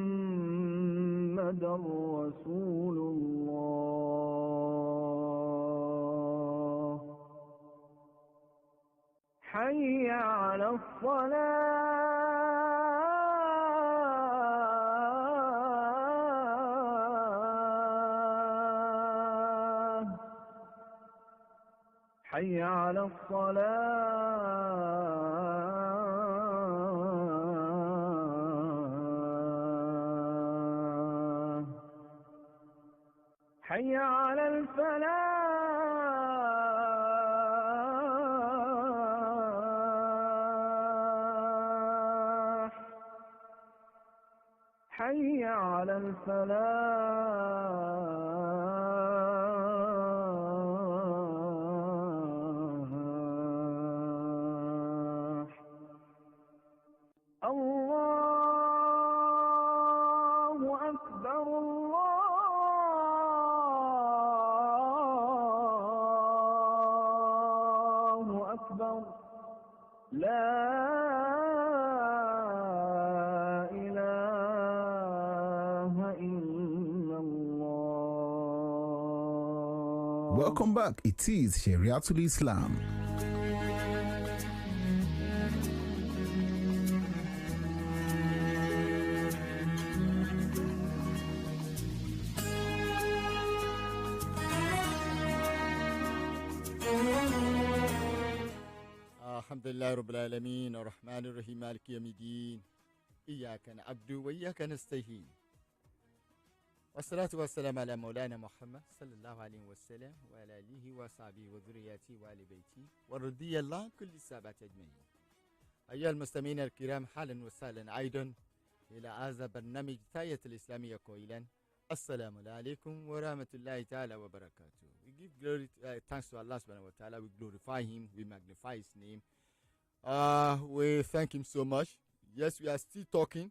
محمدا رسول الله حي على الصلاة حي على الصلاة حي على الفلاح حي على الفلاح الله أكبر الله أكبر لا إله إلا الله. Welcome back. It is Shariatul Islam. الحمد لله رب العالمين الرحمن الرحيم مالك يوم الدين إياك نعبد وإياك نستعين والصلاة والسلام على مولانا محمد صلى الله عليه وسلم وعلى آله وصحبه وذريته وآل بيته ورضي الله عن كل الصحابة أجمعين. أيها المستمعين الكرام حالا وسهلا أيضا إلى هذا برنامج تاية الإسلامية قائلا السلام عليكم ورحمة الله تعالى وبركاته. We give glory thanks to Allah subhanahu wa ta'ala. We glorify him, we magnify his name. We thank him so much. Yes, we are still talking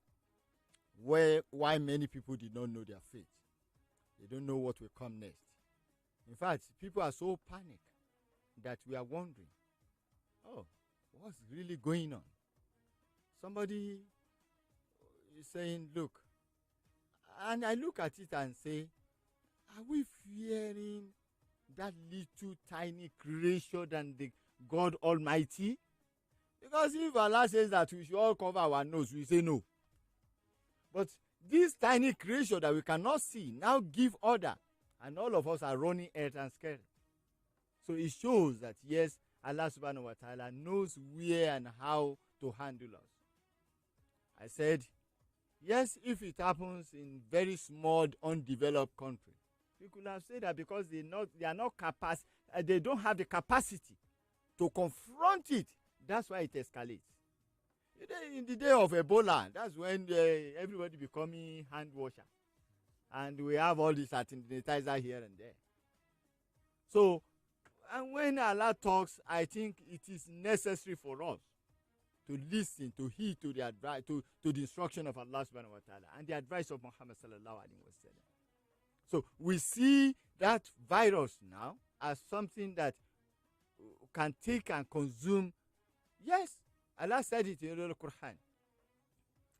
why many people did not know their faith. They don't know what will come next. In fact, people are so panicked that we are wondering, oh, what's really going on? Somebody is saying, look, and I look at it and say, are we fearing that little tiny creation than the God Almighty? Because if Allah says that we should all cover our nose, we say no. But this tiny creation that we cannot see now give order, and all of us are running earth and scared. So it shows that yes, Allah subhanahu wa ta'ala knows where and how to handle us. I said, yes, if it happens in very small, undeveloped country, we could have said that because they don't have the capacity to confront it. That's why it escalates. In the day of Ebola, that's when everybody becoming hand washer. And we have all this sanitizer here and there. So, and when Allah talks, I think it is necessary for us to listen, to heed to the advice, to the instruction of Allah subhanahu wa ta'ala and the advice of Muhammad sallallahu alaihi wasallam. So we see that virus now as something that can take and consume. Yes, Allah said it in the Quran.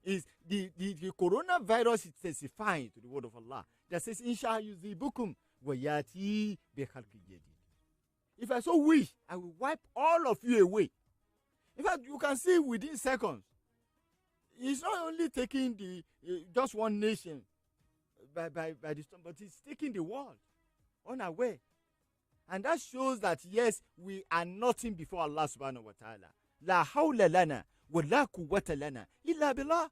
Is the coronavirus is testifying to the word of Allah that says, Insha yuzibukum wa yati bi khalqin jadid. If I so wish, I will wipe all of you away. In fact, you can see within seconds, it's not only taking the just one nation by the storm, but it's taking the world unaware. And that shows that yes, we are nothing before Allah subhanahu wa ta'ala. La hawla lana wa la quwwata lana illa billah.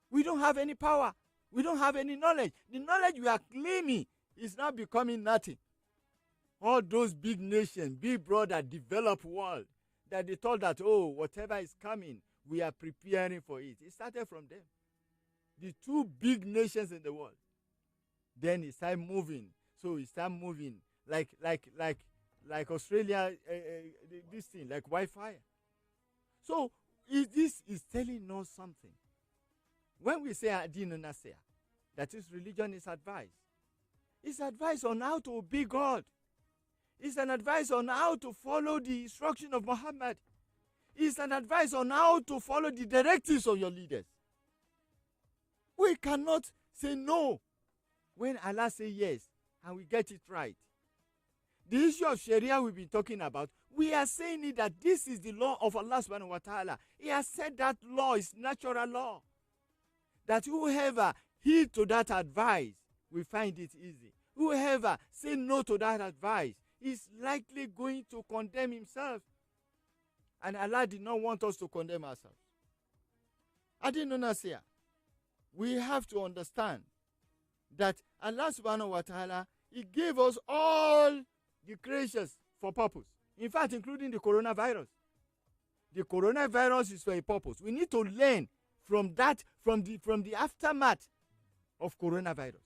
We don't have any power. We don't have any knowledge. The knowledge we are claiming is now becoming nothing. All those big nations, big brother, developed world, that they thought that, oh, whatever is coming, we are preparing for it. It started from them. The two big nations in the world. Then it started moving. So it started moving like Australia, this thing, like Wi-Fi. So this is telling us something. When we say Adin Nasir, that is religion is advice. It's advice on how to obey God. It's an advice on how to follow the instruction of Muhammad. It's an advice on how to follow the directives of your leaders. We cannot say no when Allah says yes and we get it right. The issue of Sharia we've been talking about, we are saying it that this is the law of Allah subhanahu wa ta'ala. He has said that law is natural law. That whoever heed to that advice will find it easy. Whoever say no to that advice is likely going to condemn himself. And Allah did not want us to condemn ourselves. I didn't know here. We have to understand that Allah subhanahu wa ta'ala, He gave us all the creations for purpose. In fact, including the coronavirus. The coronavirus is for a purpose. We need to learn from that, from the aftermath of coronavirus.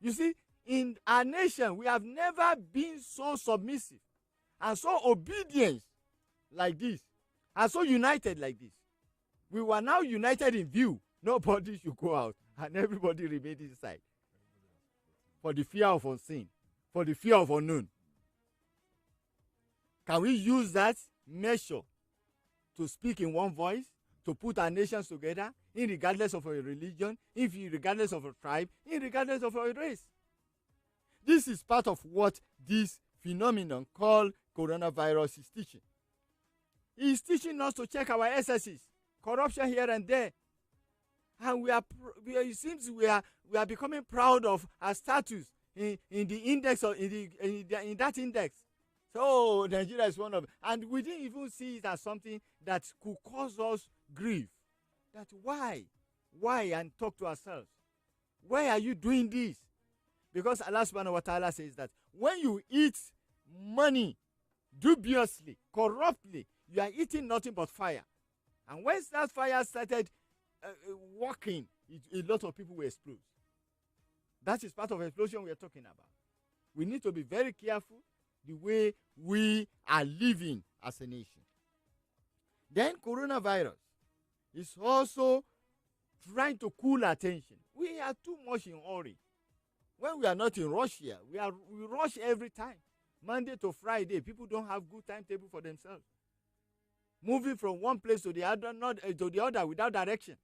You see, in our nation, we have never been so submissive and so obedient like this, and so united like this. We were now united in view. Nobody should go out, and everybody remained inside. For the fear of unseen, for the fear of unknown. Can we use that measure to speak in one voice, to put our nations together, regardless of our religion, regardless of our tribe, regardless of our race? This is part of what this phenomenon called coronavirus is teaching. He is teaching us to check our excesses, corruption here and there. And it seems we are becoming proud of our status in the index, or in that index. So Nigeria is one of, and we didn't even see it as something that could cause us grief. That why, and talk to ourselves. Why are you doing this? Because Allah subhanahu wa ta'ala says that when you eat money dubiously, corruptly, you are eating nothing but fire. And when that fire started working, a lot of people will explode. That is part of the explosion we are talking about. We need to be very careful the way we are living as a nation. Then coronavirus is also trying to cool attention. We are too much in hurry. When we are not in rush here, we rush every time. Monday to Friday, people don't have good timetable for themselves. Moving from one place to the other, to the other without direction.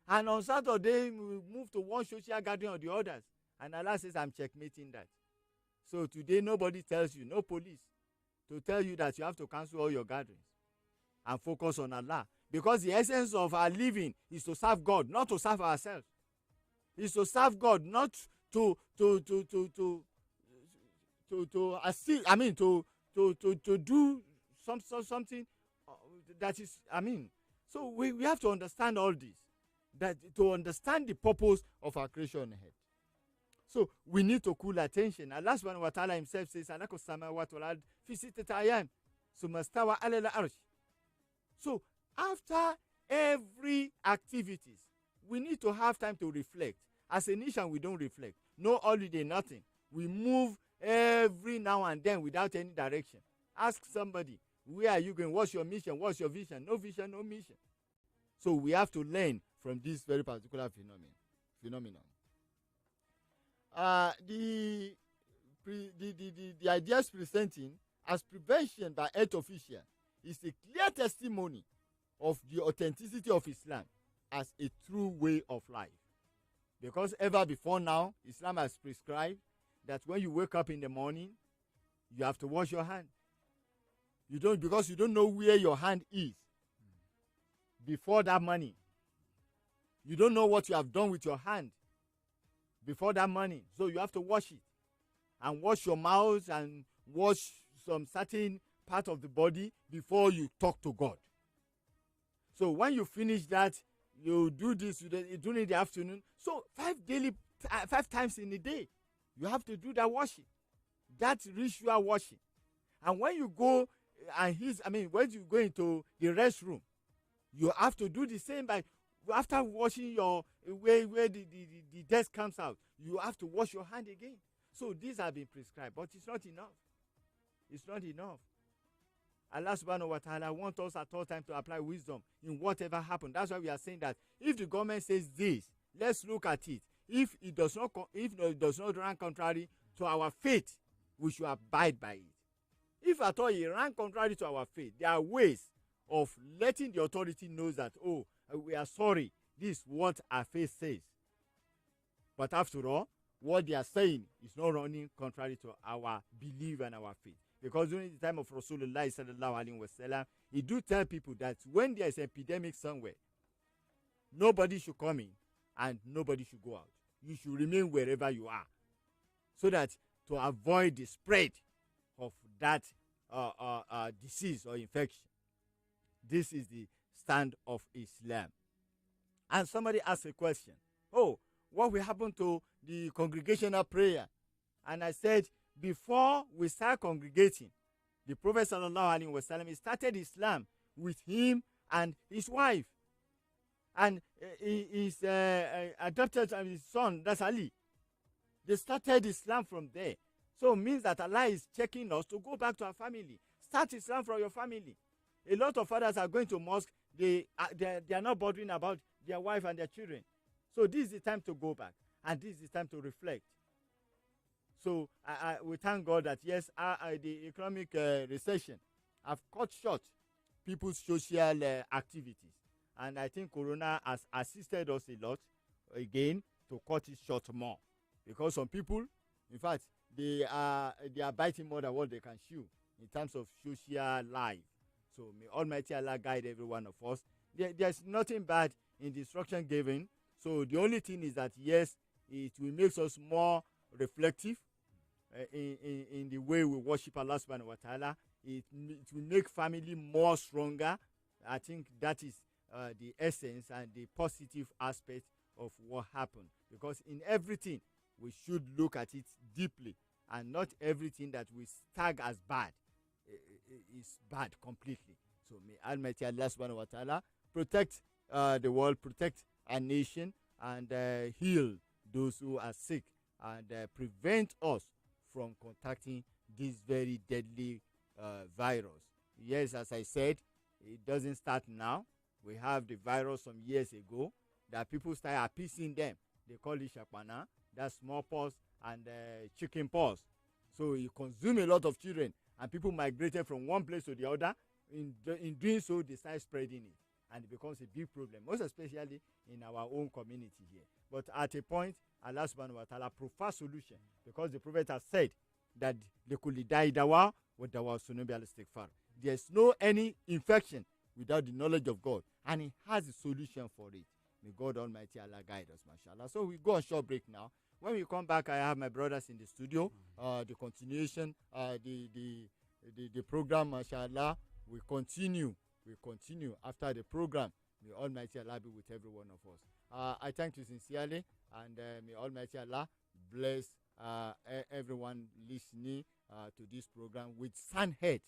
And on Saturday, we move to one social gathering or the others. And Allah says, I'm checkmating that. So today, nobody tells you, no police, to tell you that you have to cancel all your gatherings and focus on Allah. Because the essence of our living is to serve God, not to serve ourselves. It's to serve God, not to assist, to do something that is, So we have to understand all this, that to understand the purpose of our creation ahead. So we need to cool attention. Allah subhanahu wa ta'ala himself says, So after every activities, we need to have time to reflect. As a nation, we don't reflect. No holiday, nothing. We move every now and then without any direction. Ask somebody, where are you going? What's your mission? What's your vision? No vision, no mission. So we have to learn from this very particular phenomenon. The ideas presenting as prevention by health officials is a clear testimony of the authenticity of Islam as a true way of life. Because ever before now, Islam has prescribed that when you wake up in the morning, you have to wash your hand. Because you don't know where your hand is before that morning. You don't know what you have done with your hand before that morning. So you have to wash it. And wash your mouth and wash some certain part of the body before you talk to God. So when you finish that, you do this, you do it in the afternoon. So 5 times in a day, you have to do that washing. That ritual washing. And when you go, when you go into the restroom, you have to do the same after washing your where the desk comes out, you have to wash your hand again. So these have been prescribed, but it's not enough. It's not enough. Allah subhanahu wa ta'ala wants us at all times to apply wisdom in whatever happens. That's why we are saying that if the government says this, let's look at it. If it does not run contrary to our faith, we should abide by it. If at all it runs contrary to our faith, there are ways of letting the authority know that, we are sorry, this is what our faith says. But after all, what they are saying is not running contrary to our belief and our faith. Because during the time of Rasulullah sallallahu alaihi wasallam, he do tell people that when there is an epidemic somewhere, nobody should come in and nobody should go out. You should remain wherever you are, so that to avoid the spread of that disease or infection. This is the stand of Islam. And somebody asked a question, oh, what will happen to the congregational prayer? And I said, before we start congregating, the Prophet sallallahu alaihi wasallam, he started Islam with him and his wife, and his adopted his son, that's Ali. They started Islam from there. So it means that Allah is checking us to go back to our family. Start Islam from your family. A lot of fathers are going to mosque. They are not bothering about their wife and their children. So this is the time to go back, and this is the time to reflect. So we thank God that yes, the economic recession have cut short people's social activities, and I think Corona has assisted us a lot again to cut it short more, because some people, in fact, they are biting more than what they can chew in terms of social life. So may Almighty Allah guide every one of us. There's nothing bad in the instruction given. So the only thing is that yes, it will make us more reflective in the way we worship Allah subhanahu wa ta'ala. It will make family more stronger. I think that is the essence and the positive aspect of what happened. Because in everything, we should look at it deeply, and not everything that we tag as bad is bad completely. So may Almighty Allah subhanahu wa ta'ala protect the world, protect our nation, and heal those who are sick, and prevent us from contacting this very deadly virus. Yes, as I said, it doesn't start now. We have the virus some years ago that people start appeasing them. They call it shakwana, that's smallpox and chicken pox. So it consumed a lot of children, and people migrated from one place to the other. In doing so, they start spreading it, and it becomes a big problem, most especially in our own community here. But at a point, Allah subhanahu wa ta'ala provides solution, because the Prophet has said that there's no any infection without the knowledge of God, and he has a solution for it. May God Almighty Allah guide us, mashallah. So we go on short break now. When we come back, I have my brothers in the studio. The continuation, the program, mashallah, we continue after the program. May Almighty Allah be with every one of us. I thank you sincerely, and may Almighty Allah bless everyone listening to this program with sound head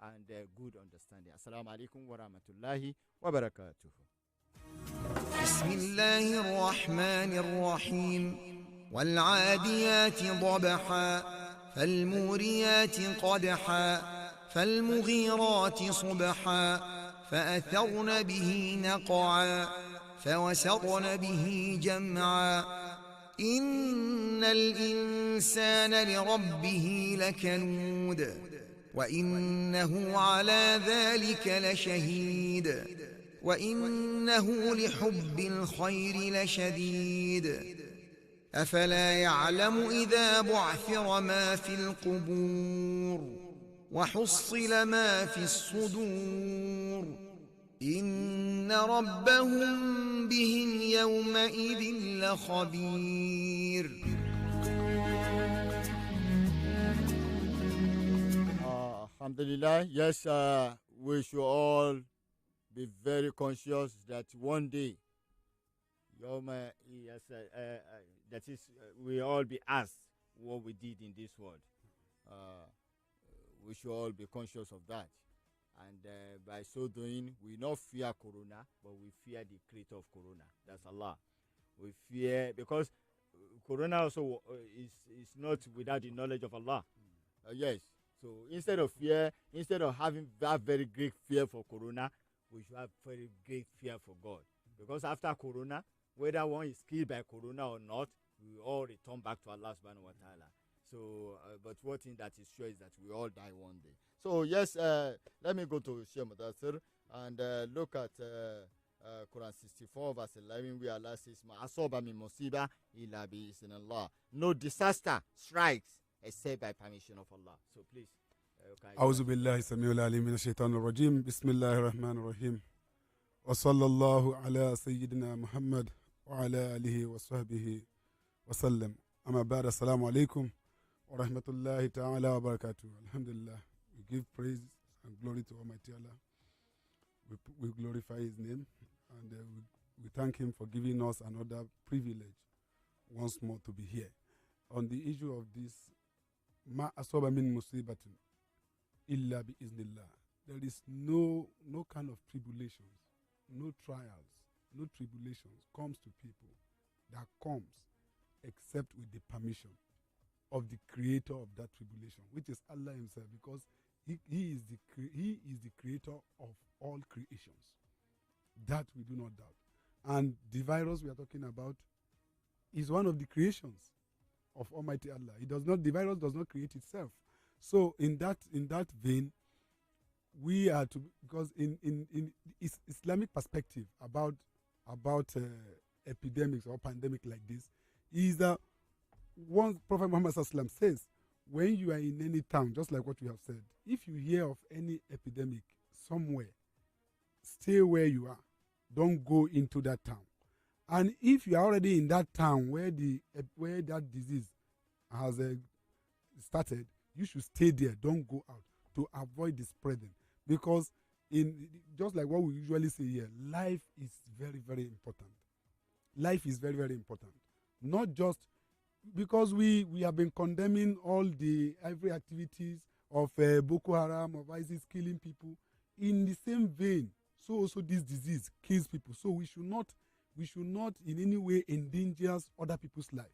and good understanding. Assalamu alaikum wa rahmatullahi wa barakatuh. بسم الله الرحمن الرحيم والعاديات ضبحا فالموريات قدحا فالمغيرات صبحا فأثرن به نقعا فوسطن به جمعا إن الإنسان لربه لكنود وإنه على ذلك لشهيد وإنه لحب الخير لشديد أفلا يعلم إذا بعثر ما في القبور وحصل ما في الصدور إن ربهم بهم يومئذ لخبير. Alhamdulillah, yes, we should all be very conscious that one day, that is, we all be asked what we did in this world. We should all be conscious of that. And by so doing, we not fear Corona, but we fear the creator of Corona. That's Allah. We fear, because Corona also is not without the knowledge of Allah. Yes. So instead of having that very great fear for Corona, we should have very great fear for God. Because after Corona, whether one is killed by Corona or not, we all return back to Allah subhanahu wa ta'ala. So, but one thing that is sure is that we all die one day. So yes, let me go to Sheikh Mudassir and look at Quran 64 verse 11, where Allah says, "Ma asoba min musiba illa bi iznillah." No disaster strikes except by permission of Allah. So please. أعوذ بالله السميع العليم من الشيطان الرجيم بسم الله الرحمن الرحيم وصلى الله على سيدنا محمد وعلى آله وصحبه وسلم أما بعد السلام عليكم ورحمة الله تعالى وبركاته. Alhamdulillah, we give praise and glory to Almighty Allah. We glorify His name, and we thank Him for giving us another privilege once more to be here. On the issue of this, ma asaba min musibatin illa bi iznillah. There is no kind of tribulations, no trials, no tribulations comes to people that comes except with the permission of the creator of that tribulation, which is Allah Himself, because He is the creator of all creations. That we do not doubt. And the virus we are talking about is one of the creations of Almighty Allah. The virus does not create itself. So in that vein, we are to, because in Islamic perspective about epidemics or pandemic like this, is that once Prophet Muhammad Sallallahu says, when you are in any town, just like what we have said, if you hear of any epidemic somewhere, stay where you are. Don't go into that town. And if you are already in that town where that disease has started, you should stay there. Don't go out to avoid the spreading. Because just like what we usually say here, life is very, very important. Life is very, very important. Not just because we have been condemning all the every activities of Boko Haram, of ISIS killing people. In the same vein, so also this disease kills people. So we should not in any way endanger other people's life.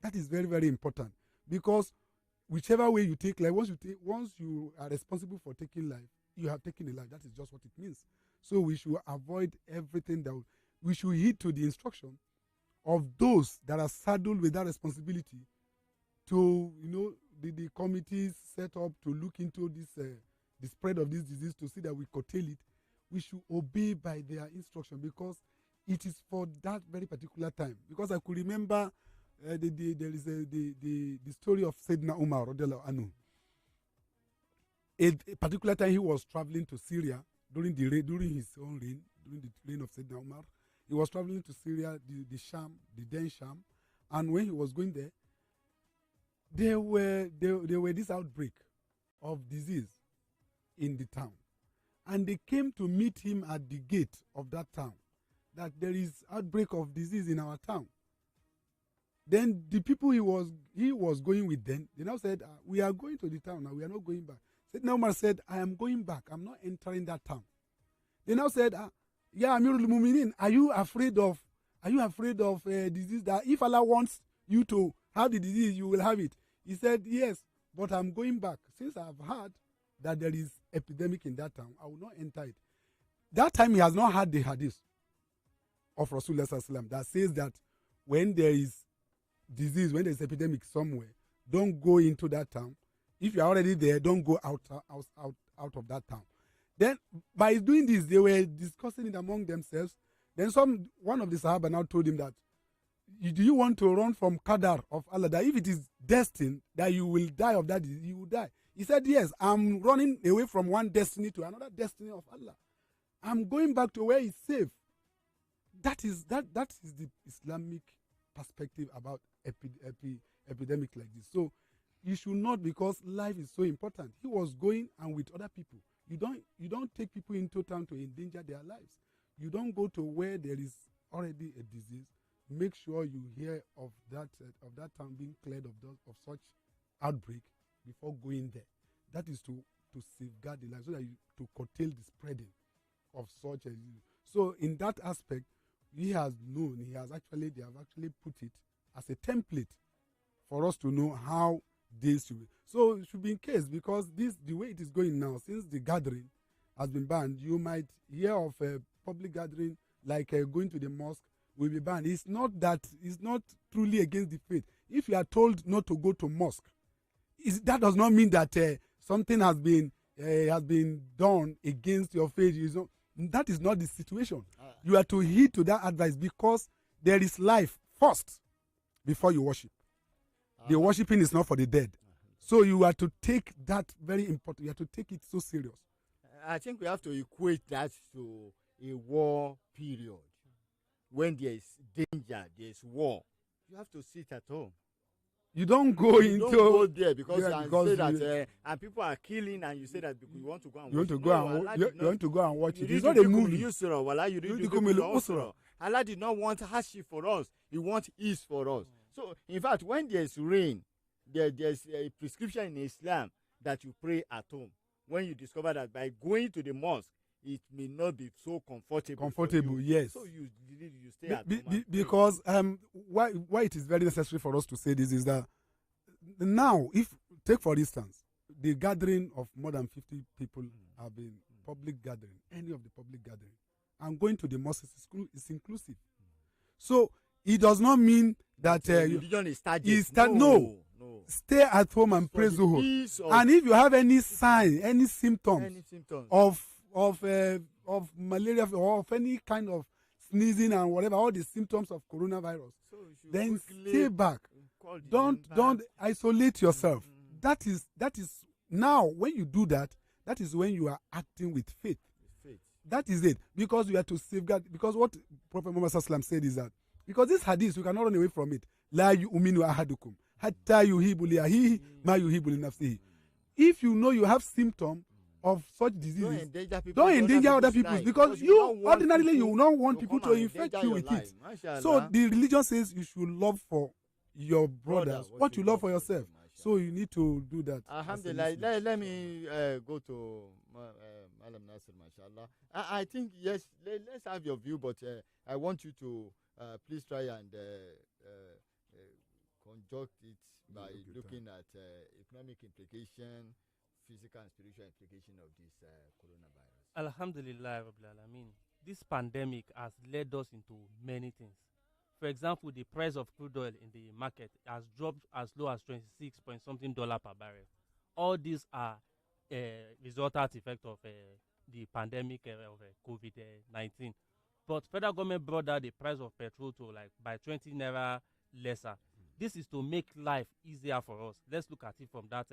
That is very, very important, because whichever way you take life, once you are responsible for taking life, you have taken a life. That is just what it means. So we should avoid everything we should heed to the instruction of those that are saddled with that responsibility to, the committees set up to look into this, the spread of this disease, to see that we curtail it. We should obey by their instruction, because it is for that very particular time. Because I could remember there is the story of Sayyidina Umar radiallahu anhu. A particular time he was traveling to Syria during his own reign, during the reign of Sayyidina Umar. He was traveling to Syria, the then Sham, and when he was going there, there were this outbreak of disease in the town, and they came to meet him at the gate of that town, that there is outbreak of disease in our town. Then the people he was going with, then they now said, we are going to the town now, we are not going back. Sayyidina Umar said, I am going back, I'm not entering that town. They now said, yeah, Amirul Mu'minin, are you afraid of disease, that if Allah wants you to have the disease, you will have it? He said, yes, but I'm going back. Since I have heard that there is epidemic in that town, I will not enter it. That time he has not heard the hadith of Rasulullah Sallallahu that says that when there is disease, when there is epidemic somewhere, don't go into that town. If you are already there, don't go out of that town. Then by doing this, they were discussing it among themselves. Then one of the Sahaba now told him that, do you want to run from Qadar of Allah, that if it is destined that you will die of that disease, you will die? He said, yes, I'm running away from one destiny to another destiny of Allah. I'm going back to where it's safe. That is the Islamic perspective about epidemic like this. So you should not, because life is so important. He was going and with other people. You don't take people into town to endanger their lives. You don't go to where there is already a disease. Make sure you hear of that town being cleared of such outbreak before going there. That is to safeguard the life, so that to curtail the spreading of such a disease. So in that aspect, they have actually put it as a template for us to know how this should be. So it should be in case, because the way it is going now, since the gathering has been banned, you might hear of a public gathering like going to the mosque will be banned. It's not truly against the faith. If you are told not to go to mosque, that does not mean that something has been done against your faith. That is not the situation. You are to heed to that advice because there is life first before you worship. The worshiping is not for the dead. So you are to take that very important. You have to take it so serious. I think we have to equate that to a war period. When there is danger, there is war. You have to sit at home. You don't go You into. don't go there because Yeah, you because say that you- and people are killing, and you say that because you want to go and You want to watch it. go No, and Allah you did want to go and watch You it. It's read not a the book, movie. Yusra, Wallah, you read You the read book, the Usra. Usra. Allah did not want hardship for us. He wants ease for us. So, in fact, when there's rain, there's a prescription in Islam that you pray at home. When you discover that by going to the mosque, it may not be so comfortable. Comfortable, for you. yes. So you stay at home. And pray. Because why it is very necessary for us to say this is that now, if take for instance the gathering of more than 50 people have been public gathering, any of the public gathering, and going to the mosque is inclusive. So it does not mean that religion is target. no. Stay at home and For praise the the Lord. peace of And if you have any sign, any symptoms any symptoms. of malaria or of any kind of sneezing and whatever, all the symptoms of coronavirus, So you should then quickly stay back. call the Don't member. isolate yourself. That is now when you do that, that is when you are acting with faith. Faith. That is it, because we have to safeguard. Because what Prophet Muhammad Sallam said is that because this hadith you cannot run away from it. La yu'minu ahadukum hatta yuhibbu li ahihi ma yuhibbu li nafsihi. If you know you have symptom of such diseases, don't endanger other people because you ordinarily you will not want people to infect you with it. So the religion says you should love for your brothers what you love for yourself. So you need to do that. Alhamdulillah. Let me go to Malam Nasir, mashallah. I think, yes, let's have your view, but I want you to please try and conduct it by looking at economic implication, physical and spiritual implication of this coronavirus. Alhamdulillah, Rabbil Alameen. This pandemic has led us into many things. For example, the price of crude oil in the market has dropped as low as 26 point something dollar per barrel. All these are resultant effect of the pandemic of COVID-19. But federal government brought down the price of petrol to like by 20 naira lesser. This is to make life easier for us. Let's look at it from that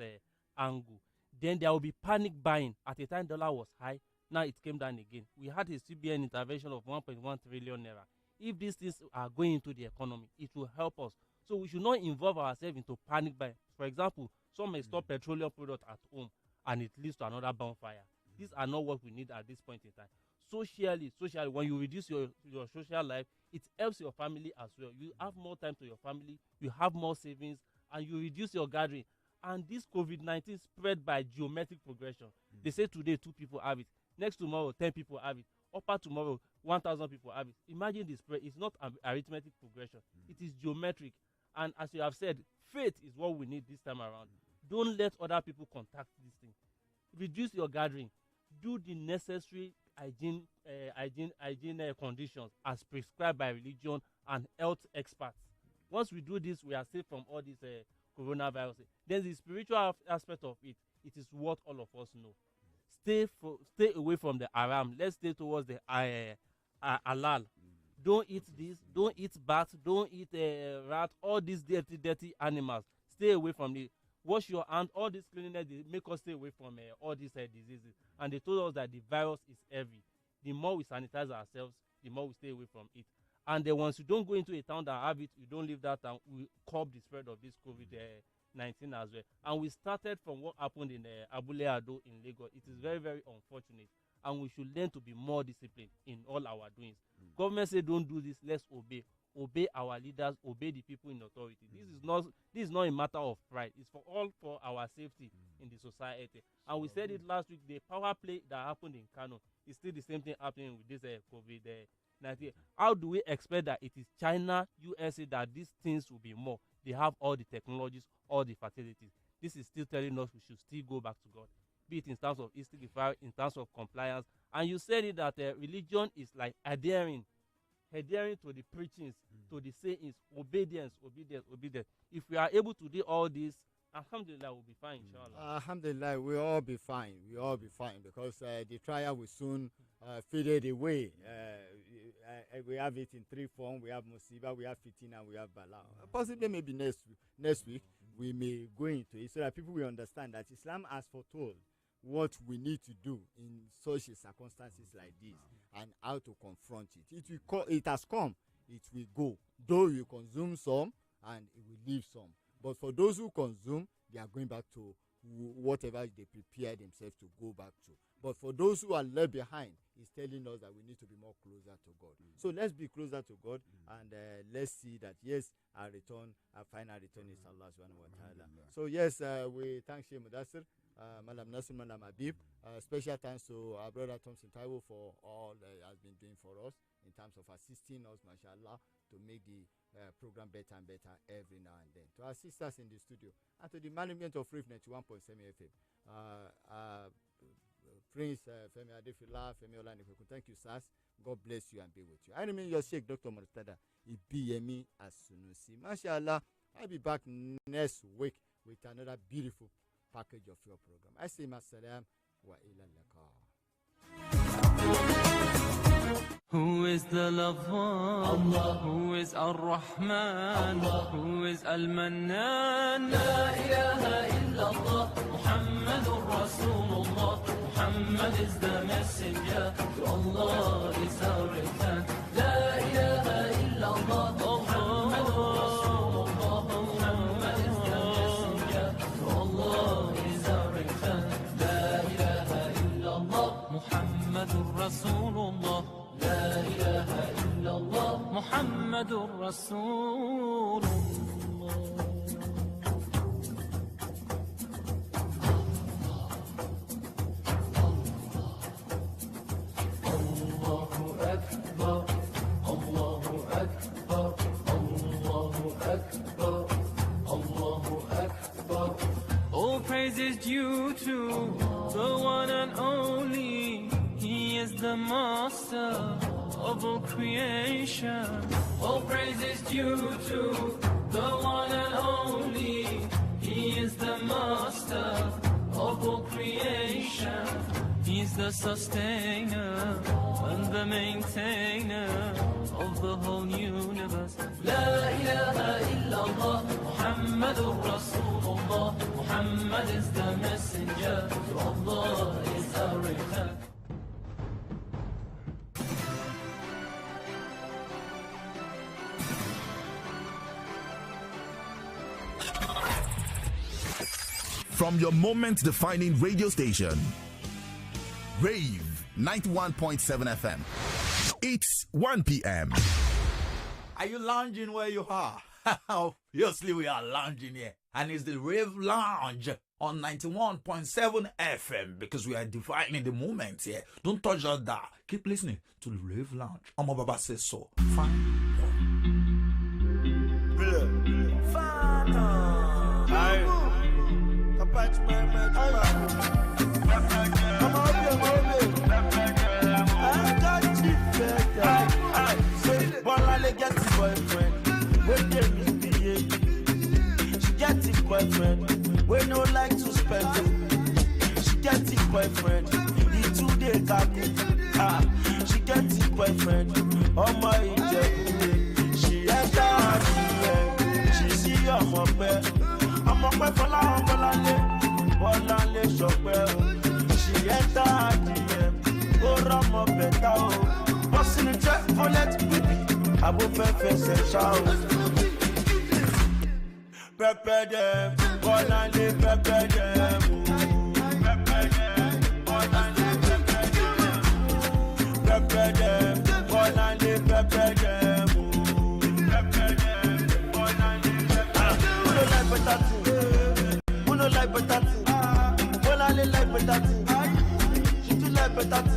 angle. Then there will be panic buying. At the time, dollar was high. Now it came down again. We had a CBN intervention of 1.1 trillion naira. If these things are going into the economy, it will help us. So we should not involve ourselves into panic buying. For example, some may store petroleum products at home and it leads to another bonfire. These are not what we need at this point in time. Socially, when you reduce your social life, it helps your family as well. You have more time to your family, you have more savings, and you reduce your gathering. And this COVID-19 spread by geometric progression. They say today 2 people have it. Next tomorrow, 10 people have it. Upper tomorrow, 1,000 people have it. Imagine the spread. It's not arithmetic progression. It is geometric. And as you have said, faith is what we need this time around. Don't let other people contact this thing. Reduce your gathering. Do the necessary hygiene conditions as prescribed by religion and health experts. Once we do this, we are safe from all these coronavirus. Then the spiritual aspect of it, it is what all of us know. Stay away from the haram. Let's stay towards the halal. Don't eat this. Don't eat bat. Don't eat rat. All these dirty animals. Stay away from it. Wash your hands. All this cleanliness they make us stay away from all these diseases. And they told us that the virus is heavy. The more we sanitize ourselves, the more we stay away from it. And then once you don't go into a town that have it, you don't leave that town, we curb the spread of this COVID-19 as well. And we started from what happened in Abule Ado in Lagos. It is very, very unfortunate. And we should learn to be more disciplined in all our doings. Government say don't do this, let's obey. Obey our leaders, obey the people in authority. This is not a matter of pride. It's for our safety in the society. And we said it last week, the power play that happened in Kano is still the same thing happening with this COVID-19. How do we expect that it is China, USA that these things will be more? They have all the technologies, all the facilities. This is still telling us we should still go back to God, be it in terms of istighfar, in terms of compliance. And you said it that religion is like adhering to the preachings, to the sayings, obedience. If we are able to do all this, Alhamdulillah, we'll be fine, inshallah. Alhamdulillah, we all be fine. We all be fine because the trial will soon fade away. We have it in three forms. We have Musiba, we have Fitina, we have Bala. Possibly maybe next week we may go into it so that people will understand that Islam has foretold what we need to do in such circumstances like this and how to confront it. It has come, it will go. Though you consume some and it will leave some. But for those who consume, they are going back to whatever they prepare themselves to go back to. But for those who are left behind, it's telling us that we need to be more closer to God. So let's be closer to God and let's see that, yes, our final return is Allah subhanahu wa ta'ala. So yes, we thank Sheikh Mudassir, Malam Nasir, Malam Habib. Special thanks to our brother Thompson Taiwo for all he has been doing for us in terms of assisting us, mashallah, to make the program better and better every now and then. To our sisters in the studio and to the management of Reef 91.7 FM, Prince Femi Adefila, Femi Olanikoku, thank you, sirs. God bless you and be with you. I remain your Sheikh Dr. Murtada Ibiyemi Asunusi. Mashallah, I'll be back next week with another beautiful package of your program. I say masalam wa ila liqa. Who is the lover? Allah. Who is Ar-Rahman? Allah. Who is Al-Mannan? La ilaha illallah. Muhammadur Rasulullah. Muhammad is the messenger. To Allah is our return. La ilaha illallah. Muhammadur Rasulullah. Muhammad is the messenger. To Allah is our return. La ilaha illallah. Muhammadur Rasulullah. لا إله إلا الله محمد رسول الله أكبر الله أكبر الله أكبر الله أكبر. All praise is due to the one and only. He is the master of all creation. All praise is due to the one and only. He is the master of all creation. He's the sustainer and the maintainer of the whole universe. La ilaha illallah Muhammadur Rasulullah. Muhammad is the messenger. To Allah is our return. From your moment-defining radio station, Rave 91.7 FM. It's 1 p.m. Are you lounging where you are? Obviously, we are lounging here. And it's the Rave Lounge on 91.7 FM because we are defining the moment here. Don't touch that dial. Keep listening to the Rave Lounge. Omo Baba says so. Fine. Get the boyfriend, when they misbehave. She get the boyfriend, we no like to spend it. She get the boyfriend, he 2 day kaku. She get the boyfriend, oh my inject. She enter her DM, she see your moped. I'm a pet for la bolale shopper. She enter her DM, oh Ramo beta oh. What's in the check for let baby? I will face and shout. Prepare them, one and they prepare them. Prepare them, one and they prepare them. Prepare them, one and they prepare them. Prepare them, one and they prepare them. Who don't like potato? Who don't like potato? One and they like potato. She do like potato.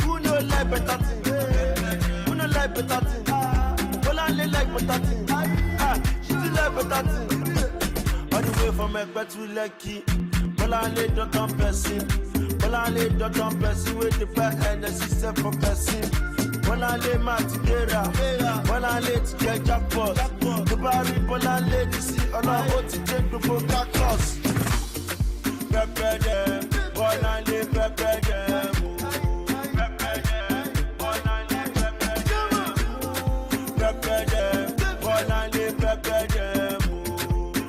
Who don't like potato? Who don't like potato? Like potato, she still like potato. All the way from Ekpe to Lekki, Bolale don't on person. Bolale don't on person with the back and the system for person. Bolale Matidera, Bolale to get jackpot. The Barry Bolale to see all our own to take the book. pepper them. One and they pepper them. Pepper them. One and they pepper them. Pepper them. One and they pepper them.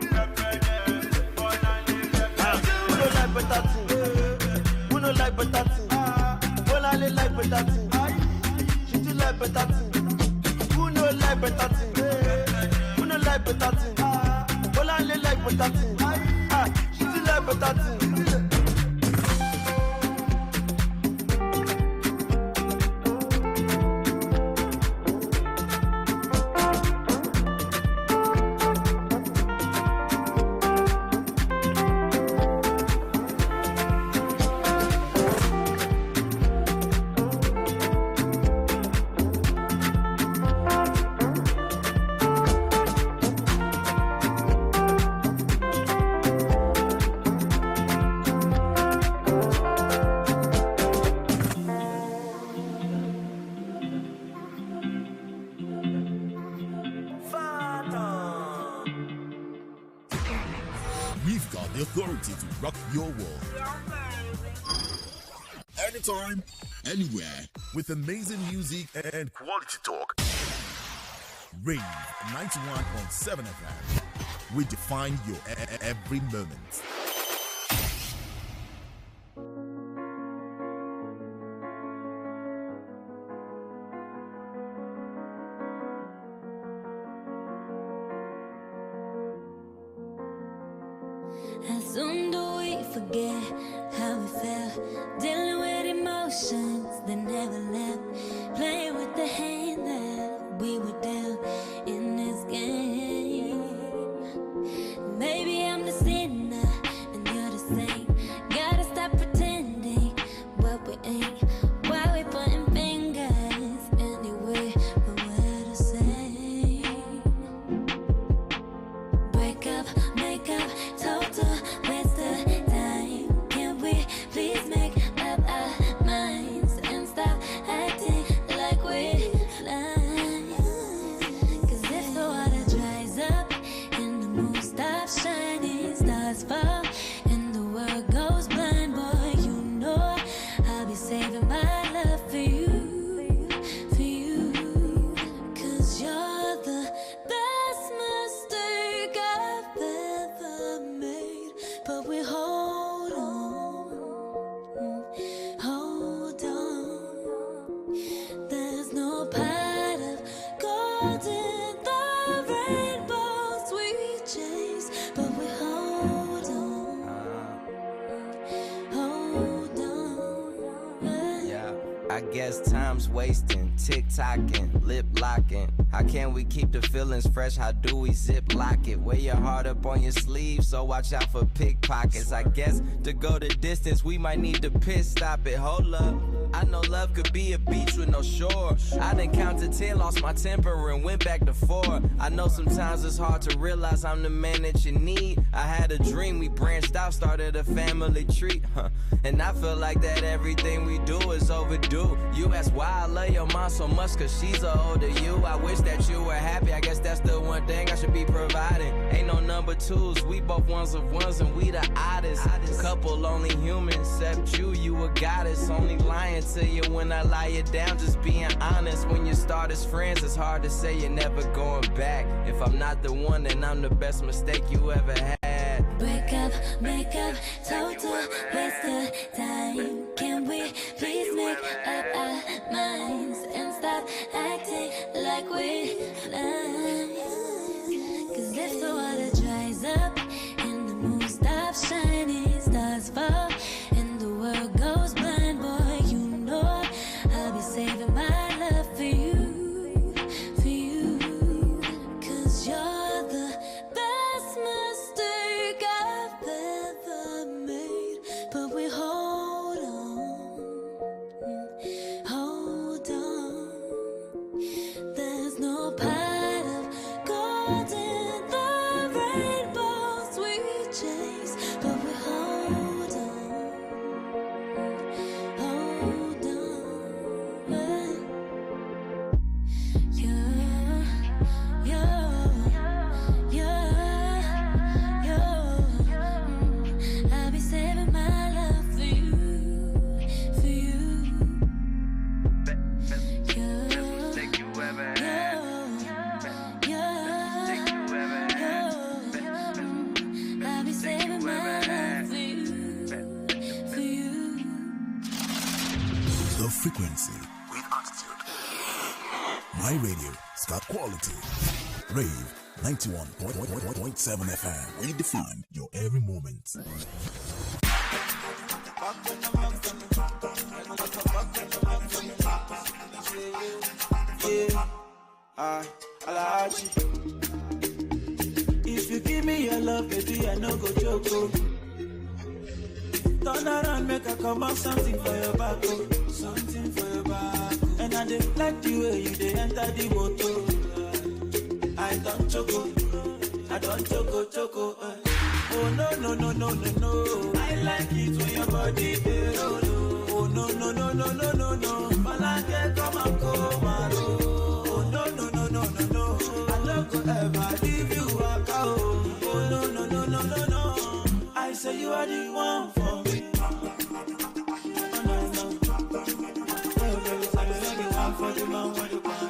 Pepper them. One and they pepper them. Who don't like better thing? Who don't like better thing? One and they like better thing. She do like better thing. Who don't like better thing? Who don't like better thing? One and they like better thing. She do like better thing. We've got the authority to rock your world. Anytime, anywhere, with amazing music and quality talk. Rave 91.7 FM. We define your every moment. How soon do we forget how we felt? Dealing with emotions that never left. Playing with the hand that we were dealt in this game. Maybe I'm the sinner and you're the saint. Gotta stop pretending what we ain't. Why we pointing fingers anyway when we're the same? Break up, make up, total waste of time. Can we please make up our minds and stop acting like we're blind? 'Cause if the water dries up and the moon stops shining, stars fall and the world goes blind, boy, you know I'll be saving my love for you, for you. 'Cause you're the best mistake I've ever made. But we hold on, hold on. There's no pot of gold in the rainbows we chase, but we hold on, hold on. Yeah, I guess time's wasting, tick-tocking, lip-locking. How can we keep the feelings fresh? How do we zip-lock it? Wear your heart up on your sleeve, so watch out for pickpockets. I guess to go the distance, we might need to pit stop it. Hold up, I know love could be a beach with no shore. I done counted 10, lost my temper and went back to 4. I know sometimes it's hard to realize I'm the man that you need. I had a dream, we branched out, started a family tree. And I feel like that everything we do is overdue. You ask why I love your mom so much, 'cause she's older you. I wish that you were happy, I guess that's the one thing I should be providing. Ain't no number twos, we both ones of ones and we the oddest. Couple only human, except you a goddess. Only lying to you when I lie you down, just being honest. When you start as friends, it's hard to say you're never going back. If I'm not the one, then I'm the best mistake you ever had. Break up, make up, total waste of time. Can we please make up our minds and stop acting like we're blind? 'Cause if the water dries up and the moon stops shining, stars fall and the world goes blind, boy, you know I'll be saving my love for you, for you. 'Cause you're the best mistake I've ever made. But we hold on, frequency with attitude. My radio, it's got quality. Rave 91.7 FM. We define your every moment. If you give me your love, baby, I no go joke. Turn around, make I come out something for your back, oh. Something for your back. And I dey like the way you dey enter the motor. I don't choco, choco. Oh no. I like it when your body dey roll. Oh no. Malake come and come out. Oh no. I no go ever leave you out. Oh no. I say you are the one for me. For the man with the pan,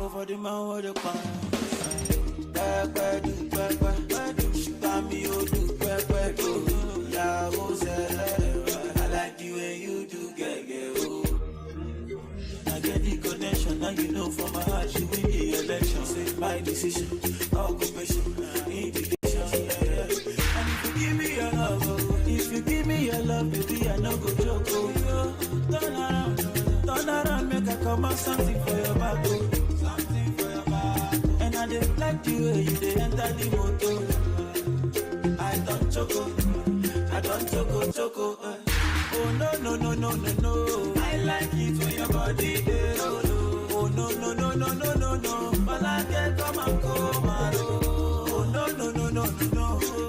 for the man with the pan. I like the way you do, get. I get the connection, now you know from my heart you win the election. Say my decision, occupation, indication. And if you give me your love, baby, I no go joke. Turn around, make I come out something for your back, oh. Something for your back. And I dey like the way you dey enter the motor. I don't choco. Oh no. I like it when your body dey roll. Oh no. Malake come and come out. Oh no.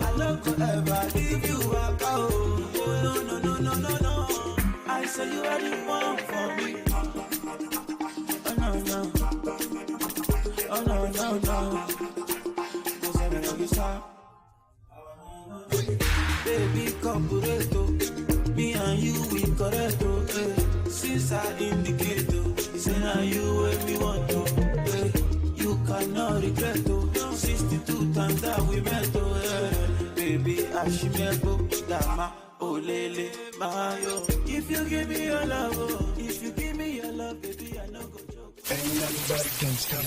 I no go ever leave you out. Oh no. I say you are the one for me. Oh no. Baby, corporato, me and you we correcto. Since I indicate, say now you where me want to. You cannot regret. 62 times that we met. Baby, Ashimebo, Dama, Olele, Mayo. If you give me your love, baby, I know go joke. Ain't nobody can stop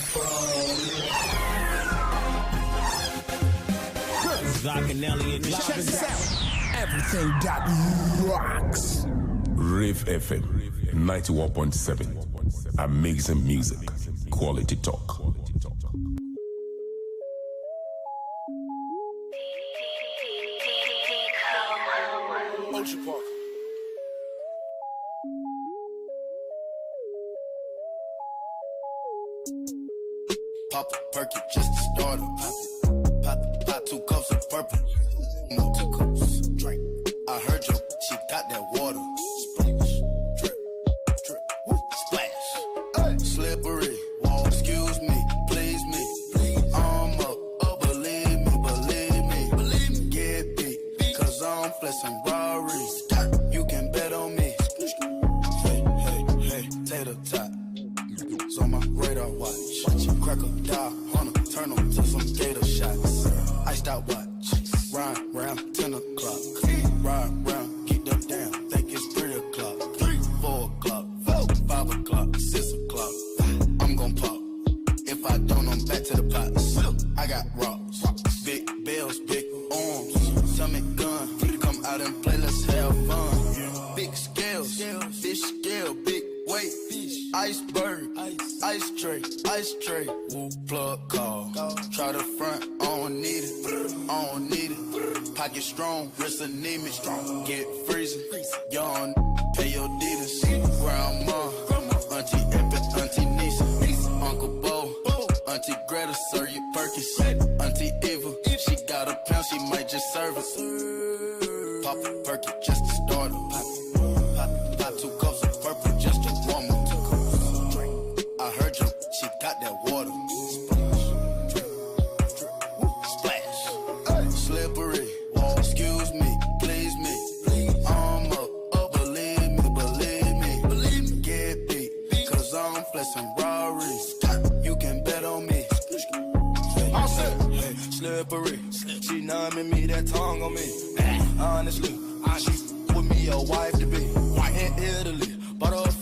Zach and Elliot. Check this out. Everything that rocks. Rave FM 91.7. Amazing music. Quality talk. Ocean Park. Pop a perky just to start up. Pop 2 cups of purple. No 2 cups. Drink. I heard you. She got that water. Splash. Drip. Splash. Hey. Slippery. Wall. Excuse me. Please me. I'm up. Believe me. Get beat. Cause I'm flexing Rari. You can bet on me. Hey. Tater tot. It's on my radar watch. Crack a die, hunter, turn them to some gator shots. Iced out watch, ride round 10 o'clock. Ride round, get them down, think it's 3 o'clock. 4 o'clock, 5 o'clock, 6 o'clock. I'm gon' pop. If I don't, I'm back to the pots. I got rocks, big bells, big arms. Stomach gun, come out and play, let's have fun. Big scales, fish scale, big weight. Iceberg, ice tray, woo, plug call. Try the front, I don't need it. Pocket strong, wrist anemic, get freezing. Young, pay your dealers. Grandma, Auntie Epic, Auntie Nisa, Uncle Bo, Auntie Greta, serve you Perkins. Auntie Eva, she got a pound, she might just serve us. Pop a perky just to start her. Pop 2 cups of purple just to warm her. I heard you, she got that water. Splash. Slippery. Excuse me, please me. I'm up. Believe me. Get beat. Cause I'm flexing Rari. You can bet on me. I said, slippery. She numbing me, that tongue on me. Honestly, she with me a wife to be. In Italy, bought her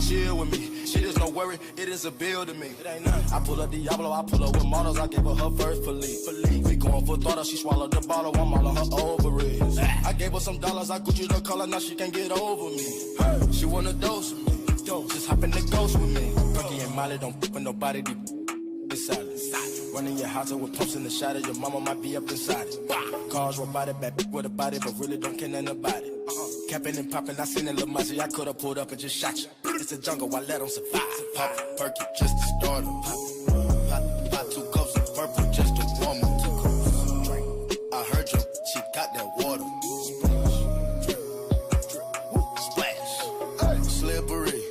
chill with me. Shit is no worry, it is a bill to me. It ain't nothing. I pull up Diablo, I pull up with models, I gave her first police. We going for throttle, she swallowed the bottle, I'm all on her ovaries. I gave her some dollars, I Gucci the color, now she can't get over me. She wanna dose with me, just hop in the ghost with me. Frankie and Molly don't fuck with nobody, it's silent. Running your house with pumps in the shadow, your mama might be up inside it. Cars robotic, bad bitch with a body, but really don't care nothing about it. Capping and popping, I seen a little Mozzie, I could've pulled up and just shot you. It's a jungle, I let them survive. Pop, perky, just to start 'em. Pop 2 cups of purple, just to warm 'em. I heard you, she got that water. Splash, slippery,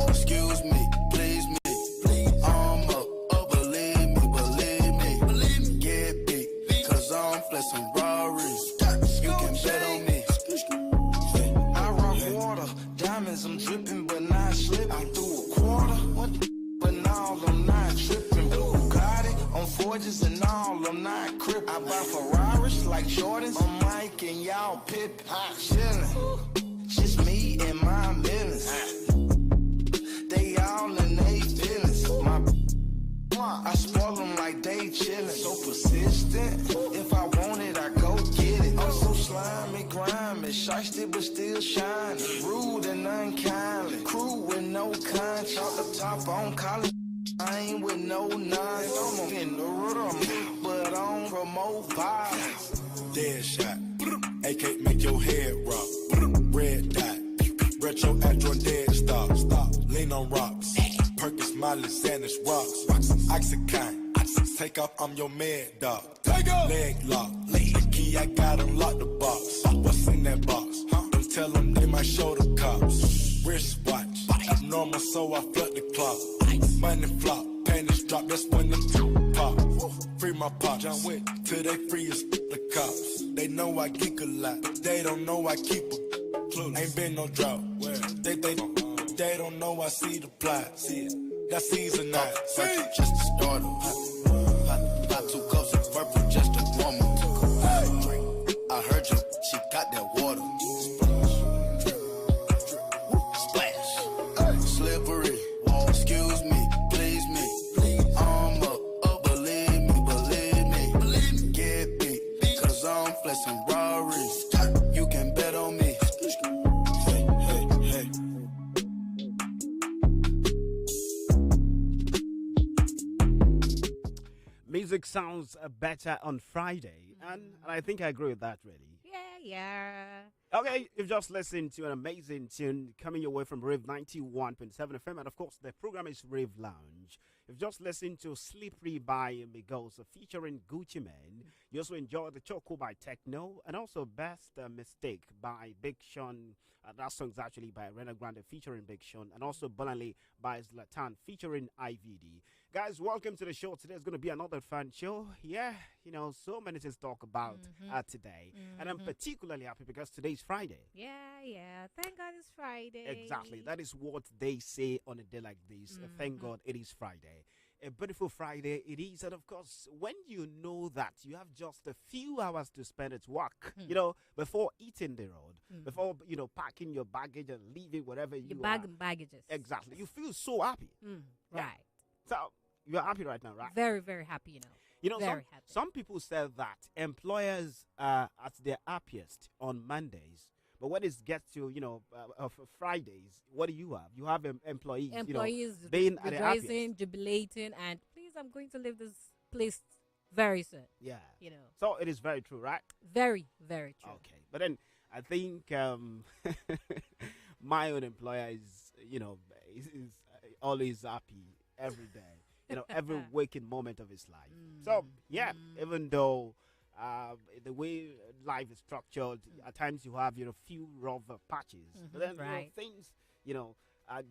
excuse me, please me. I'm up, believe me. Get beat, cause I'm flexing Rarries. You can bet on me. I rock water, diamonds, I'm dripping, but not slipping. I threw a quarter, but now I'm not tripping. Bugatti on forges and all, I'm not crippin'. I buy Ferraris like Jordans, I'm Mike and y'all Pippin. Chillin', just me and my millions. They all in they feelings. I spoil them like they chillin'. So persistent, if I want it, I go get it. I'm so slimy, grimy, shiesty but still shining. Rude and unkindly, crew with no conscience. Off the top on college, I ain't with no nonsense. I'm in the rhythm, but I don't promote violence. Dead shot, AK make your head rock. Red dot, retro Android dead stop. Lean on rocks, Perkins, Molly, Xanax, rocks. Oxycontin, take off, I'm your mad dog. Leg lock, the key, I got unlock the box. What's in that box? Don't tell them they might show the cops. Wristwatch, abnormal, so I flood the clock. Money flop, panties drop, that's when them pop. Free my pop, John Wick, till they free us the cops. They know I geek a lot, but they don't know I keep a clueless. Ain't been no drought, they don't know I see the plot. See it, that season 9. Just to start 'em. Pop 2 cups of purple just to warm 'em. I heard you, she got that water. Splash, slippery, excuse me, please me. I'm up, believe me. Get beat, cause I'm flexing Rarries. You can bet on me. Hey. Music sounds better on Friday, and I think I agree with that, really. Yeah. Okay, you've just listened to an amazing tune coming your way from Rave 91.7 FM, and of course, the program is Rave Lounge. You've just listened to Slippery by Migos featuring Gucci Mane. You also enjoyed the Choco by Techno, and also Best Mistake by Big Sean. That song's actually by Rena Grande featuring Big Sean, and also Bolale by Zlatan featuring IVD. Guys, welcome to the show. Today is going to be another fun show. Yeah, so many things to talk about today. And I'm particularly happy because today's Friday. Yeah. Thank God it's Friday. Exactly. That is what they say on a day like this. Thank God it is Friday. A beautiful Friday it is. And of course, when you know that you have just a few hours to spend at work, before eating the road, before, packing your baggage and leaving wherever you are. Bag and baggages. Exactly. You feel so happy. Right. So, you're happy right now, right? Very, very happy, Happy. Some people say that employers are at their happiest on Mondays. But when it gets to, Fridays, what do you have? You have employees, being at their happiest. Rejoicing, jubilating, and please, I'm going to leave this place very soon. Yeah. So it is very true, right? Very, very true. Okay. But then I think my own employer is always happy every day, every waking moment of his life. So, yeah, even though the way life is structured, at times you have, few rough patches. But then, things,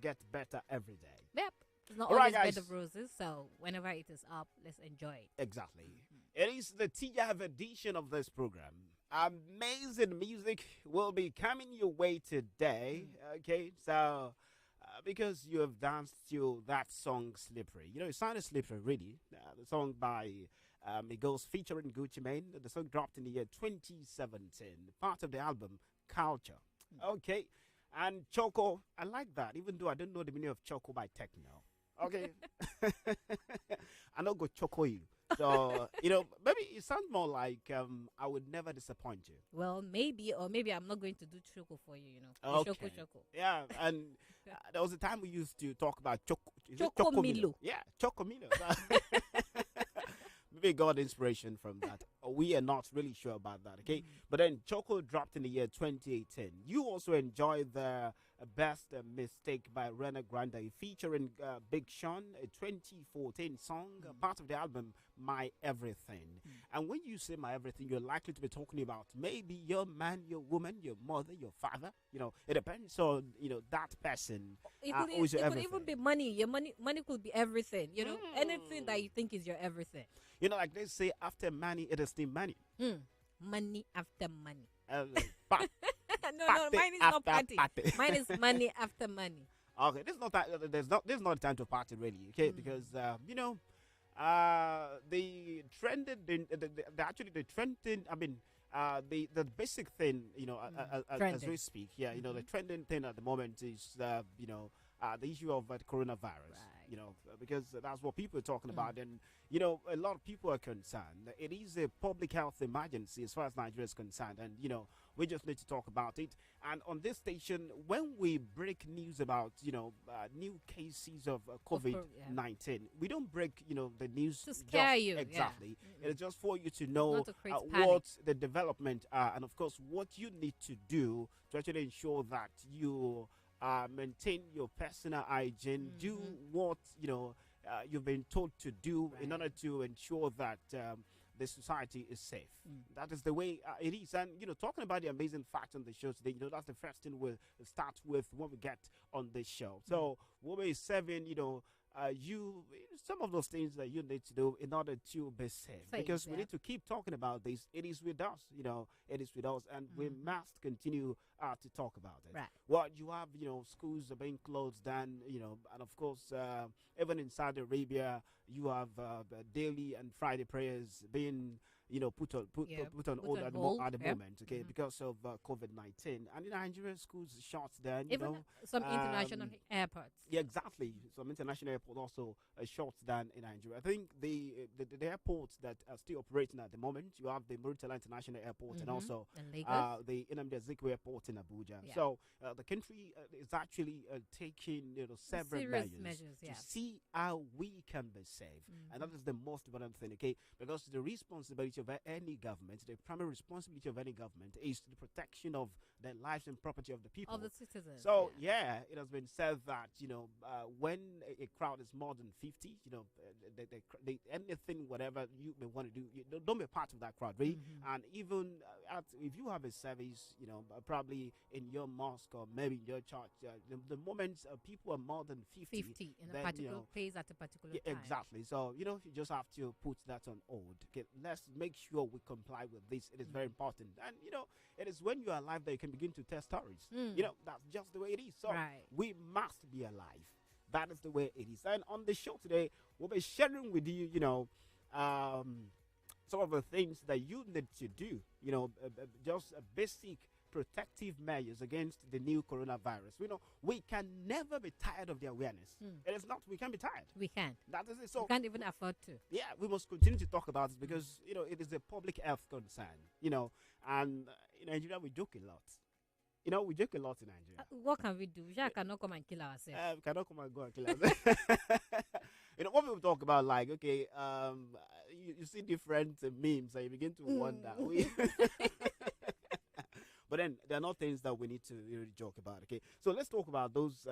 get better every day. Yep. It's not always bed of roses, so whenever it is up, let's enjoy it. Exactly. It is the TF edition of this program. Amazing music will be coming your way today. Okay, so because you have danced to that song Slippery. It sounded slippery, really. The song by Migos featuring Gucci Mane. The song dropped in the year 2017, part of the album Culture. Okay, And Choco, I like that, even though I don't know the meaning of Choco by Techno. Okay. I don't go Choco you. So, maybe it sounds more like I would never disappoint you. Well, maybe, or maybe I'm not going to do choco for you, Okay. Choco. Yeah, and there was a time we used to talk about Choco. Choco Milo. Yeah, Choco Milo. Maybe got inspiration from that. We are not really sure about that, okay? But then Choco dropped in the year 2018. You also enjoyed the Best Mistake by Rena Grande featuring Big Sean, a 2014 song, part of the album My Everything. And when you say My Everything, you're likely to be talking about maybe your man, your woman, your mother, your father. It depends on, that person. It could even be money. Your money could be everything, anything that you think is your everything. Like they say, after money, it is still money. Money after money. No, mine is not party. Mine is money after money. Okay, this is not that. There's not time to party really. Okay, because the trending. The trending. I mean, the basic thing. As we speak. Yeah, the trending thing at the moment is the issue of the coronavirus. Right. Because that's what people are talking about, and a lot of people are concerned. It is a public health emergency as far as Nigeria is concerned, and we just need to talk about it. And on this station, when we break news about new cases of COVID-19, we don't break the news to scare you. Exactly. Yeah. It's just for you to know Not to create what the development are, and of course what you need to do to actually ensure that you maintain your personal hygiene, do what you've been told to do in order to ensure that the society is safe. That is the way it is. And talking about the amazing facts on the show today, that's the first thing we'll start with when we get on this show. So we'll be serving you some of those things that you need to do in order to be safe, because we need to keep talking about this. It is with us, it is with us, and we must continue to talk about it. Right. Well, you have schools are being closed down, and of course even in Saudi Arabia you have daily and Friday prayers being put on hold at the moment, okay, because of COVID-19. And in Nigeria, schools shut down. Even some international airports. Yeah, exactly. Some international airports also shut down in Nigeria. I think the airports that are still operating at the moment, you have the Murtala International Airport and also the Nnamdi Azikiwe Airport in Abuja. Yeah. So the country is actually taking several measures to see how we can be safe. And that is the most important thing, okay? Because the responsibility of any government, the primary responsibility of any government is the protection of the lives and property of the people. Of the citizens. So, it has been said that, when a crowd is more than 50, anything, whatever you may want to do, don't be part of that crowd, right? And even if you have a service, probably in your mosque or maybe in your church, the moment people are more than 50 in a particular place at a particular time. Exactly. So, you just have to put that on hold. Okay, let's make sure we comply with this. It is very important. And, it is when you are alive that you can begin to tell stories. That's just the way it is. So we must be alive. That is the way it is. And on the show today, we'll be sharing with you, some of the things that you need to do, just a basic protective measures against the new coronavirus. We can never be tired of the awareness. It is not, we can be tired. We can. That is it. So we can't even afford to. Yeah, we must continue to talk about it because, it is a public health concern, and in Nigeria we joke a lot. We joke a lot in Nigeria. What can we do? We cannot come and kill ourselves. We cannot come and go and kill ourselves. What people talk about, like, okay, you see different memes and you begin to wonder. But then there are not things that we need to really joke about, okay? So let's talk about those,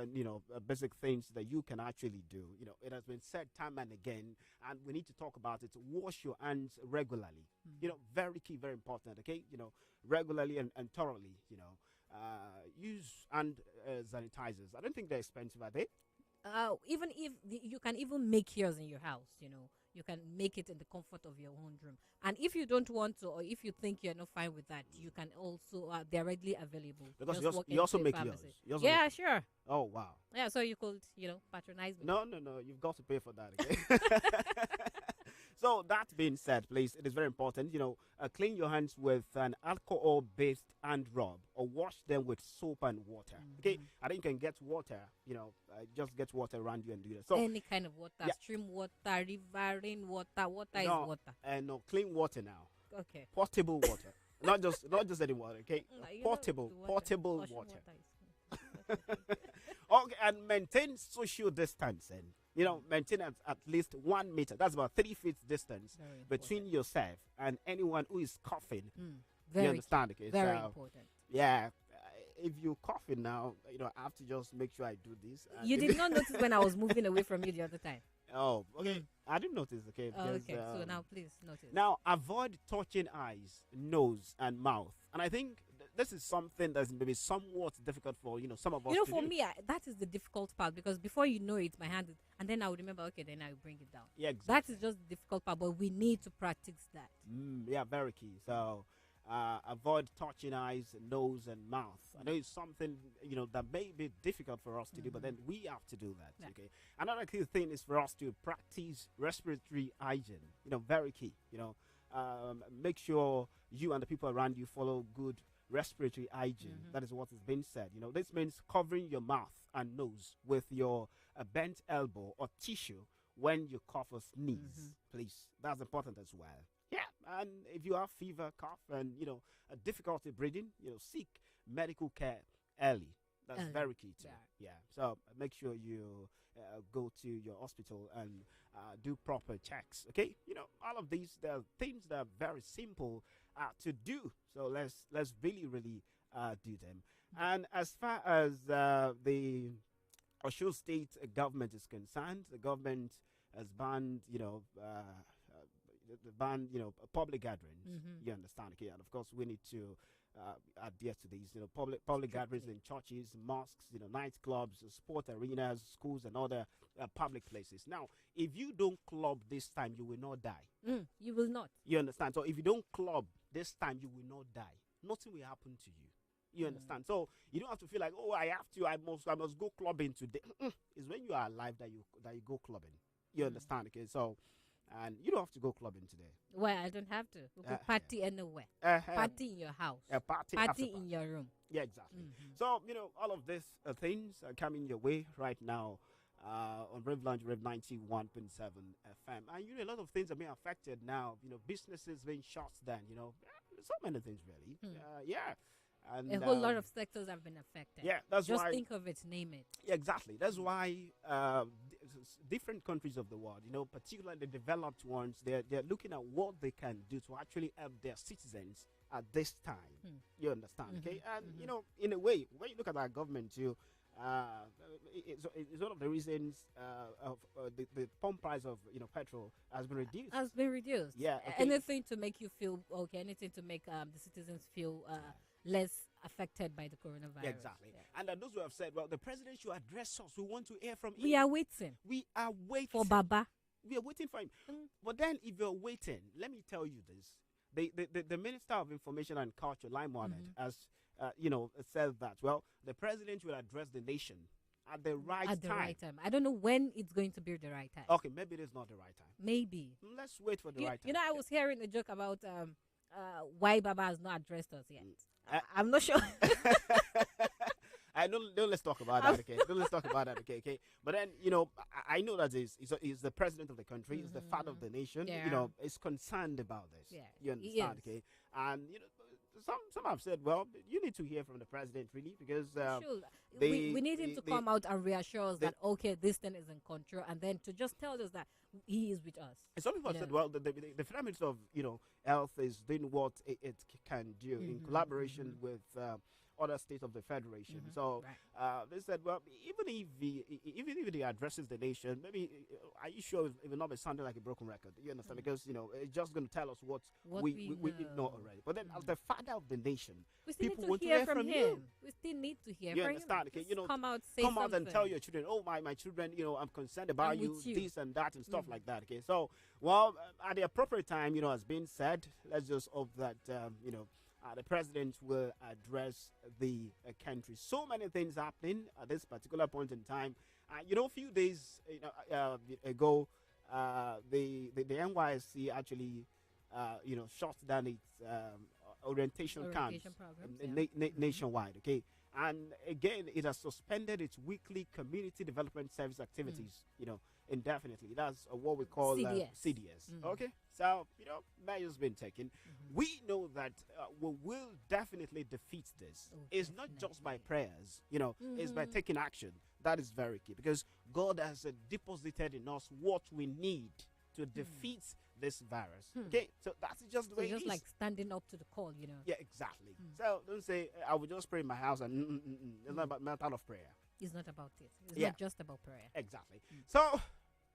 basic things that you can actually do. It has been said time and again, and we need to talk about it. Wash your hands regularly. Very key, very important, okay? Regularly and thoroughly, use hand sanitizers. I don't think they're expensive, are they? Even if you can even make yours in your house, you can make it in the comfort of your own room. And if you don't want to, or if you think you're not fine with that, you can also they're readily available. Because you also make yours. Yeah, sure. Oh wow. Yeah, so you could patronize me. No, you've got to pay for that. Okay? So that being said, please, it is very important. Clean your hands with an alcohol-based hand rub, or wash them with soap and water. Okay, I think you can get water. Just get water around you and do that. So any kind of water, stream water, river, rain water. Water is water. No, clean water now. Okay. Portable water, not just any water. Okay, portable water. Okay, and maintain social distancing. Maintain at least 1 meter. That's about 3 feet distance between yourself and anyone who is coughing. You understand? Okay, very important. Yeah. If you're coughing now, I have to just make sure I do this. You did not notice when I was moving away from you the other time. Oh, okay. I didn't notice. Okay. Because, okay. So now, please notice. Now, avoid touching eyes, nose, and mouth. And I think this is something that's maybe somewhat difficult for some of us. For me, that is the difficult part, because before you know it, my hand is, and then I would remember. Okay, then I will bring it down. Yeah, exactly. That is just the difficult part, but we need to practice that. Yeah, very key. So. Avoid touching eyes, nose, and mouth. I know it's something that may be difficult for us to do, but then we have to do that. Yeah. Okay. Another key thing is for us to practice respiratory hygiene. Very key. Make sure you and the people around you follow good respiratory hygiene. That is what is being said. This means covering your mouth and nose with your bent elbow or tissue when you cough or sneeze. Please, that's important as well. Yeah, and if you have fever, cough, and a difficulty breathing, seek medical care early. That's very key too. Yeah. So make sure you go to your hospital and do proper checks. Okay. All of these, there are things that are very simple to do. So let's really do them. And as far as the Osho State government is concerned, the government has banned public gatherings. You understand? Okay, and of course we need to adhere to these. Public gatherings in churches, mosques, nightclubs, sport arenas, schools, and other public places. Now, if you don't club this time, you will not die. You will not. You understand? So if you don't club this time, you will not die. Nothing will happen to you. You understand? So you don't have to feel like, oh, I must go clubbing today. It's when you are alive that you go clubbing. You understand? Okay, so. And you don't have to go clubbing today. Well, I don't have to. We could party anywhere. Party in your house. Party in your room. Yeah, exactly. So, all of these things are coming your way right now on Rev Lounge, Rev 91.7 FM. And, a lot of things are being affected now. Businesses being shut down, so many things really. Yeah. And a whole lot of sectors have been affected. Yeah, that's just why. Just think of it, name it. Yeah, exactly. That's why different countries of the world, particularly the developed ones, they're looking at what they can do to actually help their citizens at this time. You understand? Okay, and in a way, when you look at our government too, it's one of the reasons of the pump price of petrol has been reduced. Has been reduced. Yeah. Okay. Anything to make you feel okay. Anything to make the citizens feel less affected by the coronavirus. Yeah, exactly. Yeah. And those who have said, well, the president should address us. We want to hear from him. We are waiting. We are waiting for Baba. We are waiting for him. But then, if you're waiting, let me tell you this: the Minister of Information and Culture, Lai Mohammed, has said that the president will address the nation at the right time. At the right time. I don't know when it's going to be the right time. Okay, maybe it is not the right time. Maybe. Let's wait for the right time. I was hearing a joke about why Baba has not addressed us yet. I'm not sure. Don't let's talk about that, okay? Let's talk about that, okay? But then, I know that he's the president of the country, he's the father of the nation, is concerned about this. Yeah, you understand, okay? And, some have said, well, you need to hear from the president, really, because we need him to come out and reassure us that, okay, this thing is in control, and then to just tell us that he is with us. And some people have said, well, the Federal Minister of, Health is doing what it can do in collaboration with other states of the federation. So they said, well, even if he addresses the nation, maybe are you sure it will not be sounding like a broken record? You understand? Because it's just going to tell us what we know already. But then, as the father of the nation, people want to hear from him. We still need to hear from him. You understand? Okay, come out, say come out something. and tell your children, oh my children, I'm concerned about I'm you, with you, this and that and stuff like that. Okay, so at the appropriate time, as been said, let's just hope that the president will address the country. So many things happening at this particular point in time. A few days ago, the the NYSC actually, shut down its orientation camps programs, nationwide. Okay, and again, it has suspended its weekly community development service activities. Indefinitely. That's what we call CDS. Okay, so measures been taken. We know that we will definitely defeat this. It's not just by prayers. It's by taking action. That is very key because God has deposited in us what we need to defeat this virus. Okay, so that's just the way it is. Like standing up to the call, Yeah, exactly. So don't say I will just pray in my house and it's not about matter of prayer. It's not about it. It's not just about prayer. Exactly. So,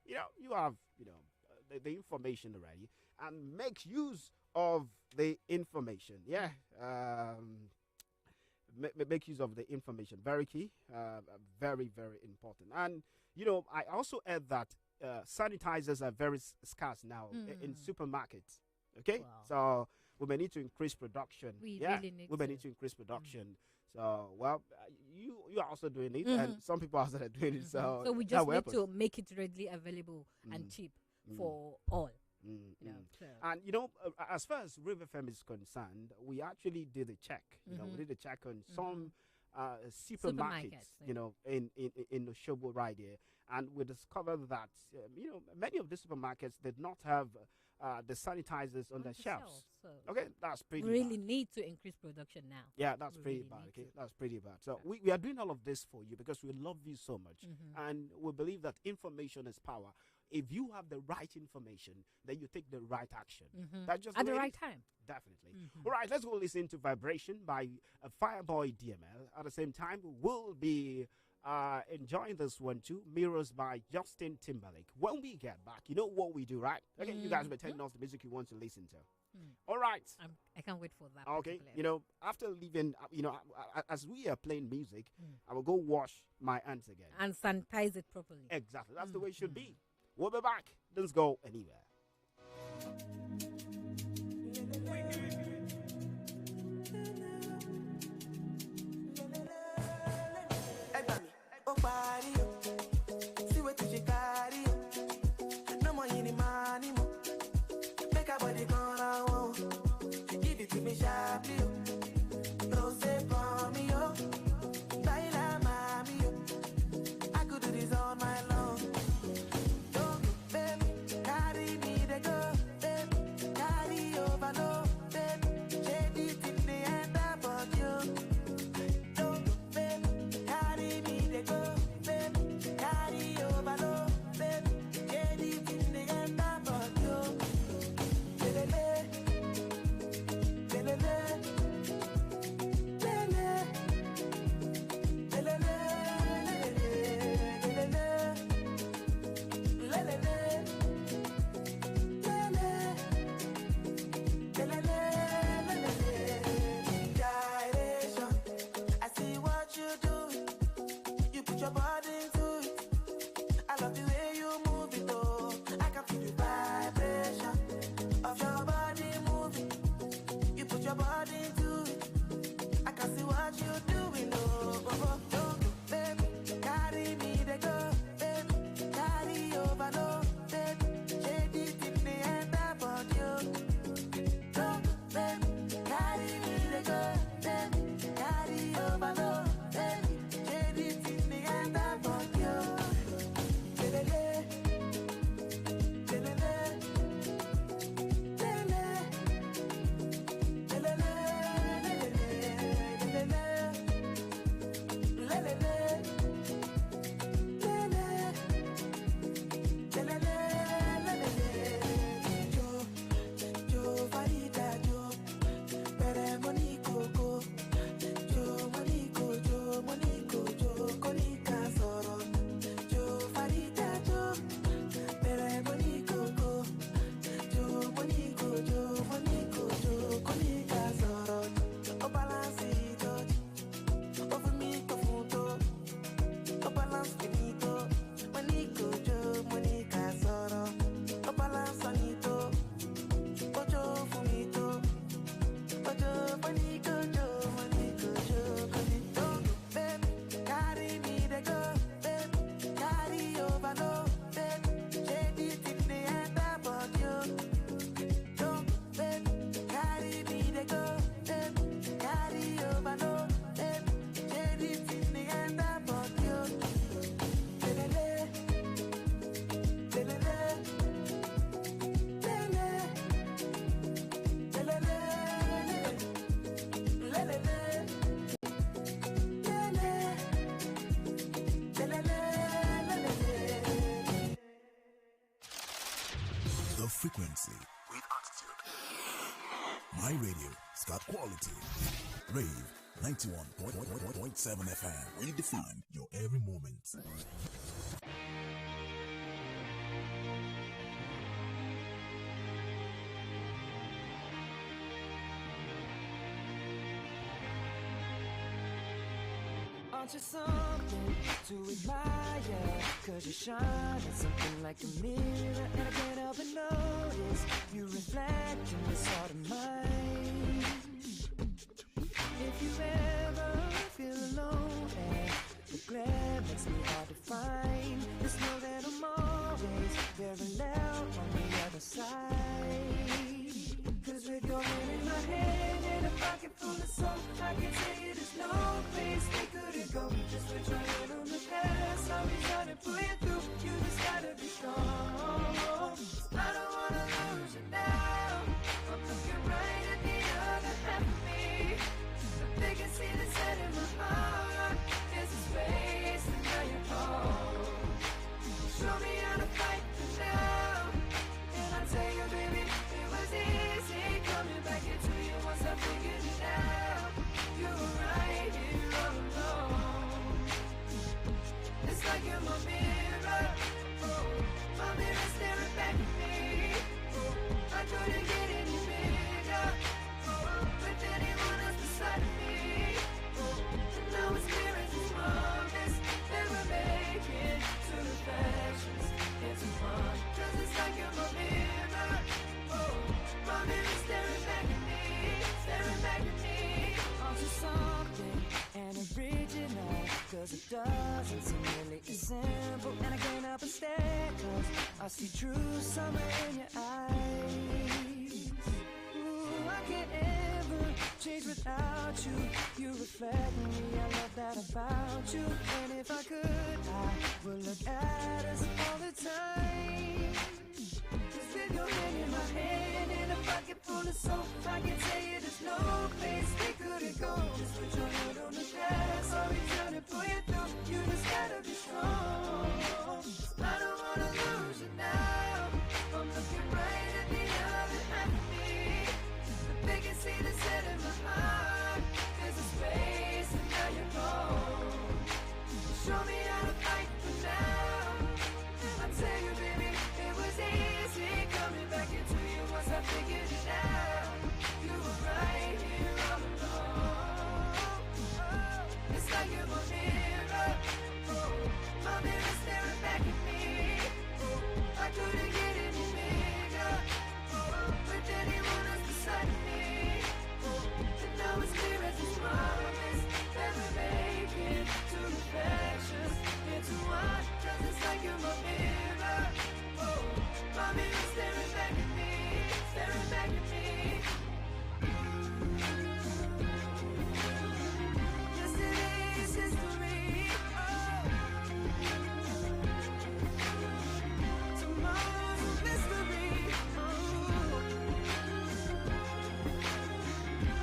you have the information already, and make use of the information. Yeah. Make use of the information. Very key. Very, very important. And I also add that sanitizers are very scarce now in supermarkets. Okay, so we may need to increase production. We may need to increase production. So you are also doing it, and some people also are doing it. So we just need to make it readily available and cheap for all. And as far as River FM is concerned, we actually did a check. We did a check on some supermarkets, in Oshobo right here, and we discovered that many of the supermarkets did not have the sanitizers on their shelves. So okay, that's pretty. We really bad. need to increase production now. Yeah, that's pretty bad. Okay, that's pretty bad. So we are doing all of this for you because we love you so much, and we believe that information is power. If you have the right information, then you take the right action. That's just at the right time. Definitely. All right, let's go listen to Vibration by Fireboy DML. At the same time, we'll be enjoying this one too. Mirrors by Justin Timberlake. When we get back, you know what we do, right? Okay, you guys will tell us the music you want to listen to. All right. I can't wait for that. Okay, after leaving, as we are playing music, I will go wash my hands again. And sanitize it properly. Exactly. That's the way it should be. We'll be back. Don't go anywhere. See what you carry. No more any money. Make a body gonna want. Give it to me sharply. No say for me, yo. Baila mami, yo. I could do this all my long. Don't go, baby. Carry me the go, baby. Carry over, no, baby. Shade it in the end about you. Don't go, baby. Carry me the go, baby. The frequency with attitude. My radio, Scott Quality. Rave 91.7 FM. Redefine your every moment. Aren't you something to admire? Cause you shine at something like a mirror, and I can't help but notice you reflect in this heart of mine. If you ever feel alone and the glare makes me hard to find, just know that I'm always very loud on the other side. Cause with your hand in my hand and a pocket full of soap, I can tell you there's no place we couldn't go. Just put your hand on the past, I'll be trying to pull you through. You just gotta be strong. I don't wanna lose you now. I'm looking right at the other half of me. But they can see the set in my heart. There's a space and now you're home. Show me how to fight for now. And I tell you, baby, it was easy coming back into you once I figured it out. You were right here all alone. It's like you're my mirror. Oh, my mirror staring back at me. Oh, I couldn't get any bigger. Oh, with anyone else beside me. Oh, and now it's clear as this promise that we're making two reflections into one. Cause it's like you're my mirror. Oh, my mirror staring back at me, staring back at me. Onto something and original, cause it doesn't seem really as simple. And I can't help but stare, cause I see true summer in your eyes. Ooh, I can't ever change without you. You reflect me, I love that about you. And if I could, I would look at us all the time. Just with your hand in my hand and a pocket full of soap, I can tell you there's no place we couldn't go. Just put your hand on the gas, I'll be trying to pull you through. You just gotta be strong. I don't wanna lose you now. I'm looking right at the other half of me. But they can see the set in my heart. There's a space and now you're home. Show me how to fight for now. I tell you, baby, it was easy coming back into you once I figured it out. You were right here all along. Oh, it's like you're my mirror. Oh, my mirror staring back at me. Oh, I couldn't get any bigger. Oh, with anyone else beside me. Oh, and now it's clear as this promise that we're making two reflections into one. Cause it's like you're my mirror. Oh, my mirror staring back at me, staring back at me. Yesterday's history. Oh, tomorrow's a mystery. Oh,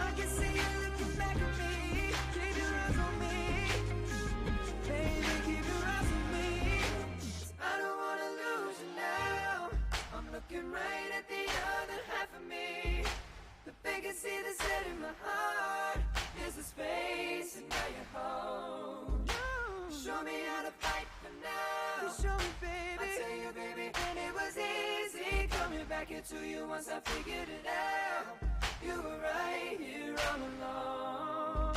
I can see you looking back at me. Keep your eyes on me, baby. Keep your eyes on me. I don't wanna lose you now. I'm looking right at the other half of me. The they can see the set in my heart. There's a space and now you're home. Show me how to fight for now. Show me, baby. I tell you, baby, and it was easy coming back into you once I figured it out. You were right here all along.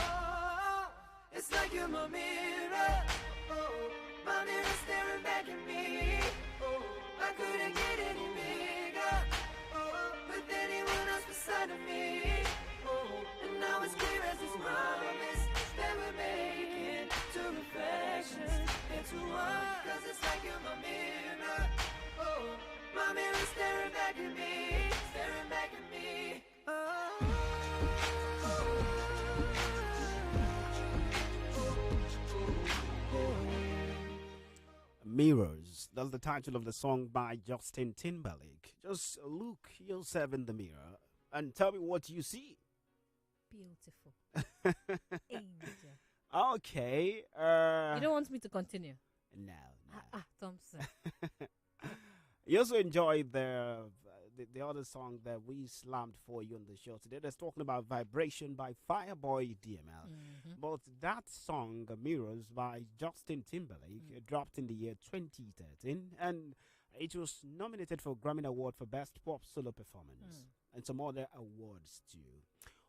It's like you're my mirror. Oh, my mirror staring back at me. Oh, I couldn't get any bigger. Oh, with anyone else beside of me. Oh, and now it's clear as this promise that we're making two reflections into one. Cause it's like you're my mirror. Oh, my mirror staring back at me, staring back at me. Mirrors. That's the title of the song by Justin Timberlake. Just look yourself in the mirror and tell me what you see. Beautiful. Angel. Okay. You don't want me to continue? No. Thompson. You also enjoyed the the other song that we slammed for you on the show today. That's talking about Vibration by Fireboy DML. But that song, Mirrors by Justin Timberlake, dropped in the year 2013, and it was nominated for Grammy Award for Best Pop Solo Performance and some other awards too.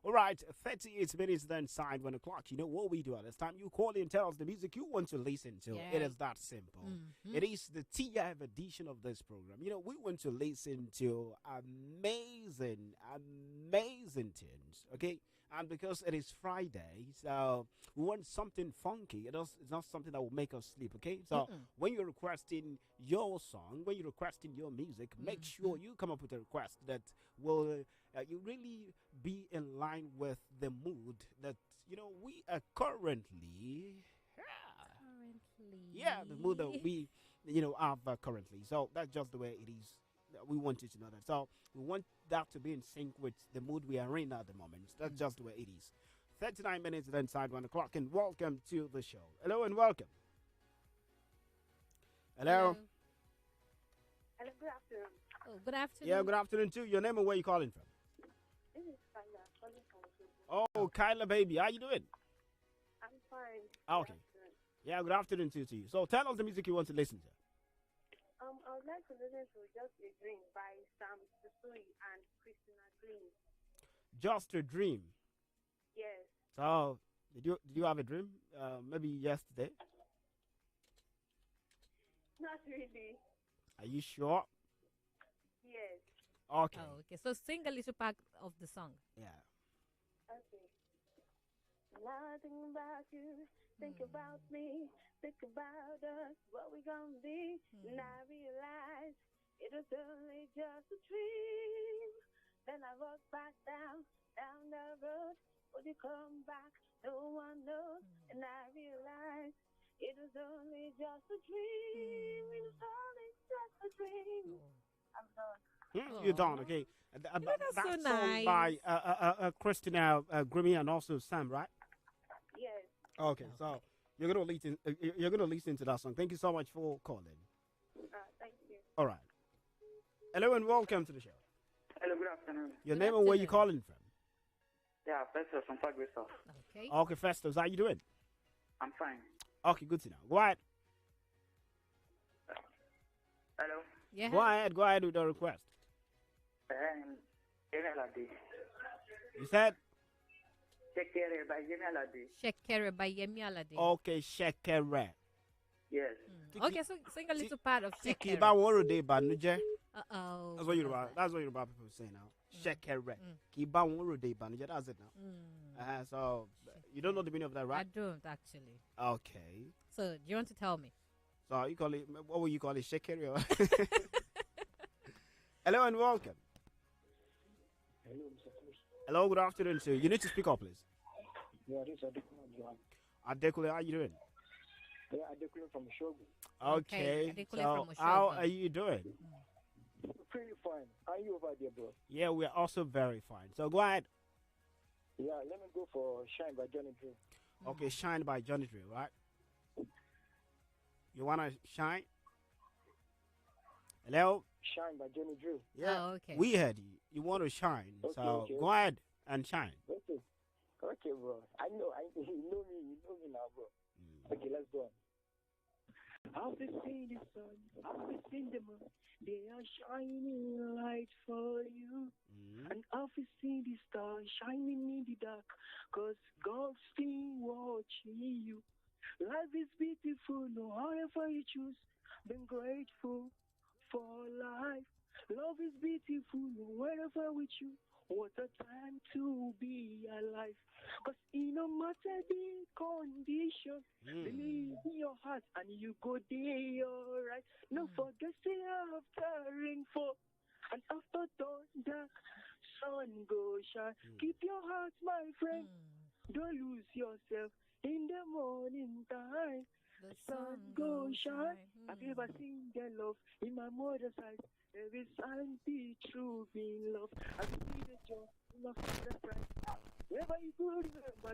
All right, 38 minutes then side 1 o'clock. You know what we do at this time? You call in, tell us the music you want to listen to. Yeah. It is that simple. It is the TIF edition of this program. You know, we want to listen to amazing tunes, okay? And because it is Friday, so we want something funky. It's not something that will make us sleep, okay? So when you're requesting your song, when you're requesting your music, make sure you come up with a request that will you really be in line with the mood that, you know, we are currently... Yeah, the mood that we, you know, have currently. So that's just the way it is. We want you to know that. So we want that to be in sync with the mood we are in at the moment. That's just the way it is. 39 minutes then side 1 o'clock, and welcome to the show. Hello and welcome. Hello. Hello, good afternoon. Oh, good afternoon. Yeah, good afternoon too. Your name and where you calling from? This is Kyla, calling from Oshogbo. Oh, Kyla, baby. How you doing? I'm fine. Okay. Yeah, good afternoon to you. So tell us the music you want to listen to. I would like to listen to Just a Dream by Sam Susui and Christina Green. Just a Dream. Yes. So did you have a dream? Maybe yesterday? Not really. Are you sure? Yes. Okay. Oh, okay. So sing a little part of the song. Yeah. Okay. Nothing about you, think about me, think about us, what we gonna be. And I realized it was only just a dream. Then I walked back down the road. Would you come back? No one knows. And I realized it was only just a dream. It was only just a dream. I'm done. You're done, okay. that's that so song nice. by Christina Grimmie and also Sam, right? Yes. Okay, so you're gonna listen to that song. Thank you so much for calling. Thank you. All right. Hello and welcome to the show. Hello, good afternoon. Your name and where you calling from? Yeah, Festus from Fagwisa. Okay. Okay, Festus, how you doing? I'm fine. Okay, good to know. Go ahead. Hello. Yeah. Go ahead with the request. Jimmy Alade. You said? Shekere by Jimmy Alade. Shekere by Yemi Alade. Okay, Shekere. Yes. Okay, so sing a little part of Tiki Shekere. ba woro de banuje. Uh-oh. That's what Yoruba people say now. Shekere. Ki ba woro de banuje. That's it now. So you don't know the meaning of that, right? I don't actually. Okay. So do you want to tell me? So you call it, what will you call it? Shekere? Hello and welcome. Hello, Mr. Cruz. Hello, good afternoon to you. You need to speak up, please. Yeah, this is Adekule Johan. Adekule, how you doing? Yeah, Adekule from Shogun. Okay. Adekule So from how Oshogo. are you doing? Pretty fine. How are you over there, bro? Yeah, we're also very fine. So go ahead. Yeah, let me go for Shine by Johnny Drew. Okay, Shine by Johnny Drill, right? You wanna shine? Hello? Shine by Johnny Drew. Yeah. Oh, okay. We heard you. You want to shine. Okay, so okay. go ahead and shine. Okay. Okay, bro. I know you know me now, bro. Okay, let's go on. I've been seeing the sun, I've been seeing the moon. They are shining light for you. And I've been seeing the stars shining in the dark. Cause God's still watching you. Life is beautiful, no however you choose. Been grateful for life. Love is beautiful, no wherever we choose. What a time to be alive. Cause in no matter the condition, believe in your heart and you go there alright. No forget say after rainfall and after thunder, sun go shine. Keep your heart, my friend. Don't lose yourself in the morning time. The sun go shine. I've ever seen the love in my mother's eyes. Every sign be true, being love. I see the joy, love the price. Wherever you go, remember,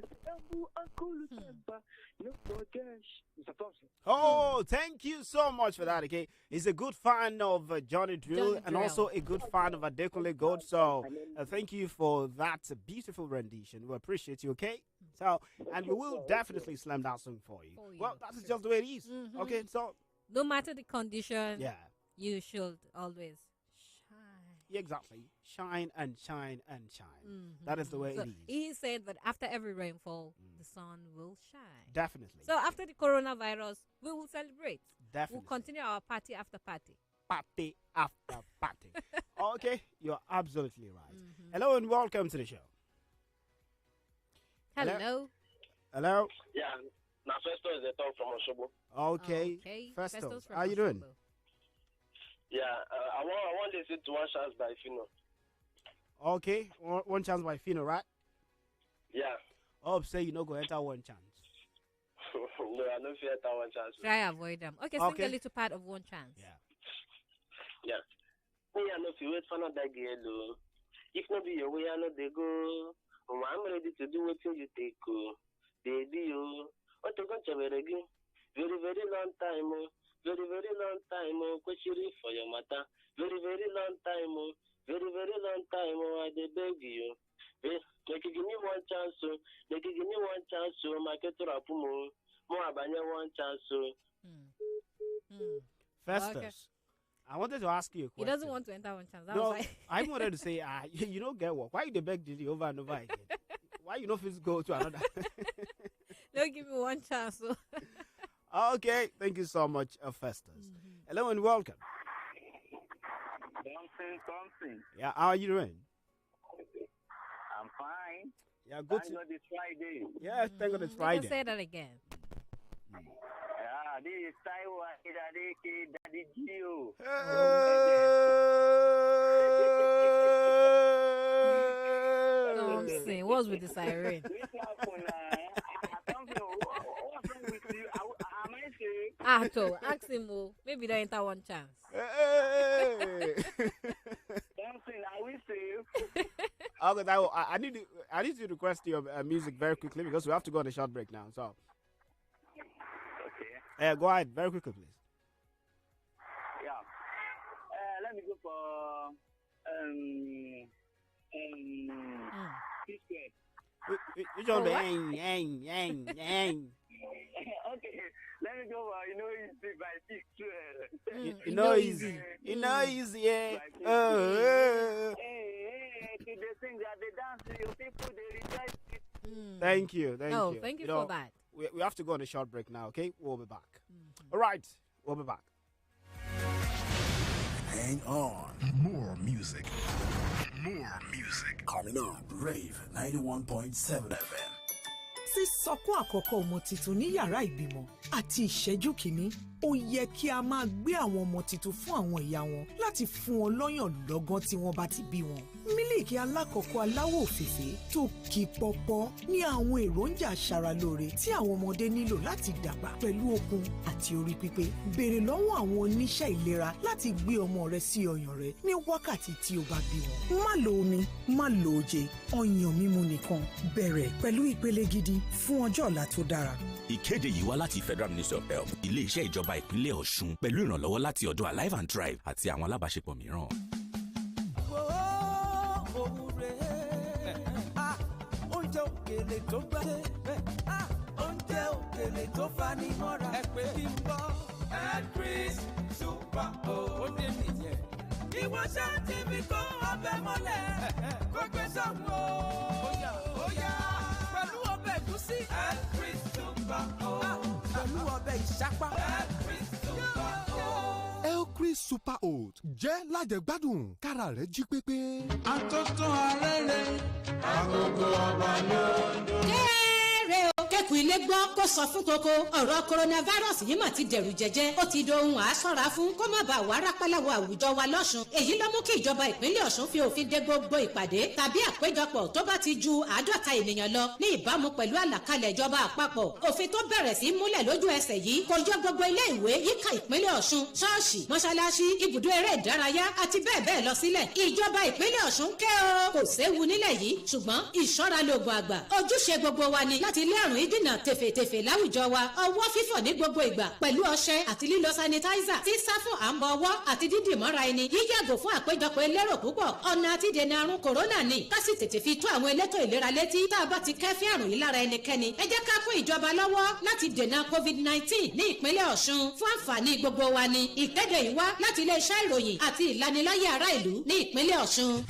Uncle Temper. No forget, Mr. Thompson. Oh, thank you so much for that, okay? He's a good fan of Johnny Drill and also a good fan of Adekunle Gold. So thank you for that beautiful rendition. We appreciate you, okay? So, and we will definitely slam that song for you. Well, that is just the way it is. Okay, so. No matter the condition, yeah, you should always yeah, exactly. Shine and shine and shine. That is the way so it is. he said that after every rainfall, the sun will shine. Definitely. So after the coronavirus, we will celebrate. Definitely. We'll continue our party after party. Party after party. Okay, you're absolutely right. Hello and welcome to the show. Hello. Hello. Yeah, now Festo is the talk from Oshobo. Okay. Festus, how you doing? Yeah, I want to listen to One Chance by Fino. Okay, one chance by Fino, right? Yeah. Oh, say you know go enter One Chance. No, I don't fear enter One Chance. Try avoid them. Okay, sing a little part of One Chance. Yeah. Me, I know if you wait for another girl, if not be your way, I know they go. I'm ready to do what you take, baby. What to go to again? Very, very long time, very, very long time, question for your matter. Very, very long time, very, very long time, I beg you. Make you give me one chance, make you give me one chance, my keturapumo, more abanya one chance. Festus, Okay. I wanted to ask you a question. He doesn't want to enter One Chance. That No, was I wanted to say, you don't get what? Why you dey beg Diddy over and over again? Why you not first go to another? Don't give me one chance. So. Okay, thank you so much, Festus. Hello and welcome. Something. Yeah, how are you doing? I'm fine. Yeah, good. Thank God it's Friday. Yeah, thank God it's You Friday. can say that again. Yeah, this is Taiwan, Daddy Gio. Don't sing. What's with the siren? Ato, ask him. Maybe they enter One Chance. Okay, I need you to request your music very quickly because we have to go on a short break now. So, okay. Go ahead, very quickly, please. Yeah. Let me go for You don't yang. Okay, let me go for easy by 612. You know easy, yeah. They sing that they dance, your people they rejoice. Thank you. Thank you for that. We have to go on a short break now, okay? We'll be back. All right, we'll be back. Hang on. More music. Coming up. Rave 91.7 FM. sísọkún àkọ́kọ́ ọmọ tuntun ní yàrá ìbímọ àti ìṣẹ́jú kìíní ó yẹ kí a máa gbé àwọn ọmọ tuntun fún àwọn ìyá wọn láti fún wọn lọ́yàn lọ́gán tí wọ́n bá ti bí wọn. mílíkì alákọ̀ọ́kọ́ aláwọ̀ òféèfé tó kì pọ́pọ́ ní àwọn èròjà aṣaralóore tí àwọn ọmọdé nílò láti dàgbà pẹ̀lú okun àti orí pípé. béèrè lọ́wọ́ àwọn oníṣẹ́ ìlera láti gbé ọmọ rẹ sí ọyàn rẹ ní wákàtí tí o bá bí wọn. má lo omi má lo oje ọyàn mímu nìkan bẹ̀rẹ̀ pẹ̀lú ìpele gidi fún ọjọ́ ọ̀la tó dára. Ìkéde yìí wá láti Federal Ministry of Health, ilé-iṣẹ́ ìjọba ìpínlẹ̀ Ọ̀ṣun pẹ̀lú ìrànlọ́wọ́ láti ọ̀dọ̀ Alive and Thrive àti àwọn alábàáṣepọ̀ mìíràn. Oúnjẹ òkèlè tó gbádé, oúnjẹ òkèlè tó fani mọ́ra. Ẹ pé kí n bọ́. Chris Super O. Ó dé nìyẹn. Ìwọ ṣáà ti fi kó ọbẹ̀ mọ́lẹ̀. Kó gbé sọ́hun o. Ó yá. Pẹ̀lú ọbẹ̀ ẹ̀gúsí. Chris Super O. Pẹ̀lú ọbẹ̀ ìṣápá. Chris Super O. Elcris Super Oat jẹ́ lájẹ̀gbádùn kára rẹ̀ jí pépé. Àtótó arére, agogo ọba lóńdó. Kéré o, kéku ilé gbọ́ kó sọ fún koko ọ̀rọ̀ coronavirus yìí mà ti dẹ̀rù jẹjẹ ó ti dohun àásọ̀ra fún kó má bàa wà rápáláwọ̀ àwùjọ wa lọ́sùn èyí ló mú kí ìjọba ìpínlẹ̀ Ọ̀ṣun fi òfin dé gbogbo ìpàdé tàbí àpéjọpọ̀ tó bá ti ju 50 ènìyàn lọ ní ìbámu pẹ̀lú àlàkalẹ̀ ìjọba àpapọ̀ òfin tó bẹ̀rẹ̀ sí múlẹ̀ lójú ẹsẹ̀ yìí kò yọ gbogbo ilé ìwé yíká ìpínlẹ̀ Ọ̀ṣun ṣọ́ọ̀ṣì mọ́ṣáláṣí ibùdó eré ìdárayá àti bẹ́ẹ̀ bẹ́ẹ̀ lọ sílẹ̀ ìjọba ìpínlẹ̀ Ọ̀ṣun kẹ́ o kò séwu nílẹ̀ yìí ṣùgbọ́n ìṣọ́ra lóògùn àgbà ojúṣe gbogbo wa ni láti lé àrùn ìdènà tèfètèfè láwùjọ wa ọwọ́ fífọ̀ ní gbogbo ìgbà pẹ̀lú ọṣẹ àti lílo sanitizer sísá fún à ń bọ ọwọ́ àti dídì mọ́ra ẹni yíyàgò fún àpéjọpọ̀ elérò púpọ̀ ọ̀nà àti dènà àrùn kòrónà ni ká sì tètè fi tó àwọn elétò ìlera létí tá a bá ti kẹ́fín àrùn yìí lára ẹnikẹ́ni ẹ jẹ́ ká kún ìjọba lọ́wọ́ láti dènà COVID-19 ní ìpínlẹ̀ Ọ̀ṣun fún àǹfààní gbogbo wa ni ìkéde yìí wá láti iléeṣẹ́ ìròyìn àti ìlanilọ́yẹ̀ ará ìlú ní ìpínlẹ̀ Ọ̀ṣun.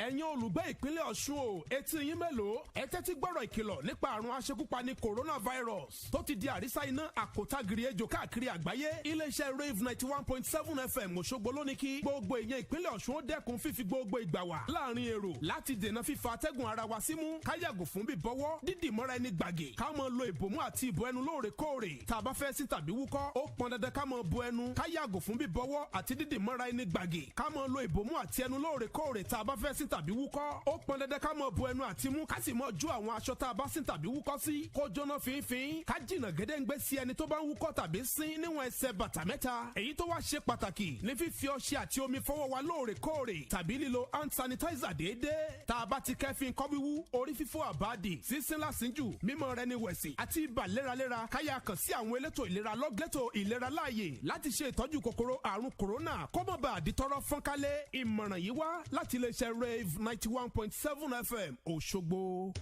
ẹ̀yin olùgbé ìpínlẹ̀ Ọ̀ṣun o etí yín mélòó ẹ tẹ́tí gbọ́rọ̀ ìkìlọ̀ nípa àrùn aṣekúpani coronavirus tó ti di àrísá iná àkótágìrì ejò káàkiri àgbáyé iléeṣẹ́ rave 91.7 FM Òṣogbo ló ní kí gbogbo èèyàn ìpínlẹ̀ Ọ̀ṣun ó dẹ́kun fífi gbogbo ìgbà wà láàrin èrò láti dènà fífa atẹ́gùn ara wa símú káyàgò fún bíbọwọ́ dídì mọ́ra ẹni gbàgè ká máa lo ìbòmú àti ìbò ẹnu lóòrèkóòrè tá a bá fẹ́ sí tàbí wúkọ́ ó pọn dandan ká máa bo ẹnu káyàgò fún bíbọwọ́ àti dídì mọ́ra ẹni gbàgè ká máa lo ìbòmú àti ẹnu lóòrèkóòrè tá a bá fẹ́ sí tàbí wúkọ́ ó pọn dandan ká máa bo ẹnu àti mú ká sì máa ju àwọn aṣọ tá a bá sín tàbí wúkọ́ sí kó jóná fínfín ká jìnnà gédéǹgbé sí ẹni tó bá ń wúkọ́ tàbí sín níwọ̀n ẹsẹ̀ bàtà mẹ́ta èyí tó wá ṣe pàtàkì ní fífi ọṣẹ àti omi fọwọ́ wa lóòrèkóòrè tàbí lílo hand sanitizer déédéé tá a bá ti kẹ́fín kọ́ wíwú orí fífọ́ àbáàdì sísín lásìnjù mímọ́ rẹ ní wẹ̀sì àti ibà léraléra káyà kàn sí àwọn elétò ìlera lọ́gẹ́tò ìlera láàyè láti ṣe ìtọ́jú kòkòrò àrùn kòrónà kó má bàa di tọ́rọ́ fọ́nkálẹ̀ ìmọ̀ràn yìí wá láti iléeṣẹ́ rave 91.7 FM Òṣogbo.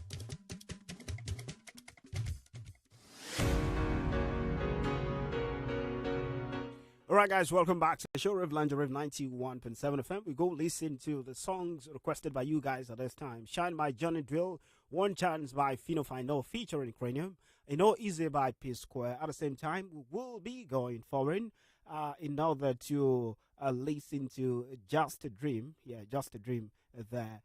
All right, guys, welcome back to the show, Rev Lounge, Rev 91.7 FM. We go listen to the songs requested by you guys at this time. Shine by Johnny Drill, One Chance by Fino Final featuring Cranium, Easy by P Square. At the same time, we will be going forward in order to listen to Just a Dream. Yeah, Just a Dream there.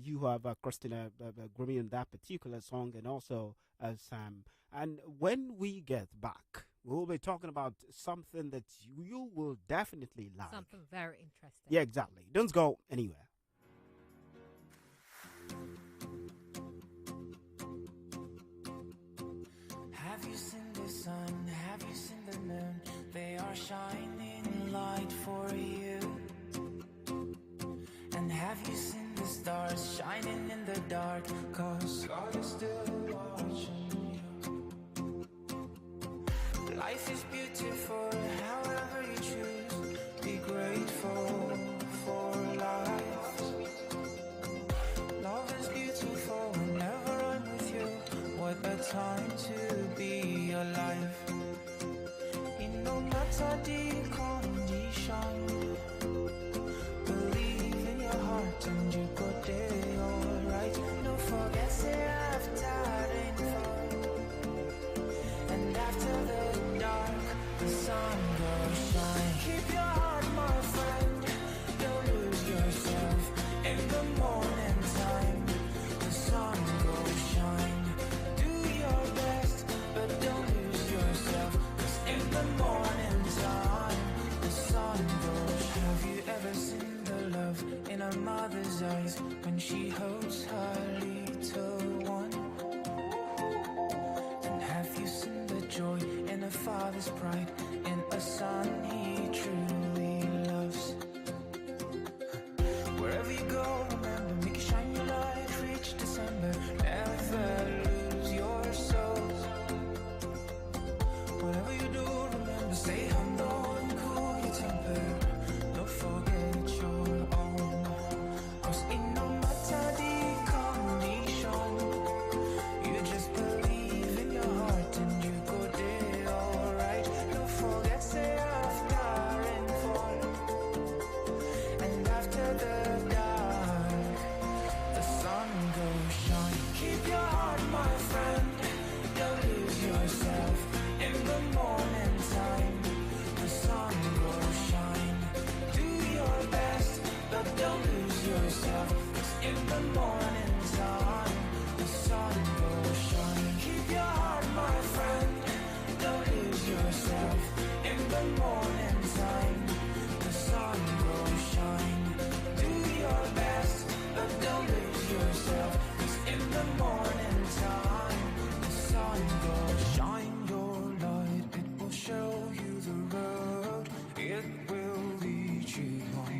You have Christina grooming in that particular song and also Sam. And when we get back, we'll be talking about something that you will definitely like. Something very interesting. Yeah, exactly. Don't go anywhere. Have you seen the sun? Have you seen the moon? They are shining light for you. And have you seen the stars shining in the dark? 'Cause God is still watching you. Life is beautiful, however you choose. Be grateful for life. Love is beautiful whenever I'm with you. What a time to be alive. In no matter the condition, believe in your heart and you go there alright. Don't forget, say after rainfall and after the dark, the sun will shine. Keep your heart, my friend, don't lose yourself. In the morning time, the sun will shine. Do your best, but don't lose yourself. 'Cause in the morning time, the sun will shine. Have you ever seen the love in a mother's eyes when she holds her little one? And have you seen the joy in a father's pride in a son he truly loves? Wherever you go, remember, make it shine your light, reach December, never lose your soul. Whatever you do, remember, stay humble and cool your temper. Don't forget your own. 'Cause in no matter the condition, you just believe in your heart and you go there alright. Don't forget, say after rainfall and after the dark, the sun goes shine. Keep your heart, my friend, don't lose yourself. In the morning time, the sun will shine. Do your best, but don't lose yourself. 'Cause in the morning time, the sun will shine. Keep the morning time, the sun will shine. Do your best, but don't lose yourself. 'Cause in the morning time, the sun will shine your light. It will show you the road. It will lead you home.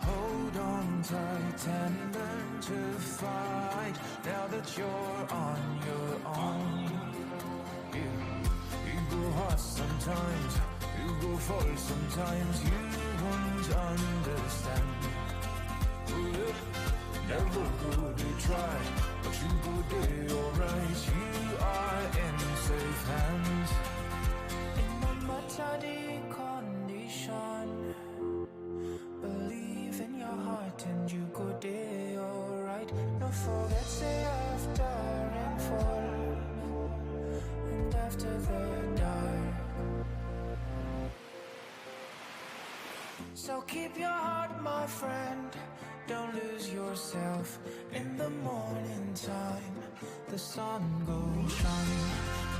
Hold on tight and learn to fight. Now that you're on your own. You go hard sometimes, you go fall sometimes, you won't understand. Never would you try, but you go there alright. You are in safe hands. In no matter the condition, believe in your heart and you go there alright. Don't forget, say after rainfall and after the dark. So keep your heart, my friend. Don't lose yourself. In the morning time, the sun goes shine.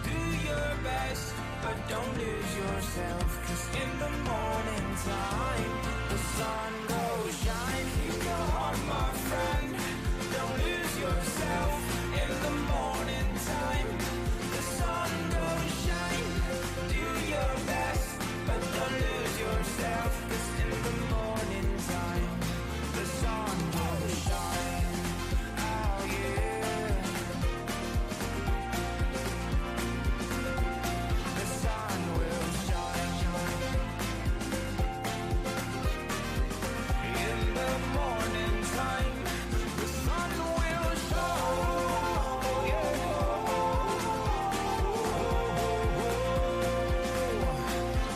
Do your best, but don't lose yourself. 'Cause in the morning time, the sun goes shine. Keep your heart, my friend. Don't lose yourself. In the morning time, the sun goes shine. Do your best, but don't lose yourself. 'Cause in the morning time, the sun will shine. Oh yeah. The sun will shine. In the morning time, the sun will shine. Oh yeah.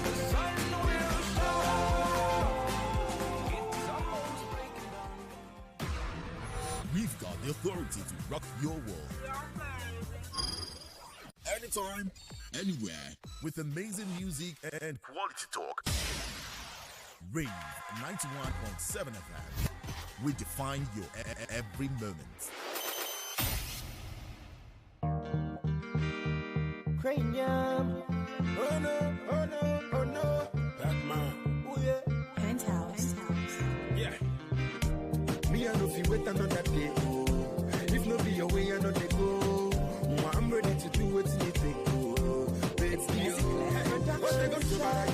The sun will shine. It's almost breaking down. We've got the authority to rock your world. Anytime, anywhere, with amazing music and quality talk. Rave 91.7 FM. We define your every moment. Cranium. Oh no, oh no, oh no. That man. Oh yeah. Penthouse. Yeah. Me I know if you wait another day. Oh. If no be your way, I know they go. I'm ready to do what you think. Oh. Baby, what they gonna try?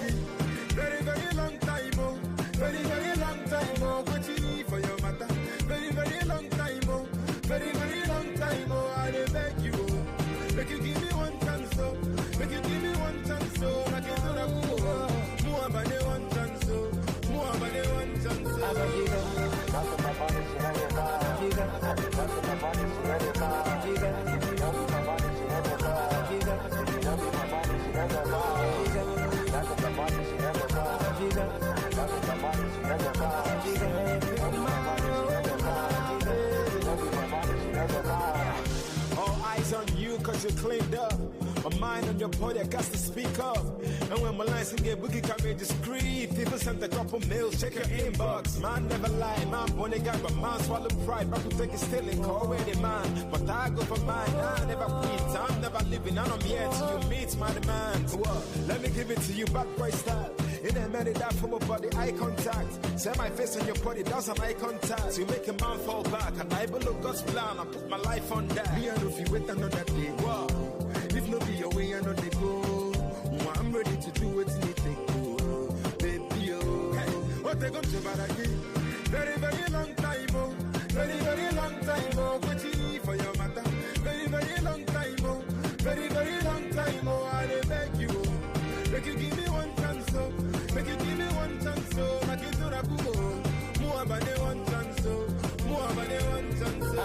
Very, very long time. Oh. Very, very long time. Oh. What you for your matter? Very, very long time. Oh. Very, very long time. Oh. I dey beg you. Oh. Make you give me one chance. Oh. Make you give me one chance. Oh. Make you do that. More about the one chance. Oh. More about the one chance. All eyes on you cause you cleaned up. My mind on your body, I got to speak up. And when my lines can get boogie, can be discreet. People sent a couple mails, check your inbox. Man never lie, man born a guy, but man swallow pride. But we take it still and call where the man. But I go for mine, I never quit. I'm never leaving, and I'm here till you meet my demands. What? Let me give it to you, bad boy style. In a minute, that from my body, eye contact. Set my face on your body, that's an eye contact. You make a man fall back, and I below God's plan. I put my life on that. Me and if you wait another day, wow. If no be your way, I know they go. I'm ready to do what you think. Oh, baby, oh. Hey, what they gonna do about again? Very, very long time, oh. Very, very long time, oh. What you for your matter? Very, very long time, oh. Very, very long time, oh. I dey beg you, oh. Make you give me one chance, oh. Make you give me one chance, oh. Make you do that, oh. More about the one chance, oh. More about the one chance, oh.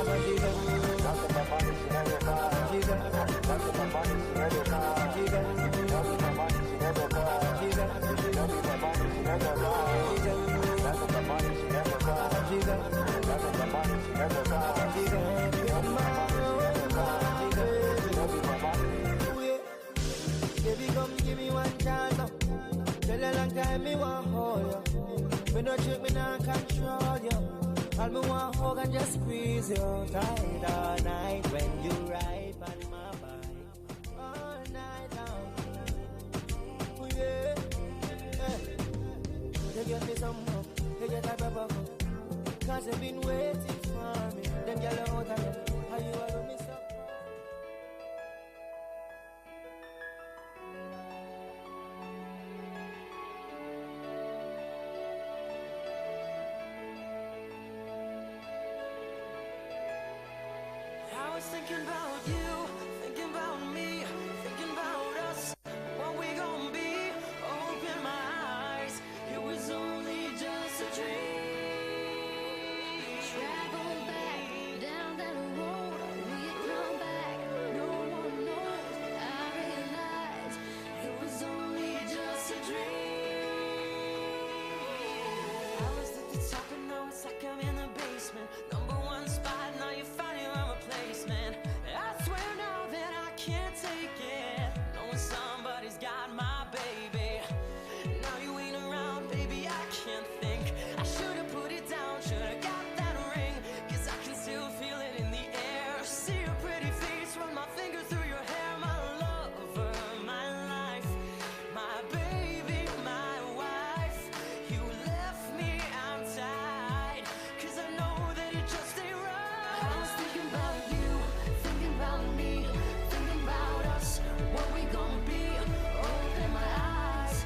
Baby, come give me one chance now. Tell a long time me want hold you. When you trick me now control you. All me want hug and just squeeze you tight all night when you ride on my bike. All night long. get me some more. They get a rubber. Cause they've been waiting for me. Them girl are out again. How you are with me so? I was thinking about you, thinking about me, thinking about us, what we gon' be. Open my eyes, it was only just a dream. Travel back down that road, will you come back? No one knows. I realize It was only just a dream. I was at the top and now it's like I'm in the basement. Number one spot, now you find your own replacement. I swear now that I can't take it, knowing somebody's got my baby. Now you ain't around, baby, I can't think. I should've put it down, should've got that ring, 'cause I can still feel it in the air. See your pretty face, run my finger through your hair. My lover, my life, my baby, my wife. You left me, I'm tied, 'cause I know that it just ain't right. I was thinking about you, thinking about me, thinking about us, what we gon' be. Open my eyes,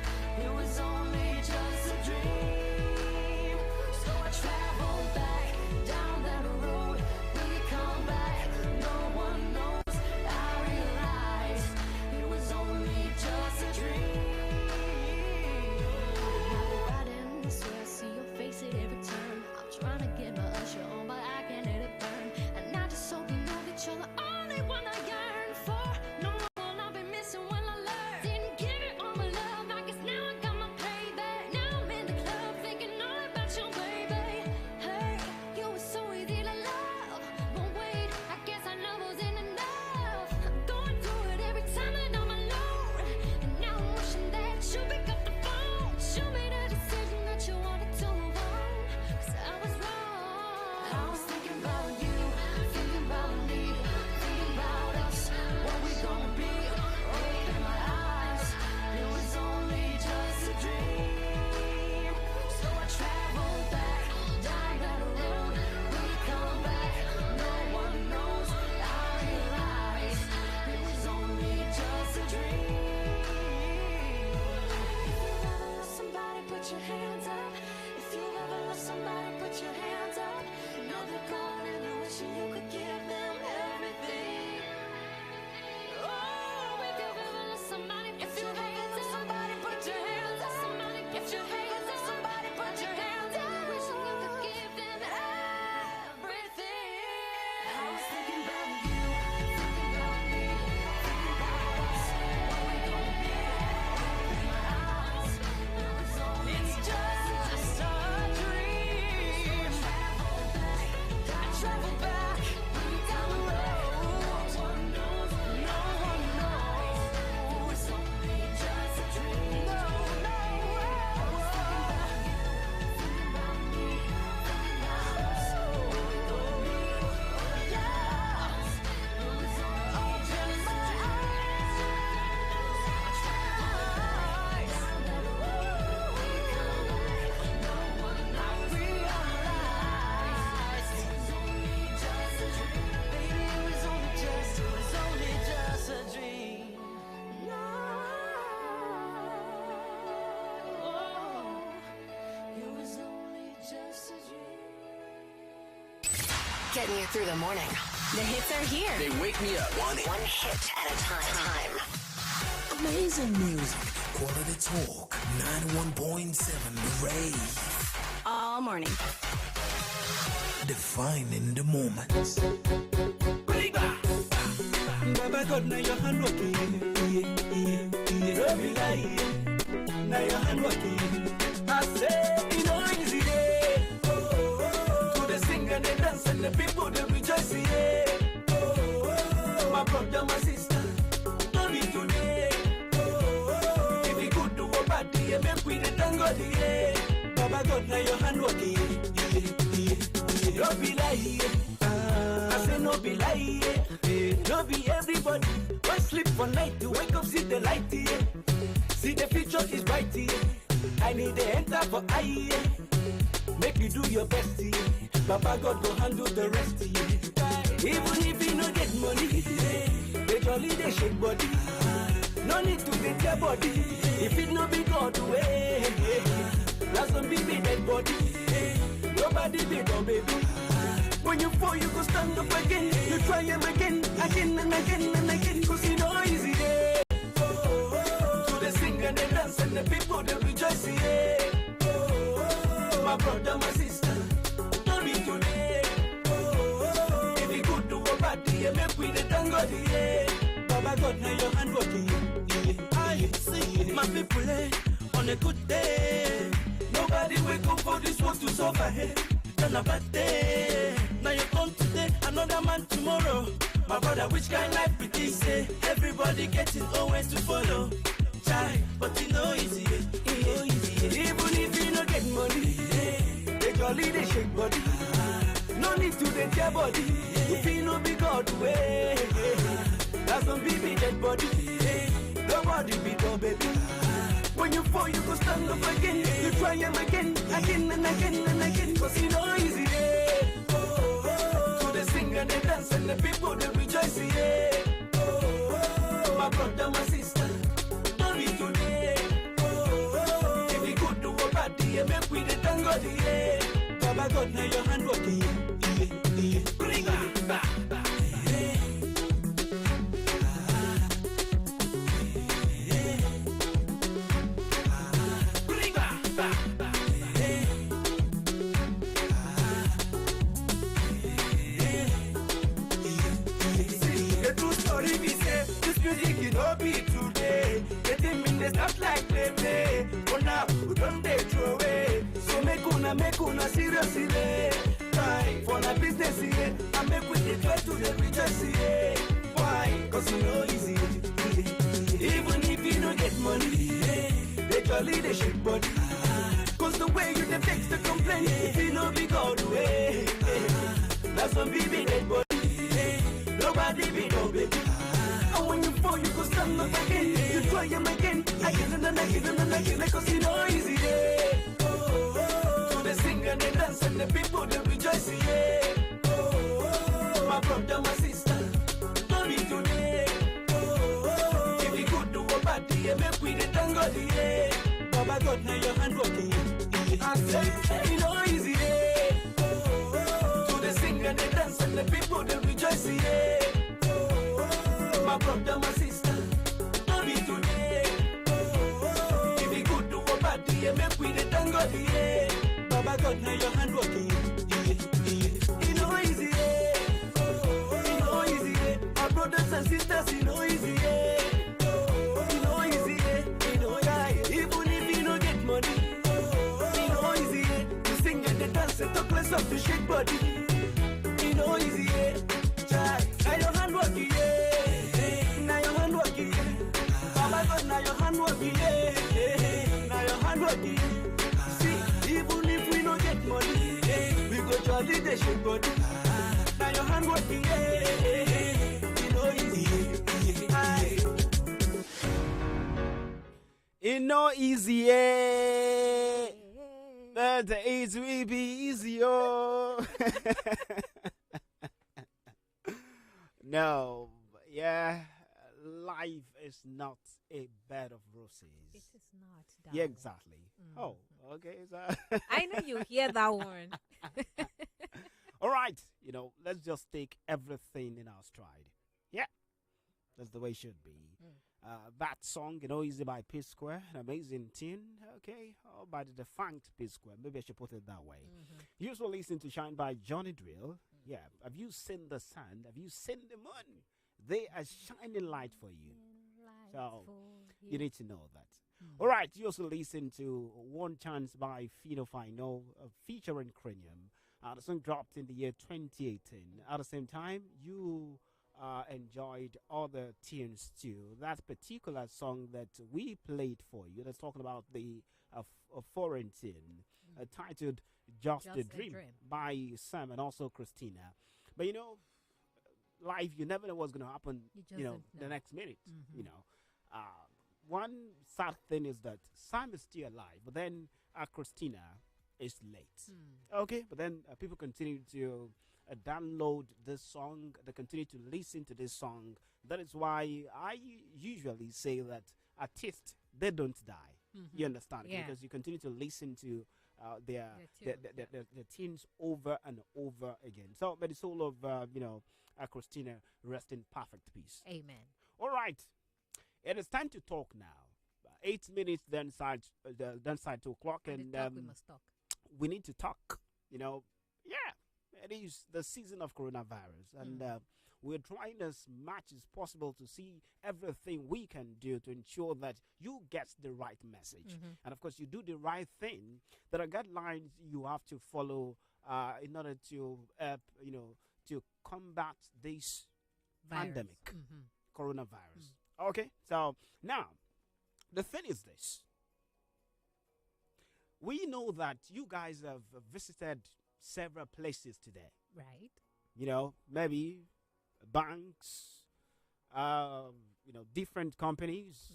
it was only just a dream. So I travel back down that road, will you come back? No one knows. I realize It was only just a dream. riding this way, I see your face at every turn. I'm trying to get my usher on, but I can't let it burn. And I just hope you know that you're the only one I yearn for. No one I'll be missing when I learn. Didn't give it all my love, I guess now I got my payback. Now I'm in the club thinking all about your baby. Hey, you were so easy to love, but wait, I guess I know wasn't enough. I'm going through it every time that I'm alone, and now I'm wishing that you pick up the phone. Show me the decision that you wanted to move on, 'cause I was wrong. I was thinking about you, thinking about me, thinking about us, what we gon' be. Open my eyes, it was only just a dream. So I traveled back down that road, will you come back? No one knows. I realized it was only just a dream. If you've ever lost somebody, put your hands up. If you've ever lost somebody, put your hands up. Know they're gone and they're wishing you could give them everything. Oh, if you've ever lost somebody, if you've ever lost somebody, put your hands up. If you've ever lost somebody, put your hands up. Wishing you could give them Everything. I was thinking about you, thinking about me, thinking about us, what we gon' be. Open my eyes, it's just a dream. I travel back down the road. No one knows. It was only just a dream. No. I was thinking about you, thinking about me, thinking about us, what we gon' be. Getting you through the morning. The hits are here. They wake me up. One hit at a time. Amazing music. Quality talk. 91.7 Rave. All morning. Defining the moments. Baba God, now your hand working. Don't be lying. Now your hand working. I say, you know easy day. To the sing and the dance and the people they rejoice. My brother, my sister, don't be today. If you could do a bad day, make we the thank God. Baba God, now your hand working. Don't be lying. I say no be lying. No be everybody. Why sleep for night to wake up, see the light here. See the future is bright here. I need the enter for I. Make you do your best, yeah. Papa God go handle the rest, yeah. Even if you no get money, they jolly they shake body. No need to get your body. If it no be God way, that's some be dead body. Nobody be no baby. When you fall, you go stand up again. You try him again, again and again and again. Cause you know easy, yeah. So they sing and they dance and the people they rejoice, yeah. My brother, my sister, don't be today. If you good to a party, you make with the tango, yeah. Baba God, now your hand working, yeah. I see my people, on a good day. Nobody wake up for this world to suffer, hey. Then a bad day. Now you come today, another man tomorrow. My brother, which kind life be this? Everybody getting always to follow. Try, but you know easy, even if you don't get money, they jolly they shake body. No need to get your body. If you know be God way, that's some baby dead body. Nobody be no baby. When you fall, you go stand up again. You try him again, again and again and again. Cause you know easy, yeah. So they sing and they dance and the people they rejoice, yeah. My brother, my sister, don't be today. If you go to a party, you make with the tango, yeah. Baba God, now your hand working, yeah. Bring it back. Be today, getting in the stuff like play. But now we don't they throw away. So make una seriously. Try for the business here. I make with the try to the rejoice here. Why? Cause you know easy. Even if you don't get money, they jolly they shake body. Cause the way you the fix the complaint, if you know be God way. That's some baby dead body. Nobody be no baby. And when you fall, you go stand up again. You try him again, again and again and again. Cause you know easy, yeah. So they sing and they dance and the people they rejoice, yeah. My brother, my sister, don't be today. If you go to a party, you make with the tango, yeah. Baba God, now your hand working, yeah. I say, you know easy, yeah. So they sing and they dance and the people they rejoice, yeah. My brother, my sister, don't be today. If you go to a party, you make with the tango, yeah. Baba God, now your hand working, yeah. You know easy, yeah. You know easy, yeah. My brothers and sisters, you know easy, yeah. You know easy, yeah. You know, yeah. Even if you don't get money, you know easy, yeah. You sing and the dance and talk less of the shake body. You know easy, yeah. Try, now your hand working, yeah. Now your hand working, yeah. Now your hand working. See, even if we don't get money, we go jolly the shake body. Now your hand working, yeah. You know easy. It no easy, yeah. But it will be easy, oh. No, yeah. Life is not a bed of roses. It is not. Yeah, exactly. Mm-hmm. Oh, okay. So I know you hear that one. All right. Let's just take everything in our stride. Yeah, that's the way it should be. That song, Easy by P Square, an amazing tune. Okay, by the defunct P Square. Maybe I should put it that way. You also listen to Shine by Johnny Drill. Yeah. Have you seen the sun? Have you seen the moon? They are shining light for you. So you need to know that. All right, you also listen to One Chance by Fino Fino featuring Cranium. The song dropped in the year 2018. At the same time, you enjoyed other tunes too. That particular song that we played for you, that's talking about the foreign tune titled Just a Dream by Sam and also Christina. But life, you never know what's going to happen, the next minute. one sad thing is that Sam is still alive, but then Christina is late. Okay, but then people continue to download this song. They continue to listen to this song. That is why I usually say that artists, they don't die. You understand? Yeah. Because you continue to listen to their tunes over and over again. So may the soul of Christina rest in perfect peace. Amen. All right, it is time to talk now. 8 minutes then side 2 o'clock, and We must talk. we need to talk. Yeah, it is the season of coronavirus, and we're trying as much as possible to see everything we can do to ensure that you get the right message. And of course, you do the right thing. There are guidelines you have to follow in order to, to combat this pandemic, coronavirus. Okay, so now the thing is this. We know that you guys have visited several places today. Right. Maybe banks, different companies,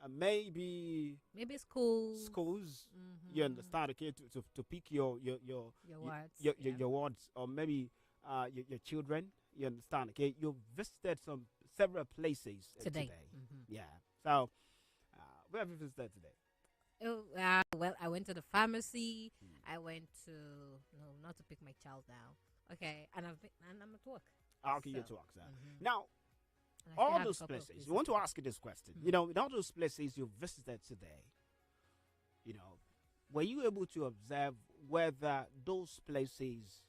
maybe schools. Schools. You understand, okay, to pick your words. Your words, or maybe your children. You understand, okay? You visited several places today. Yeah. So, where have you visited today? Oh, well, I went to the pharmacy. I went to not to pick my child now. Okay, and I'm at work. Okay, you're at work, sir. Mhm. Now, And I still all have a those couple of places. places We want to to ask you this question. In all those places you visited today, were you able to observe whether those places,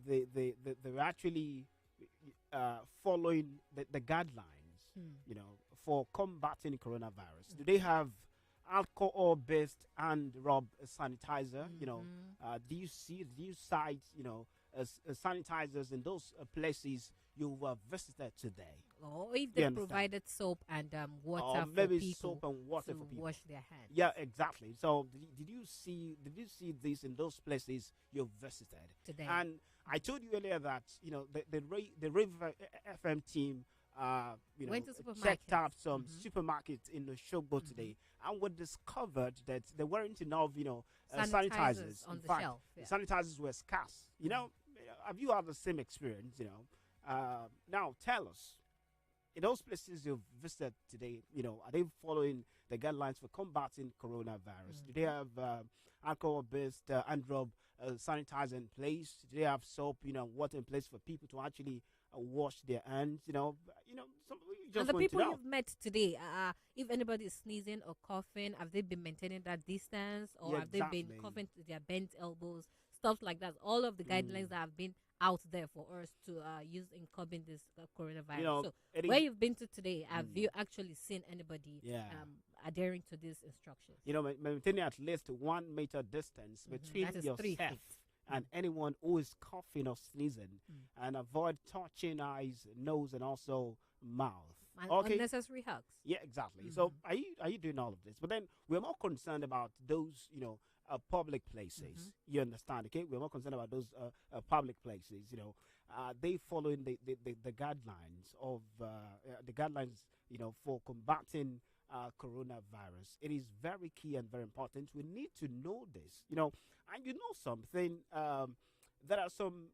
they're actually following the guidelines, for combating coronavirus? Do they have alcohol-based hand rub sanitizer? Do you sight sanitizers in those places you visited today? Or if they provided soap and water or for maybe people soap and water to for people. wash their hands. Yeah, exactly. So did you see this in those places you visited Today. And I told you earlier that the River FM team Went to checked out supermarkets. some supermarkets in the Showboat today, and we discovered that there weren't enough sanitizers on in the fact, shelf. the sanitizers were scarce. Have you had the same experience? Now tell us, in those places you've visited today, are they following the guidelines for combating coronavirus? Do they have alcohol-based hand rub sanitizer in place? Do they have soap, water in place for people to actually wash their hands? We just And the want to people know. you've met today, if anybody is sneezing or coughing, have they been maintaining that distance, or Yeah, have they been exactly. coughing to their bent elbows, stuff like that? All of the guidelines that have been out there for us to use in curbing this coronavirus. So, it where is- you've been to today, have you actually seen anybody Yeah. adhering to these instructions? Maintaining at least 1 meter distance between That is 3 yourself feet. and anyone who is coughing or sneezing, and avoid touching eyes, nose, and also mouth. And Okay. unnecessary hugs. Yeah, exactly. So are you doing all of this? But then we're more concerned about those, public places. You understand? Okay, we're more concerned about those public places. They following the guidelines of the guidelines, for combating coronavirus. It is very key and very important. We need to know this. And something. There are some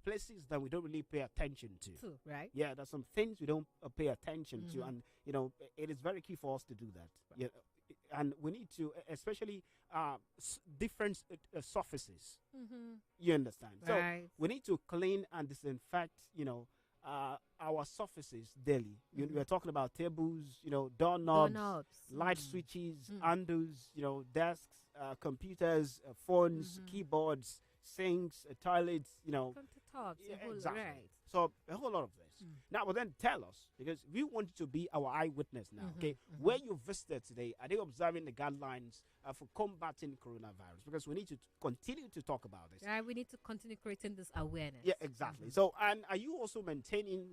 places that we don't really pay attention to. True, right? Yeah, there's some things we don't pay attention to, and it is very key for us to do that. Yeah, and we need to, especially different surfaces. You understand? Right. So we need to clean and disinfect, our surfaces daily. We're talking about tables, doorknobs, light switches, handles, desks, computers, phones, keyboards, sinks, toilets, Countertops, yeah, a whole- exactly. right. So a whole lot of this. Now, but then tell us, because we want you to be our eyewitness now. Okay, where you visited today, are they observing the guidelines for combating coronavirus? Because we need to continue to talk about this. Right, we need to continue creating this awareness. Yeah, exactly. So, and are you also maintaining,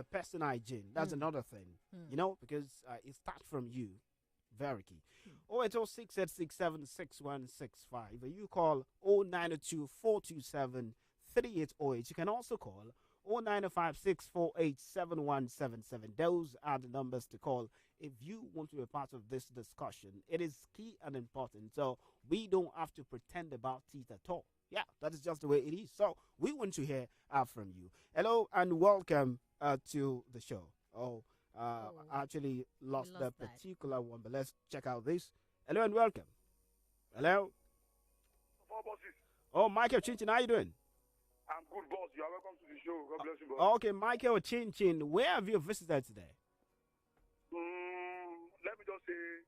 personal hygiene? That's another thing, because it starts from you. Very key. 08068676165. You call 0902 427 3808. You can also call 0905-648-7177. Those are the numbers to call if you want to be a part of this discussion. It is key and important, so we don't have to pretend about it at all. Yeah, that is just the way it is. So we want to hear from you. Hello and welcome to the show. I actually lost that particular one, but let's check out this. Hello and welcome. Hello. Oh, Michael Chinchin, how you doing? I'm good, boss. You are welcome to the show. God bless you, boss. Okay, Michael Chinchin, where have you visited today? Let me just say,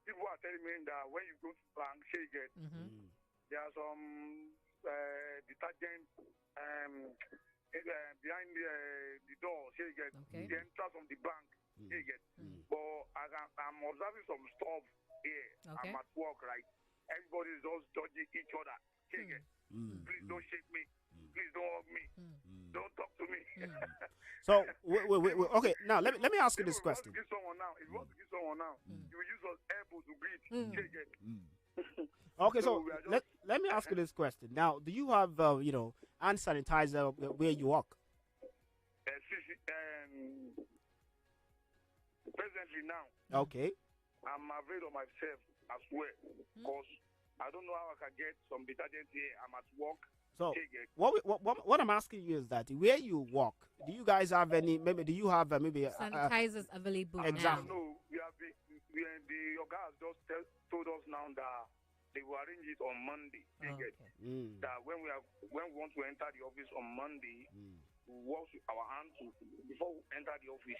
people are telling me that when you go to bank, there are some detergent behind the door, the entrance of the bank, But I'm observing some stuff here. I'm at work, right? Everybody is just judging each other. Please don't shake me. Please don't hug me. Don't talk to me. So, wait. Okay, now let me ask you this question. If you want to give someone now, you will use your elbow to greet. Okay, so let me ask you this question. Now, do you have hand sanitizer where you work? Presently now. Okay. I'm afraid of myself as well because I don't know how I can get some detergent here. I'm at work. So what I'm asking you is that where you work, do you guys have any? Maybe do you have sanitizers available? Exactly. No, the guy has just told us now that they will arrange it on Monday. That when we want to enter the office on Monday, we wash our hands before we enter the office.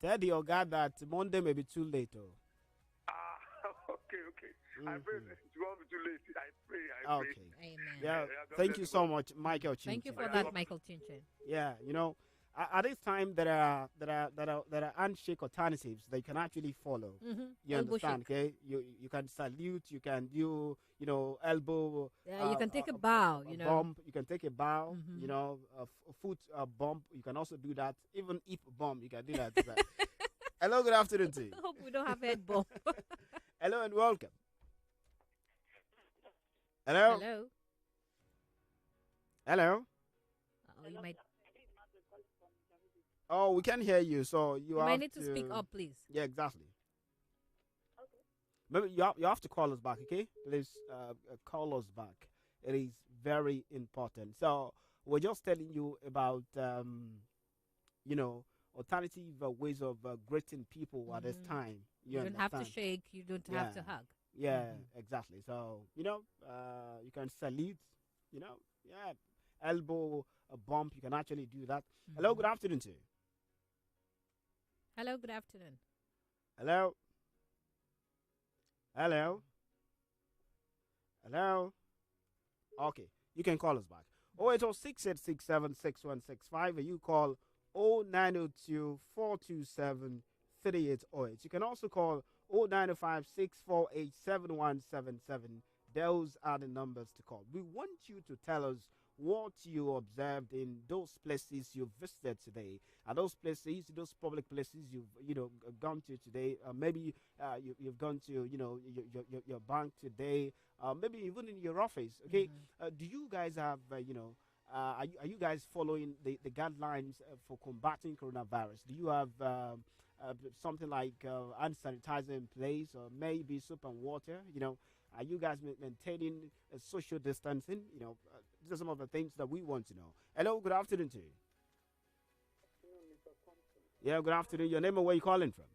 Tell the guy that Monday may be too late. Okay. I pray it won't be too late. I pray. Okay. Amen. Yeah. Thank you so much, Michael Chinchin. Thank you for that, Michael Chinchin. Yeah, at this time there are handshake alternatives that you can actually follow. You understand? Okay, you can salute, you can do elbow. Yeah, you can take a bow. Bump. You can take a bow. A foot bump. You can also do that. Even hip bump, you can do that. Hello, good afternoon to you. I hope we don't have head bump. Hello and welcome. Hello. Oh, you might. Oh, we can hear you, so you might need to speak up, please. Yeah, exactly. Maybe you have to call us back, okay? Please call us back. It is very important. So we're just telling you about alternative ways of greeting people at this time. You don't have to shake. You don't have to hug. Yeah, exactly. So you can salute. Elbow a bump. You can actually do that. Hello, good afternoon to you. Hello, good afternoon. Hello. Okay, you can call us back. 08068676165, and you call 0902-427-3808. You can also call 0905-648-7177. Those are the numbers to call. We want you to tell us what you observed in those places you visited today. Are those places, those public places you've gone to today? Maybe you've gone to your bank today. Maybe even in your office. Okay. Do you guys have are you guys following the guidelines for combating coronavirus? Do you have something like hand sanitizer in place, or maybe soap and water? Are you guys maintaining social distancing? These are some of the things that we want to know. Hello, good afternoon to you. Yeah, good afternoon. Your name and where you calling from?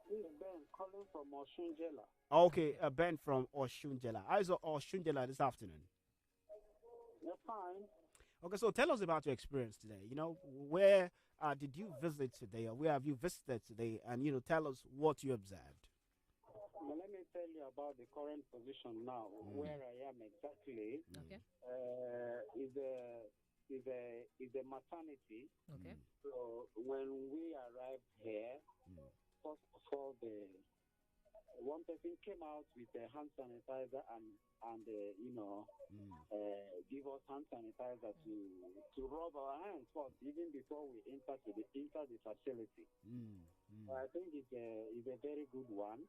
This is Ben calling from Oshunjela. Okay, Ben from Oshunjela. How's Oshunjela this afternoon? You're fine. Okay, so tell us about your experience today. Where did you visit today, or where have you visited today? And, tell us what you observed. Well, let me tell you about the current position now, where I am exactly. Okay. Is a maternity. Okay. So when we arrived here, first of all, one person came out with a hand sanitizer and give us hand sanitizer to rub our hands first, even before we enter the facility. So I think it's a very good one.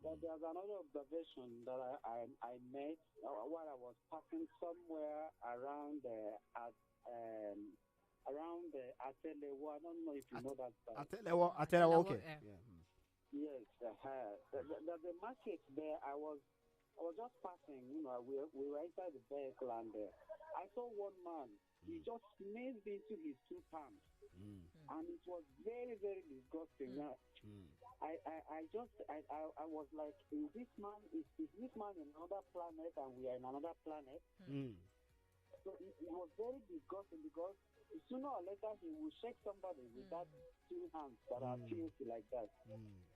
But there's another observation that I made while I was passing somewhere around Atelewo. I don't know if you know that side. Atelewo, okay. Yeah. Yes, there's a market there. I was just passing. You know, we were inside the vehicle, and I saw one man. He just sneezed into his two palms, and it was very, very disgusting. I was like, is this man in another planet, and we are in another planet? So it was very disgusting because sooner or later he will shake somebody with that two hands that are filthy like that.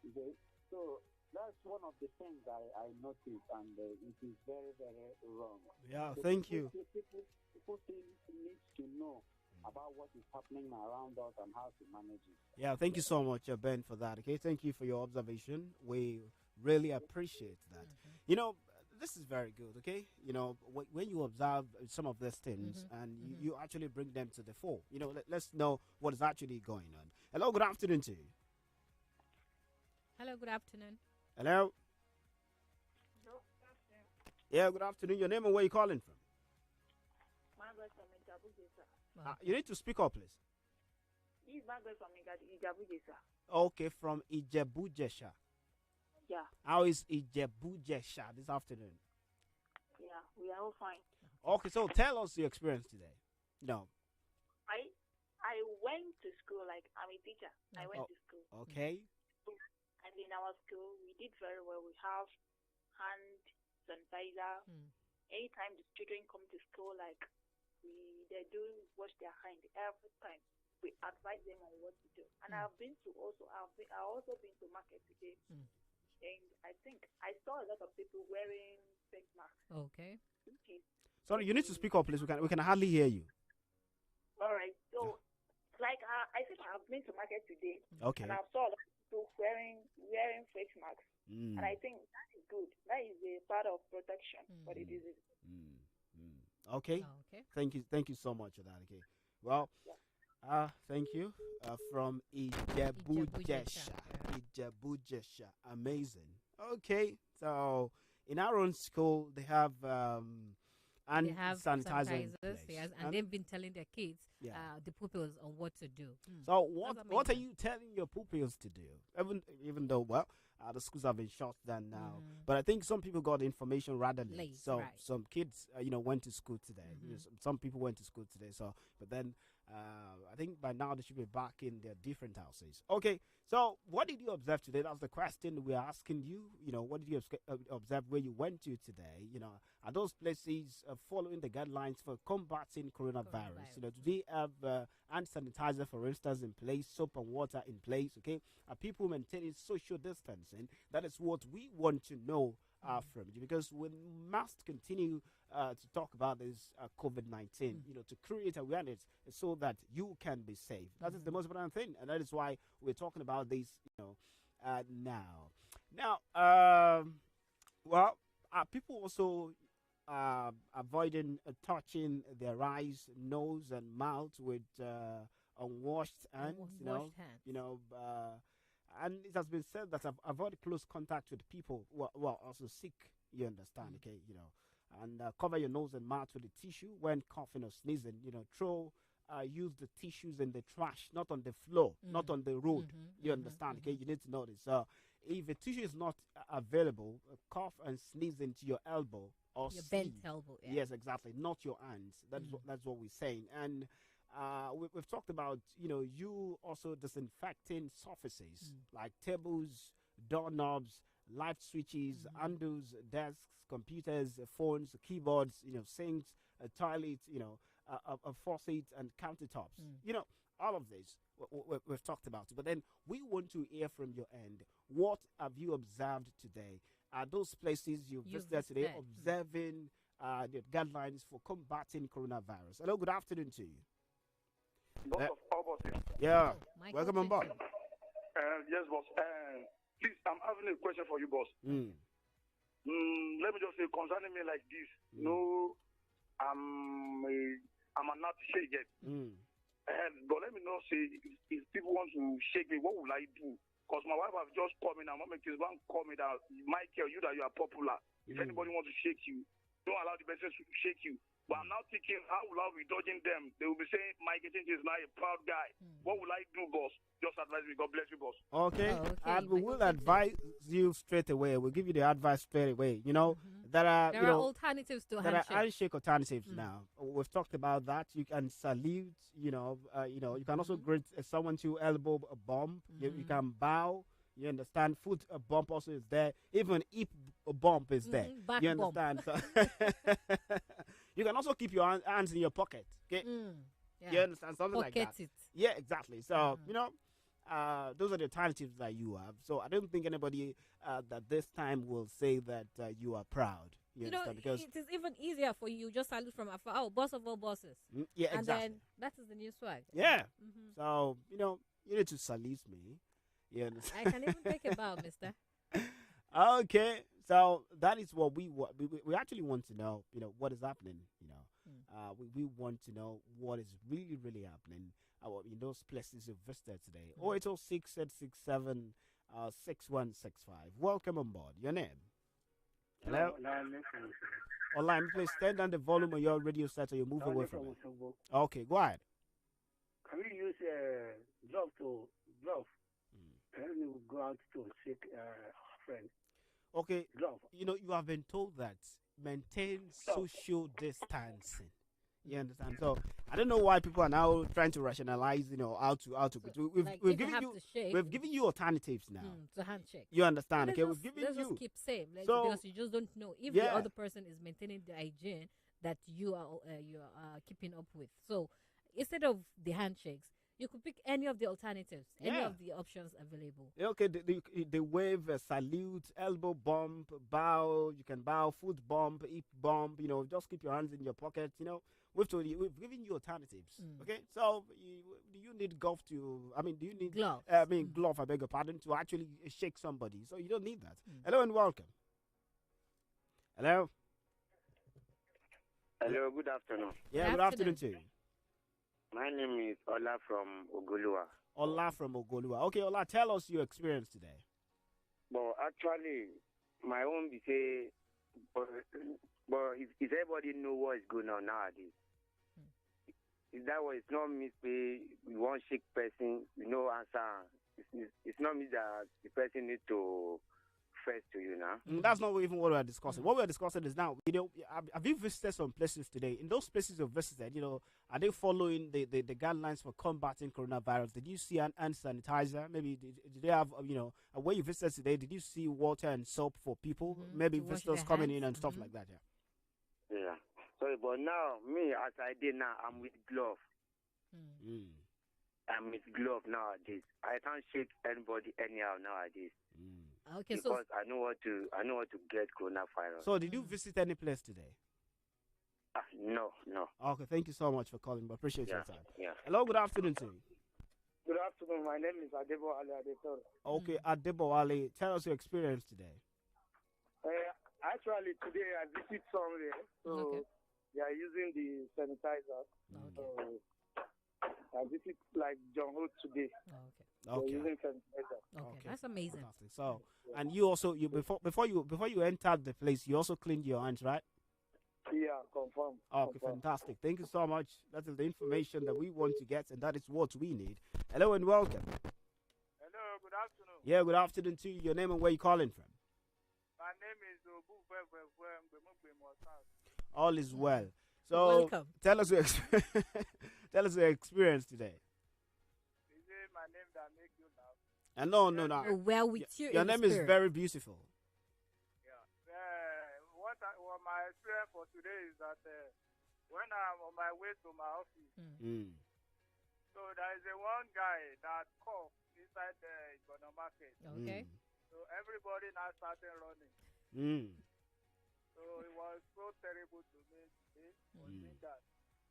Okay? So that's one of the things I noticed, and it is very, very wrong. Yeah, so thank you. People still need to know about what is happening around us and how to manage it. Yeah, thank you so much, Ben, for that. Okay, thank you for your observation. We really appreciate that. You know, this is very good. Okay, you know, when you observe some of these things and you actually bring them to the fore, you know, let's know what is actually going on. Hello, good afternoon to you. Hello, good afternoon. Hello. Yeah, good afternoon. Your name and where you calling from? Margaret from Ijabuja, sir. You need to speak up, please. This is Margaret from Ijabuja, sir. Okay, from Ijebu-Jesha. Yeah. How is Ijebu-Jesha this afternoon? Yeah, we are all fine. Okay, so tell us your experience today. No. I went to school, like I'm a teacher. I went to school. Okay. And in our school, we did very well. We have hand sanitizer. Anytime the children come to school, like they do wash their hand every time. We advise them on what to do. And I've also been to market today, and I think I saw a lot of people wearing face masks. Okay. Sorry, you need to speak up, please. We can hardly hear you. All right. So, like I think I've been to market today. Okay. And I saw a lot of people wearing face masks. And I think that is good. That is a part of protection for the disease. Okay. Thank you so much for that. Okay. Well, thank you. From Ijebu-Jesha. Ijebu-Jesha. Amazing. Okay. So in our own school, they have sanitizers. Yes, and they've been telling their kids, the pupils, on what to do. So what are you telling your pupils to do? Even though the schools have been shut down now, but I think some people got information rather late. So some kids, went to school today. Some people went to school today. So, but then I think by now they should be back in their different houses. Okay. So what did you observe today? That's the question we're asking you. What did you observe where you went to today? Are those places following the guidelines for combating coronavirus? Do they have hand sanitizer, for instance, in place, soap and water in place? Okay. Are people maintaining social distancing? That is what we want to know from you, because we must continue to talk about this COVID-19, to create awareness so that you can be safe. That is the most important thing, and that is why we're talking about this, now. Now, are people also avoiding touching their eyes, nose, and mouth with unwashed hands? And it has been said that avoid close contact with people who are also sick. You understand, okay? And cover your nose and mouth with a tissue when coughing or sneezing. Use the tissues in the trash, not on the floor, not on the road. You understand, okay? You need to know this. If a tissue is not available, cough and sneeze into your elbow or your bent elbow. Yeah. Yes, exactly. Not your hands. That's what we're saying. And we've talked about, you also disinfecting surfaces like tables, doorknobs, light switches, handles, desks, computers, phones, keyboards, sinks, toilets, faucets and countertops. All of this we've talked about. But then we want to hear from your end. What have you observed today? Are those places you visited today observing the guidelines for combating coronavirus? Hello, good afternoon to you. Boss of all bosses. Yeah, welcome on board. Yes, boss. Please, I'm having a question for you, boss. Let me just say, concerning me like this, I'm not shake yet. But let me know, say, if people want to shake me, what will I do? Because my wife has just called me now. Mom, kids one call me that Michael, you that you are popular. If anybody wants to shake you, don't allow the person to shake you. But I'm now thinking, how will I be dodging them? They will be saying, Mike is not a proud guy. What will I do, boss? Just advise me. God bless you, boss. Okay. And we will advise you straight away. We'll give you the advice straight away. You know, there are alternatives to handshake. There are handshake alternatives now. We've talked about that. You can salute, you can also greet someone to elbow a bump. You can bow. You understand? Foot bump also is there. Even hip bump is there. Back you understand? So you can also keep your hands in your pocket. Okay? Yeah. You understand? Something like that. It. Yeah, exactly. So, those are the alternatives that you have. So I don't think anybody that this time will say that you are proud. You understand? Because it is even easier for you. Just salute from afar. Oh, boss of all bosses. Yeah, exactly. And then that is the new swag. Yeah. So, you need to salute me. You understand? I can even take a bow, mister. Okay. So that is what we actually want to know, what is happening, we want to know what is really, really happening in those places you visited today. 0806-867-6165. Welcome on board. Your name? Hello? Online, please turn down the volume on your radio set or you move away from it. Okay, go ahead. Can we use glove to glove? Can we go out to seek friend? Okay, you have been told that maintain social distancing. You understand? So I don't know why people are now trying to rationalize, how to. We've given you alternatives now. To handshake. You understand? Okay, we've given let's you. Just keep same, because you just don't know if the other person is maintaining the hygiene that you are keeping up with. So instead of the handshakes, you could pick any of the alternatives, any of the options available. Okay, they wave, salute, elbow bump, bow. You can bow, foot bump, hip bump. Just keep your hands in your pocket. We've given you alternatives. Okay, so do you need glove to? Do you need glove? Glove. I beg your pardon, to actually shake somebody. So you don't need that. Hello and welcome. Hello. Hello. Good afternoon. Yeah. Good afternoon to you. My name is Ola from Ogoluwa. Ola from Ogoluwa. Okay, Ola, tell us your experience today. Well, actually, my own be say, but if everybody know what is going on nowadays, is that what it's not me say we want shake person, we no answer. It's not me that the person need to first to you now. That's not even what we're discussing. What we're discussing is now, have you visited some places today? In those places you've visited, are they following the guidelines for combating coronavirus? Did you see an hand sanitizer? Maybe did they have, where you visited today, did you see water and soap for people? Maybe visitors coming in and stuff like that, Yeah. Sorry, but now, me, as I did now, I'm with glove. I'm with glove nowadays. I can't shake anybody anyhow nowadays. Okay, because I know what to get coronavirus. So did you visit any place today? No. Okay, thank you so much for calling. I appreciate your time. Yeah. Hello, good afternoon to you. Good afternoon. My name is Adebo Ali Adetor. Okay, Adebo Ali, tell us your experience today. Actually, today I visit somewhere, so they are using the sanitizer. So I visit like John Hood today. Okay. Using sanitizer. Okay, that's amazing. Fantastic. So, and you also before you entered the place, you also cleaned your hands, right? Yeah, confirm. Okay, fantastic. Thank you so much. That is the information that we want to get, and that is what we need. Hello and welcome. Hello, good afternoon. Yeah, good afternoon to you. Your name and where you calling from? My name is Obu. All is well. So, welcome. Tell us your tell us your experience today. Is it my name that make you laugh? No. Well, with you. Your name is very beautiful. What my experience for today is that when I'm on my way to my office, so there is one guy that coughed inside the Igono market. Okay. So everybody now started running. So it was so terrible to me today for seeing that,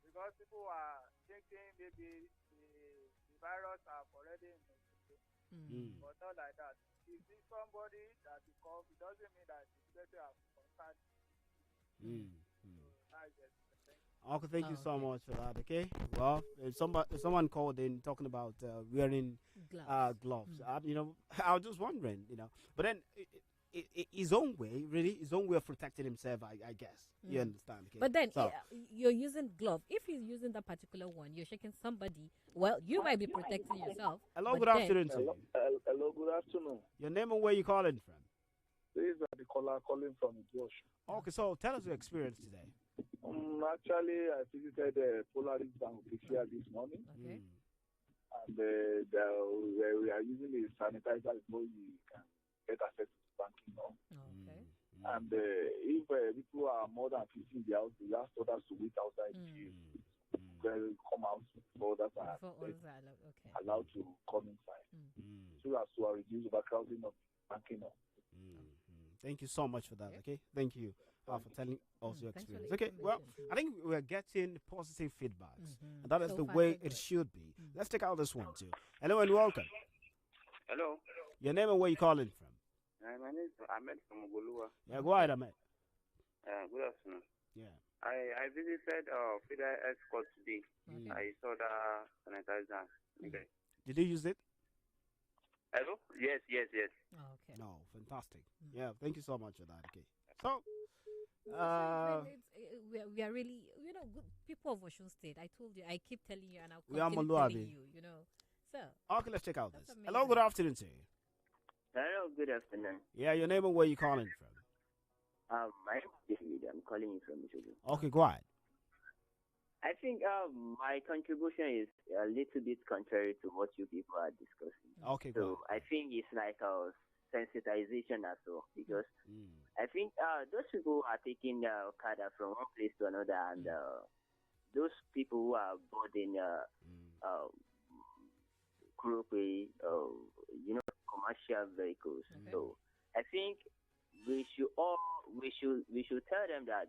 because people are thinking maybe the virus have already in the system, but not like that. If it's somebody that you cough, it doesn't mean that the person has contact. Okay, thank you so much for that. Okay, well, if someone called in talking about wearing gloves. I was just wondering, but then his own way, really, his own way of protecting himself. I guess you understand. Okay? But then you're using glove. If he's using that particular one, you're shaking somebody. Well, you might be protecting yourself. Hello, good afternoon to you. Hello, good afternoon. Your name and where you calling from? This is the caller calling from Josh. Okay, so tell us your experience today. Actually, I visited Polaris Bank official this morning. Okay. And we are using the sanitizer before you can get access to banking now. Okay. And if people are more than 50 in the house, we ask others to wait outside the come out before others are allowed to come inside. So as to reduce overcrowding of banking now. Thank you so much for that. Okay, thank you for telling us your experience. Okay, well, I think we're getting positive feedbacks, and that is the way it should be. Let's take out this one too. Hello and welcome. Hello. Your name and where you calling from? My name is Ahmed from Ogoluwa. Yeah, go ahead, Ahmed. Good afternoon. Yeah. I visited Federal Escort today. I saw the sanitizer. Okay. Did you use it? Hello? Yes. Okay. No, fantastic. Yeah, thank you so much for that. Okay. So, we are really, good people of Osun State. I told you, I keep telling you, and I'll we are continue telling you, So. Okay, let's check out this. Hello, good afternoon to you. Hello, good afternoon. Yeah, your name and where you calling from? My name is David. I'm calling you from Michigan. Okay, go ahead. I think my contribution is a little bit contrary to what you people are discussing. Okay, so I think it's like a sensitization as well, because I think those people are taking Okada from one place to another, and those people who are boarding commercial vehicles. So I think we should tell them that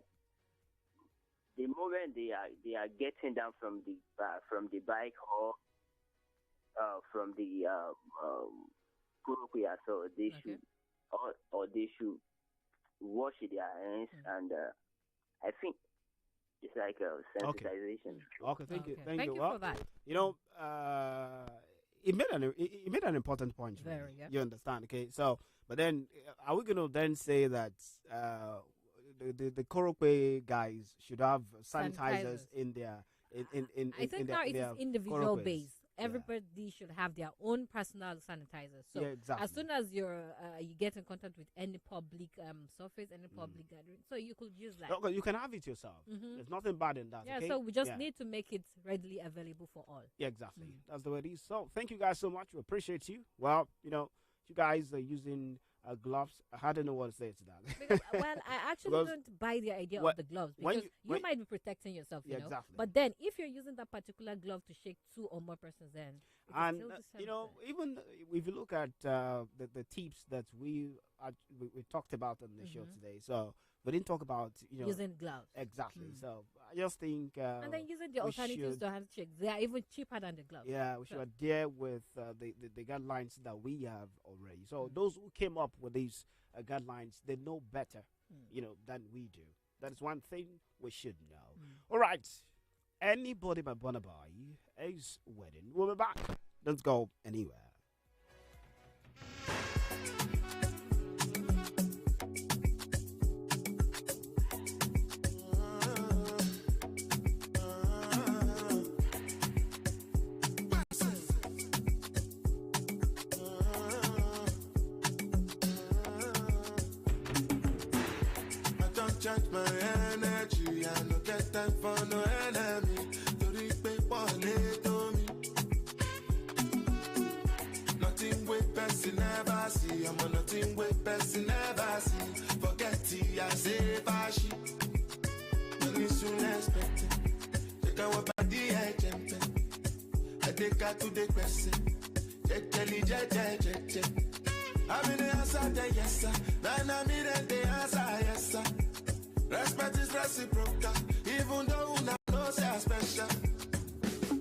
the moment they are getting down from the bike or from the Kurokuya, so they should or they should wash their hands, and I think it's like a sensitization. Okay, thank you. Thank you for that. It made an important point. Really. You understand? Okay, so but then are we going to then say that the Korokwe guys should have sanitizers in their in I think now it is individual based. Everybody should have their own personal sanitizer. So as soon as you get in contact with any public surface, any public gathering, so you could use that. Okay, you can have it yourself. There's nothing bad in that. Yeah, okay? So we just need to make it readily available for all. Yeah, exactly. That's the way it is. So thank you guys so much. We appreciate you. Well, you guys are using gloves. I don't know what to say to that. Because, well, I actually don't buy the idea of the gloves, because you might be protecting yourself, you know. Exactly. But then, if you're using that particular glove to shake 2 or more persons, then even if you look at the tips that we talked about on the show today, so we didn't talk about using gloves. Exactly. So I just think and then using the alternatives to handshake, they are even cheaper than the gloves. Yeah, we should adhere with the guidelines that we have already. So those who came up with these guidelines, they know better, than we do. That is one thing we should know. All right, Anybody by Bonabai is wedding. We'll be back. Don't go anywhere. Charge my energy, I no get time for no enemy. Tori pe pole to me. Nothing with person never see. I'm on nothing with person never see. Forget it, I say bashi. Money soon expected. Take our body, I jump. I take her to the person. Je. I'm in the answer, yes sir. Then I'm in the answer, yes sir. Respect is reciprocal, even though we know say special.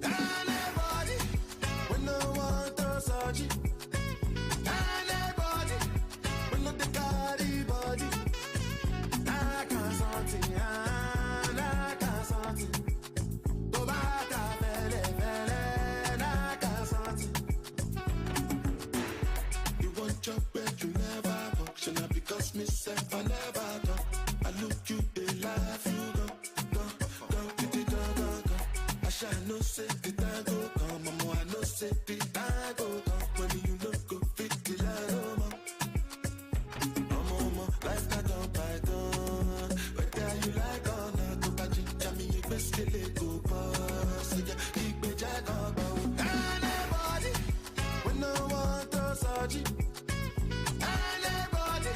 Anybody, we no want to search it. Anybody, we know the carry body. I can't something, I can't something. myself, I never go. I look you, they laugh, you go, go. I shall no say the time go come, mama, I no say the time go come. When you look go fit the line, mama, life not done by done. Whether you like or not, go back to me, you best get it go pass. So yeah, keep me jack about anybody when no one does surgery. Anybody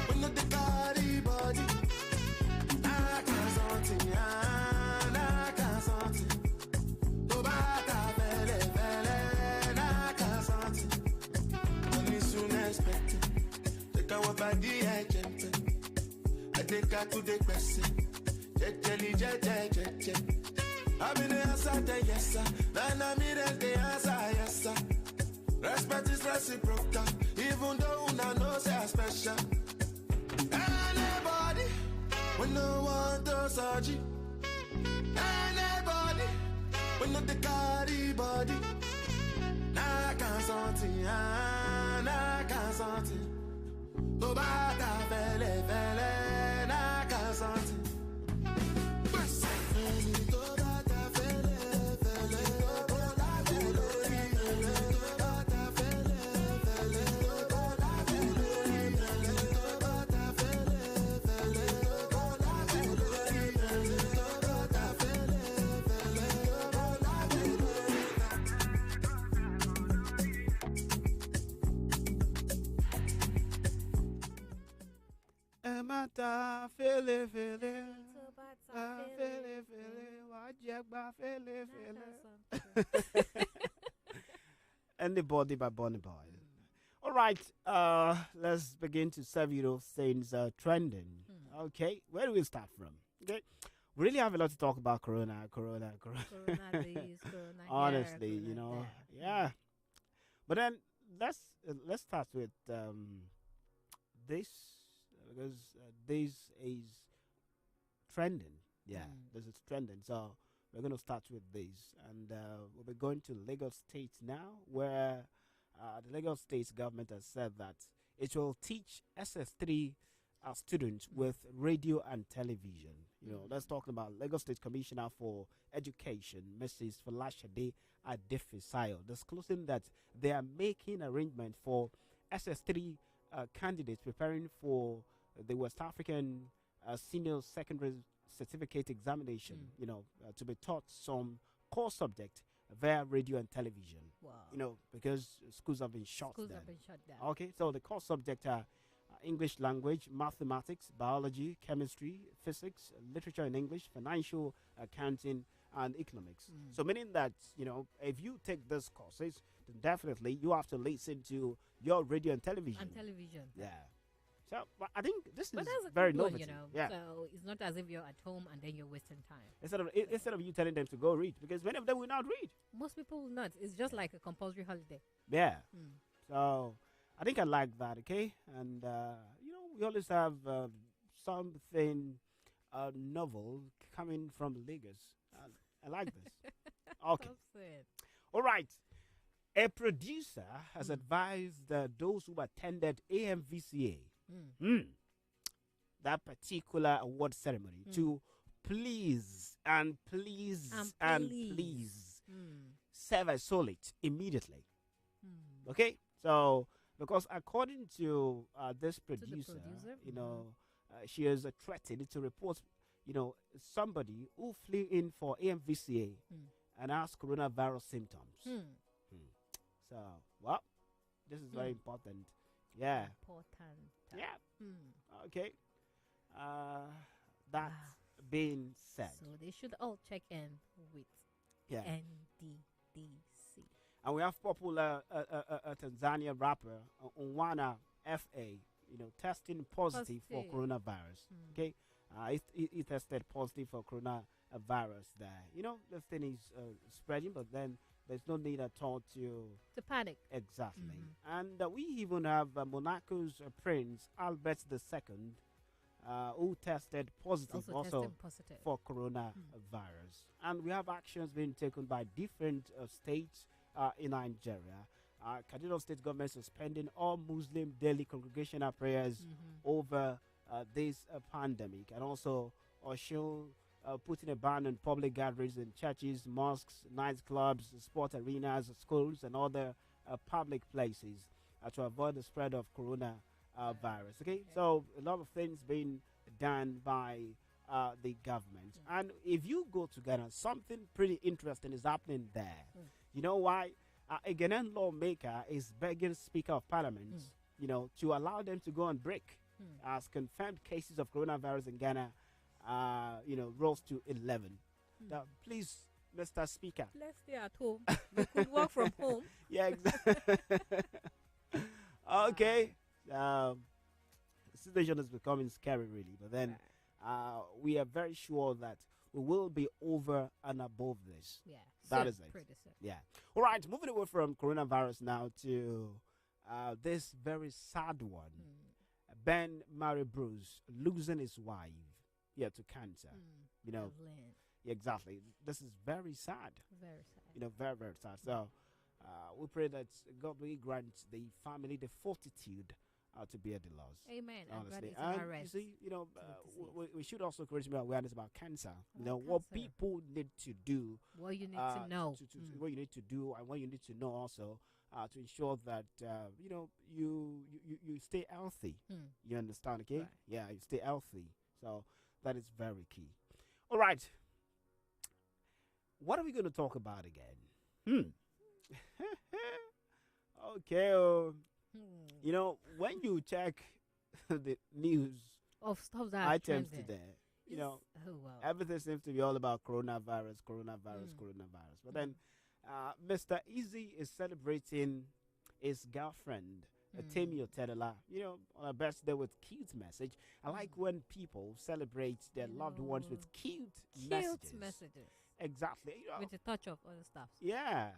when no the body body. I can't something, I can't something. No bata fele fele, I can't something. Money soon expected. Take our body agent. I take her to the person. Jelly. I'm in the answer, yes sir. Then I'm in the answer, yes sir. Respect is reciprocal, even though I know say I'm special. Anybody, when no one does surgery. Anybody, when not the carry body. Nah, can't something, nah, can't something. No bata fele, nah, can't something. Mata fele Anybody by Bonnie Boy. All right, let's begin to serve you those things trending. Okay, where do we start from? Okay, we really have a lot to talk about. Corona. Corona this, Corona Honestly, here, you know, Corona yeah. But then let's start with this. Because this is trending. Yeah, this is trending. So we're going to start with this. And we'll be going to Lagos State now, where the Lagos State government has said that it will teach SS3 students with radio and television. You know, let's talk about Lagos State Commissioner for Education, Mrs. Falashade Adefisayo, disclosing that they are making arrangement for SS3 candidates preparing for the West African Senior Secondary Certificate Examination, to be taught some core subject via radio and television. Wow. You know, because schools have been shut down. Okay, so the core subject are English language, mathematics, biology, chemistry, physics, literature and English, financial accounting, and economics. So meaning that, if you take these courses, then definitely you have to listen to your radio and television. Yeah. So but I think this is very innovative. Yeah. So it's not as if you're at home and then you're wasting time. Instead of you telling them to go read, because many of them will not read. Most people will not. It's just like a compulsory holiday. Yeah. So I think I like that. Okay, and we always have something novel coming from Lagos. I like this. Okay. All right. A producer has advised those who attended AMVCA, that particular award ceremony, to please serve isolate immediately. Okay? So, because according to this producer, she has threatened to report, somebody who flew in for AMVCA and has coronavirus symptoms. So, well, this is very important. Yeah. Yeah. Okay. That being said. So they should all check in with NDDC. And we have popular Tanzania rapper Unwana FA, testing positive for coronavirus. Okay. He tested positive for coronavirus there. The thing is spreading, but then there's no need at all to panic. Exactly. And we even have Monaco's Prince Albert II, who tested positive also for coronavirus. And we have actions being taken by different states in Nigeria. Kaduna State government suspending all Muslim daily congregational prayers over this pandemic, and also Oshun putting a ban on public gatherings in churches, mosques, nightclubs, sport arenas, schools, and other public places to avoid the spread of corona virus. Okay, so a lot of things being done by the government. And if you go to Ghana, something pretty interesting is happening there. You know why? A Ghanaian lawmaker is begging Speaker of Parliament, to allow them to go on break, as confirmed cases of coronavirus in Ghana, rose to 11. Now, please, Mr. Speaker, let's stay at home. We could work from home. Yeah, exactly. Okay. The situation is becoming scary, really. But then we are very sure that we will be over and above this. Yeah. That is it. Yeah. All right. Moving away from coronavirus now to this very sad one. Ben Mary Bruce losing his wife to cancer. Yeah, exactly. This is very sad. Very sad. Very, very sad. So we pray that God will grant the family the fortitude to bear the loss. Amen. Honestly. And you see, we should also create more awareness about cancer. What people need to do. What you need to know. What you need to do, and what you need to know also to ensure that you stay healthy. You understand? Okay. Right. Yeah, you stay healthy. So that is very key. All right. What are we going to talk about again? Okay. When you check the news of stuff that items today, everything seems to be all about coronavirus. But then Mr. Easy is celebrating his girlfriend, Temi Otedela, on her birthday with cute message. I like when people celebrate their loved ones with cute messages. Exactly. With a touch of other stuff. Yeah.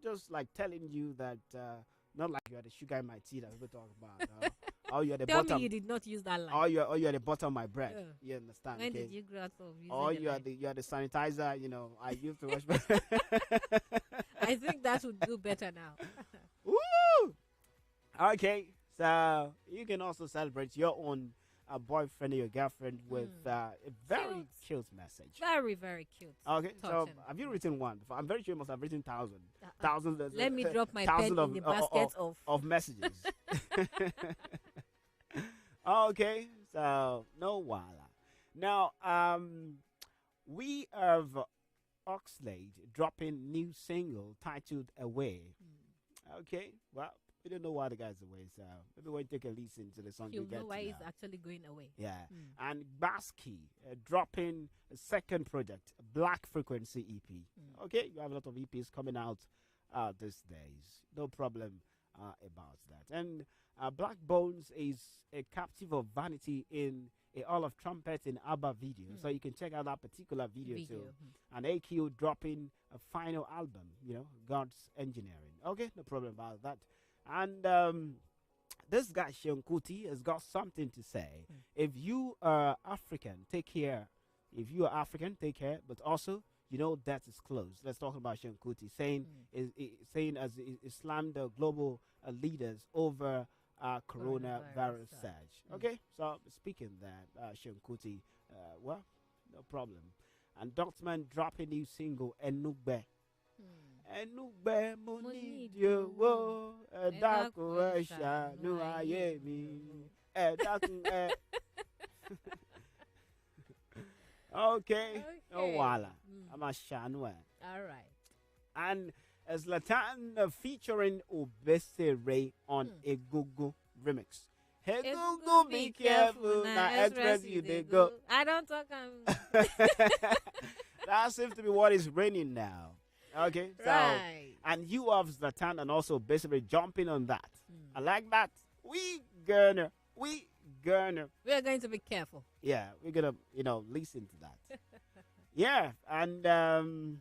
Just like telling you that, not like you are the sugar in my tea that we're talking about. Or you are the Tell bottom. me you did not use that line. Or you are the bottom of my bread. You understand? When did you grow out of using or you are the sanitizer. I used to wash my. I think that would do better now. Woo! Okay, so you can also celebrate your own boyfriend or your girlfriend with a very cute message. Very, very cute. Okay, so have you written one before? I'm very sure you must have written thousands. Let me drop my pen in the basket of messages. Okay, so no wala. Now, we have Oxlade dropping new single titled "Away." Okay, well, we don't know why the guy's away, so maybe we'll take a listen to the song. You'll know why he's actually going away. Yeah, and Basky dropping a second project, Black Frequency EP. Okay, you have a lot of EPs coming out these days. No problem about that. And Black Bones is a captive of vanity in a Hall of Trumpets in ABBA video. So you can check out that particular video too. And AQ dropping a final album, God's Engineering. Okay, no problem about that. And this guy, Sean Kuti, has got something to say. If you are African, take care. If you are African, take care. But also, that is close. Let's talk about Sean Kuti saying as he slammed the global leaders over coronavirus surge. Okay, so speaking that, Sean Kuti, well, no problem. And Dotman dropping new single, Enugbe. Enugbe mo need you, wo edaku esha nu aye mi edaku Okay, no wala. I'm a shanwe. All right. And Zlatan featuring Obese Ray on Egungun remix. Egungun, be careful now. Express you they go. I don't talk. That seems to be what is raining now. Okay, so right. And you have Zlatan and also basically jumping on that. I like that. We are going to be careful. Yeah, we're gonna listen to that. Yeah, and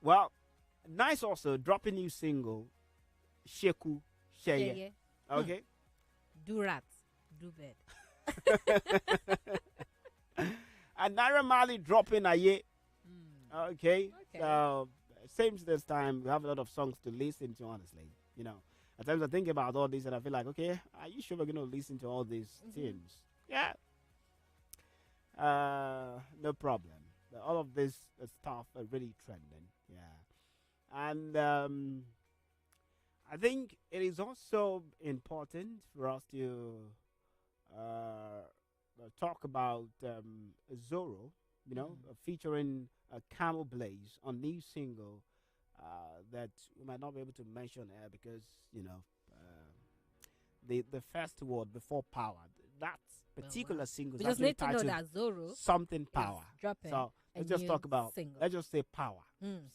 well, nice also dropping new single, Sheku Sheye. Okay, do rats, do bed. And Naira Marley dropping Aye. Okay. So seems this time we have a lot of songs to listen to, honestly. You know, at times I think about all this and I feel like, okay, are you sure we're going to listen to all these tunes? Yeah. No problem. All of this stuff are really trending. Yeah. And I think it is also important for us to talk about Zorro, you know, featuring Camel Blaze on new single that we might not be able to mention here because, you know, the first word before power, that particular single is we just actually need to know titled that Zorro something power. dropping So let's a just talk new about, single. let's just say power.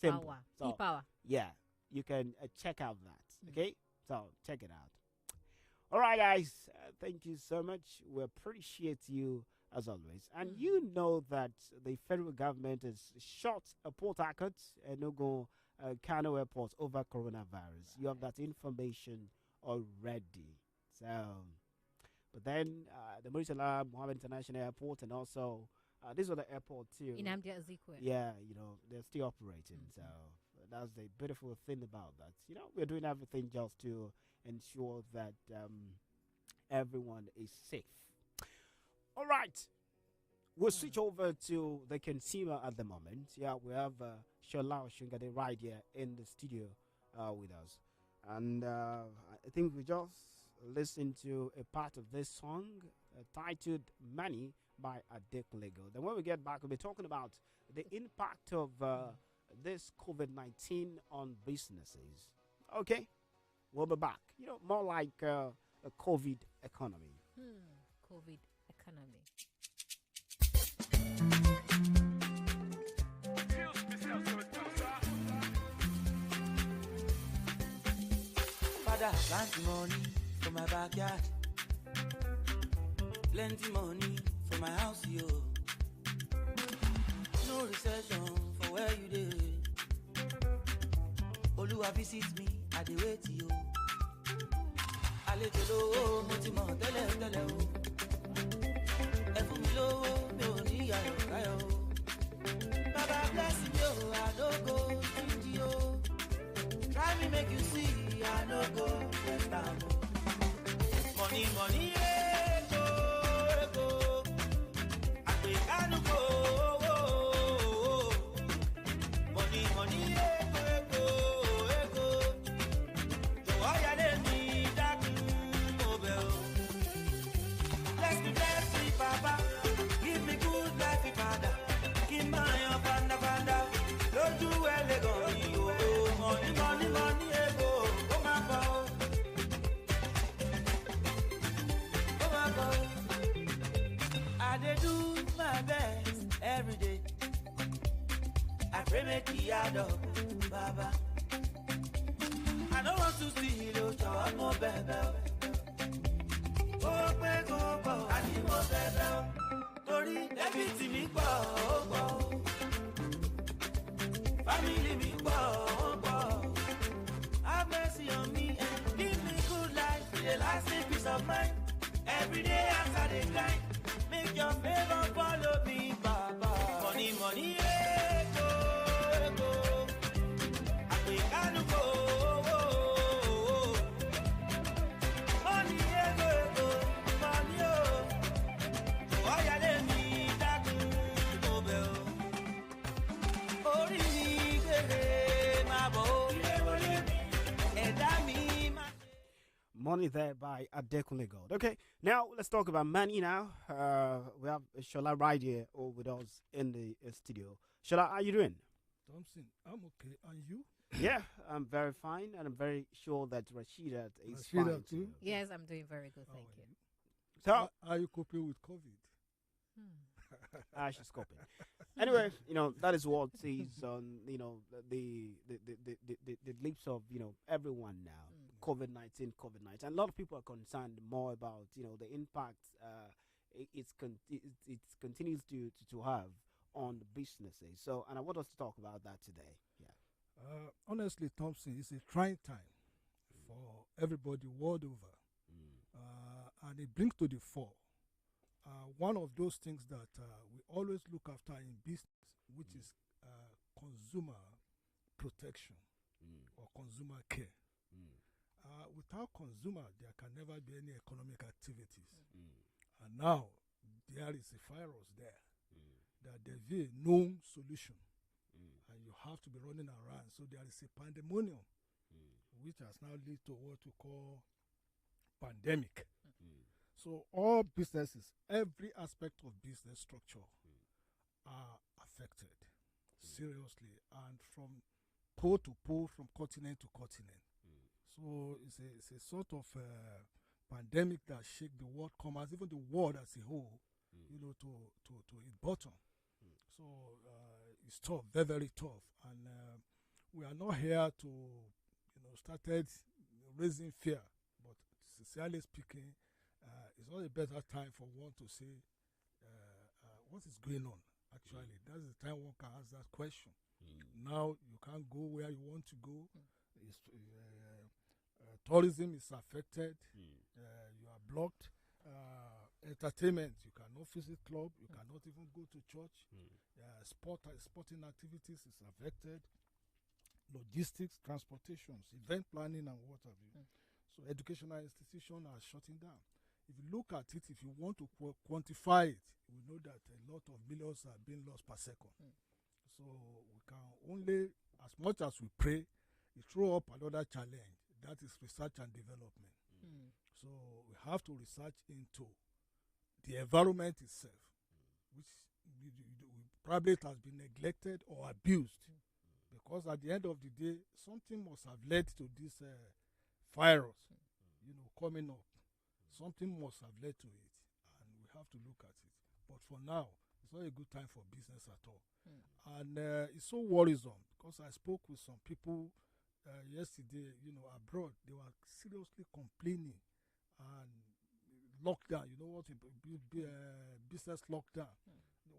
Simple. Power. So, E-power. yeah, you can check out that. Okay, so check it out. All right, guys, thank you so much. We appreciate you as always. And you know that the federal government has shut Port Harcourt and Ogun Kano airports over coronavirus. You have that information already. So, but then the Murtala Mohammed International Airport and also these other airports too. In Amdia Ezekwe. Yeah, you know, they're still operating. So that's the beautiful thing about that. You know, we're doing everything just to ensure that everyone is safe. All right. We'll switch over to the consumer at the moment. Yeah, we have Shola Oshungade right here in the studio with us. And I think we just listened to a part of this song titled Money by Adekunlego. Then when we get back, we'll be talking about the impact of this COVID-19 on businesses. Okay? We'll be back. You know, more like a COVID economy. COVID economy. Father, plenty money for my backyard. Plenty money for my house, yo. No recession for where you did. Oluwa visit me, I dey wait, yo. Àlejò lówó, mo ti mọ̀ tẹ́lẹ̀ tẹ́lẹ̀ o. Ẹ fún mi lówó, mi ò ní ayọ̀ káyọ̀ o. Baba bless me, oh, I no go stingy, oh. Try me make you see, I no go waste time, oh. Money, money, ego, ego. Àgbè kánú kò, money, money, ego, ego, ego. Jọ̀wọ́ yálé mi dákun, mo bẹ̀ o. Bless me, Papa. Give me good life, Father. Kí n máa yan fandafanda. Lójú ẹlẹ́gàn mi o. Money, money, money, ego. Ó máa bọ̀ o. Ó máa bọ̀ o. I dey do my best every day. I pray make e add up, Baba. I no want to see you, jọ̀wọ́ mo bẹ̀bẹ̀ o. Ó pé kó pọ̀, àní mo bẹ̀bẹ̀ o. Torí débìtì mi pọ̀, ó pọ̀ o. Family mi pọ̀, ó pọ̀ o. Have mercy on me and give me good life with a lasting peace of mind. Every day as I dey grind, make your favor follow me, Baba. Money, money, ego, ego. Àgbè kánú kò, money, ego, ego, money, oh. Jọ̀wọ́ yálé mi dákun, mo bẹ̀ o. Orí mi gbèrè máa bọ̀ o. Ilé wọlé mi, ẹ̀dá mi máa. Money there by Adekunlego. Okay, now let's talk about money now. We have Shola right here with us in the studio. Shola, how you doing? Thompson, I'm okay. And you? Yeah, I'm very fine, and I'm very sure that Rashida is Rashida fine too? Yes, I'm doing very good, thank you. So, are you coping with COVID? she's coping. Anyway, you know, that is what is on, you know, the lips of, you know, everyone now. COVID-19. And a lot of people are concerned more about, you know, the impact it continues to have on businesses. So, and I want us to talk about that today. Yeah. Honestly, Thompson, it's a trying time for everybody world over. And it brings to the fore one of those things that we always look after in business, which is consumer protection or consumer care. Without consumer, there can never be any economic activities. And now, there is a virus there that there is no solution. And you have to be running around. So there is a pandemonium, which has now led to what we call pandemic. So all businesses, every aspect of business structure are affected seriously, and from pole to pole, from continent to continent. So it's a sort of pandemic that shake the world commerce, even the world as a whole, to its bottom. So it's tough, very, very tough. And we are not here to, started raising fear, but sincerely speaking, it's not a better time for one to say what is going on. Actually, that's the time one can ask that question. Now you can't go where you want to go. Tourism is affected. You are blocked. Entertainment, you cannot visit club. You cannot even go to church. Sporting activities is affected. Logistics, transportations, event planning, and what have you. So educational institutions are shutting down. If you look at it, if you want to quantify it, we know that a lot of millions are being lost per second. So we can only, as much as we pray, throw up another challenge. That is research and development. So we have to research into the environment itself, which probably it has been neglected or abused. Because at the end of the day, something must have led to this virus, coming up. Something must have led to it, and we have to look at it. But for now, it's not a good time for business at all. And it's so worrisome, because I spoke with some people yesterday, abroad. They were seriously complaining, and lockdown, business lockdown.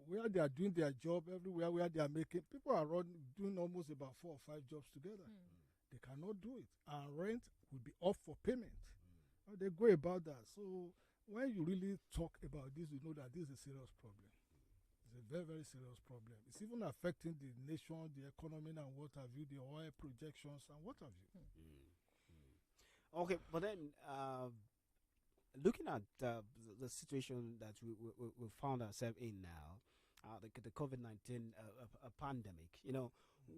Where they are doing their job, everywhere where they are making, people are doing almost about 4 or 5 jobs together. They cannot do it. And rent will be off for payment. They go about that. So when you really talk about this, you know that this is a serious problem. It's a very, very serious problem. It's even affecting the nation, the economy, and what have you, the oil projections, and what have you. Okay, but then looking at the situation that we found ourselves in now, the COVID-19 pandemic,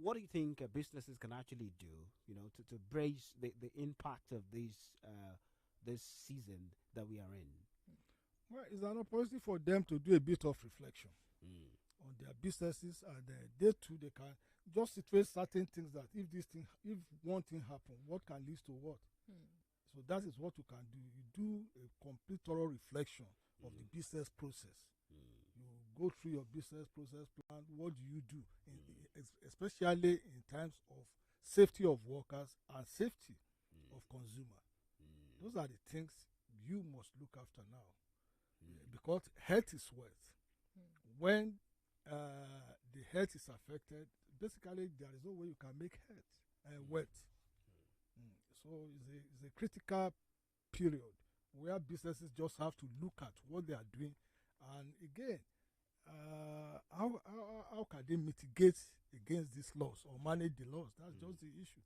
what do you think businesses can actually do, to brace the impact of this season that we are in? Well, it's an opportunity for them to do a bit of reflection on their businesses, and they too, they can just situate certain things that if one thing happen, what can lead to what. So that is what you can do. You do a complete thorough reflection of the business process. You go through your business process plan. What do you do, especially in times of safety of workers and safety of consumer. Those are the things you must look after now, because health is wealth. When the health is affected, basically there is no way you can make wealth. So it's a critical period where businesses just have to look at what they are doing, and again, how can they mitigate against these laws or manage the laws? That's just the issue.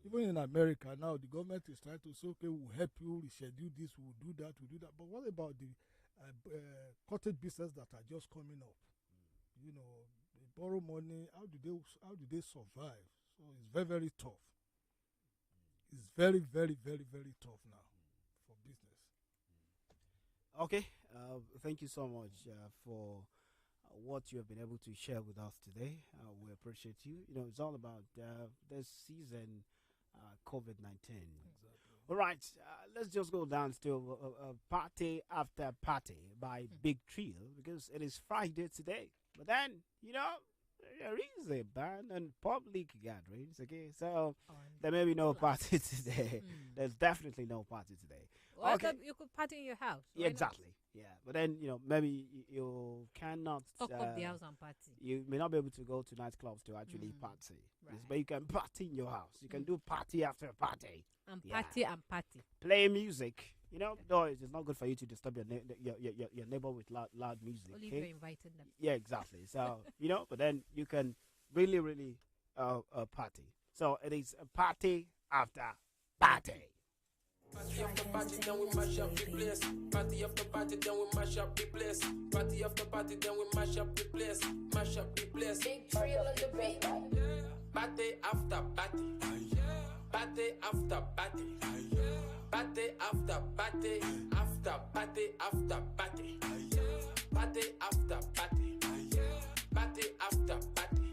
Even in America now, the government is trying to say, okay, we'll help you reschedule this, we'll do that. But what about the cottage business that are just coming up? They borrow money. How do they survive? So it's very, very tough. It's very, very, very, very tough now for business. Okay, thank you so much for what you have been able to share with us today. We appreciate you. It's all about this season, COVID-19. Exactly. All right, let's just go down to party after party by Big Trio, because it is Friday today. But then, there is a ban on public gatherings, okay? So there may be no party today. There's definitely no party today. Well, okay. You could party in your house. Yeah, exactly. Yeah, but then, maybe you cannot... Stock up the house and party. You may not be able to go to nightclubs to actually party. Right. Yes, but you can party in your house. You can do party after party. And party and party. Play music. Though it's not good for you to disturb your neighbor with loud music. Only if you're inviting them. Yeah, exactly. So, but then you can really, really party. So it is a party after party. Party after party, then we mash up the place. Party after party, then we mash up the place. Party after party, then we mash up the place. Mash up the place. Big trail on the beat. Party after party. Party after party. Party after party. After party after party. Party after party. Party after party.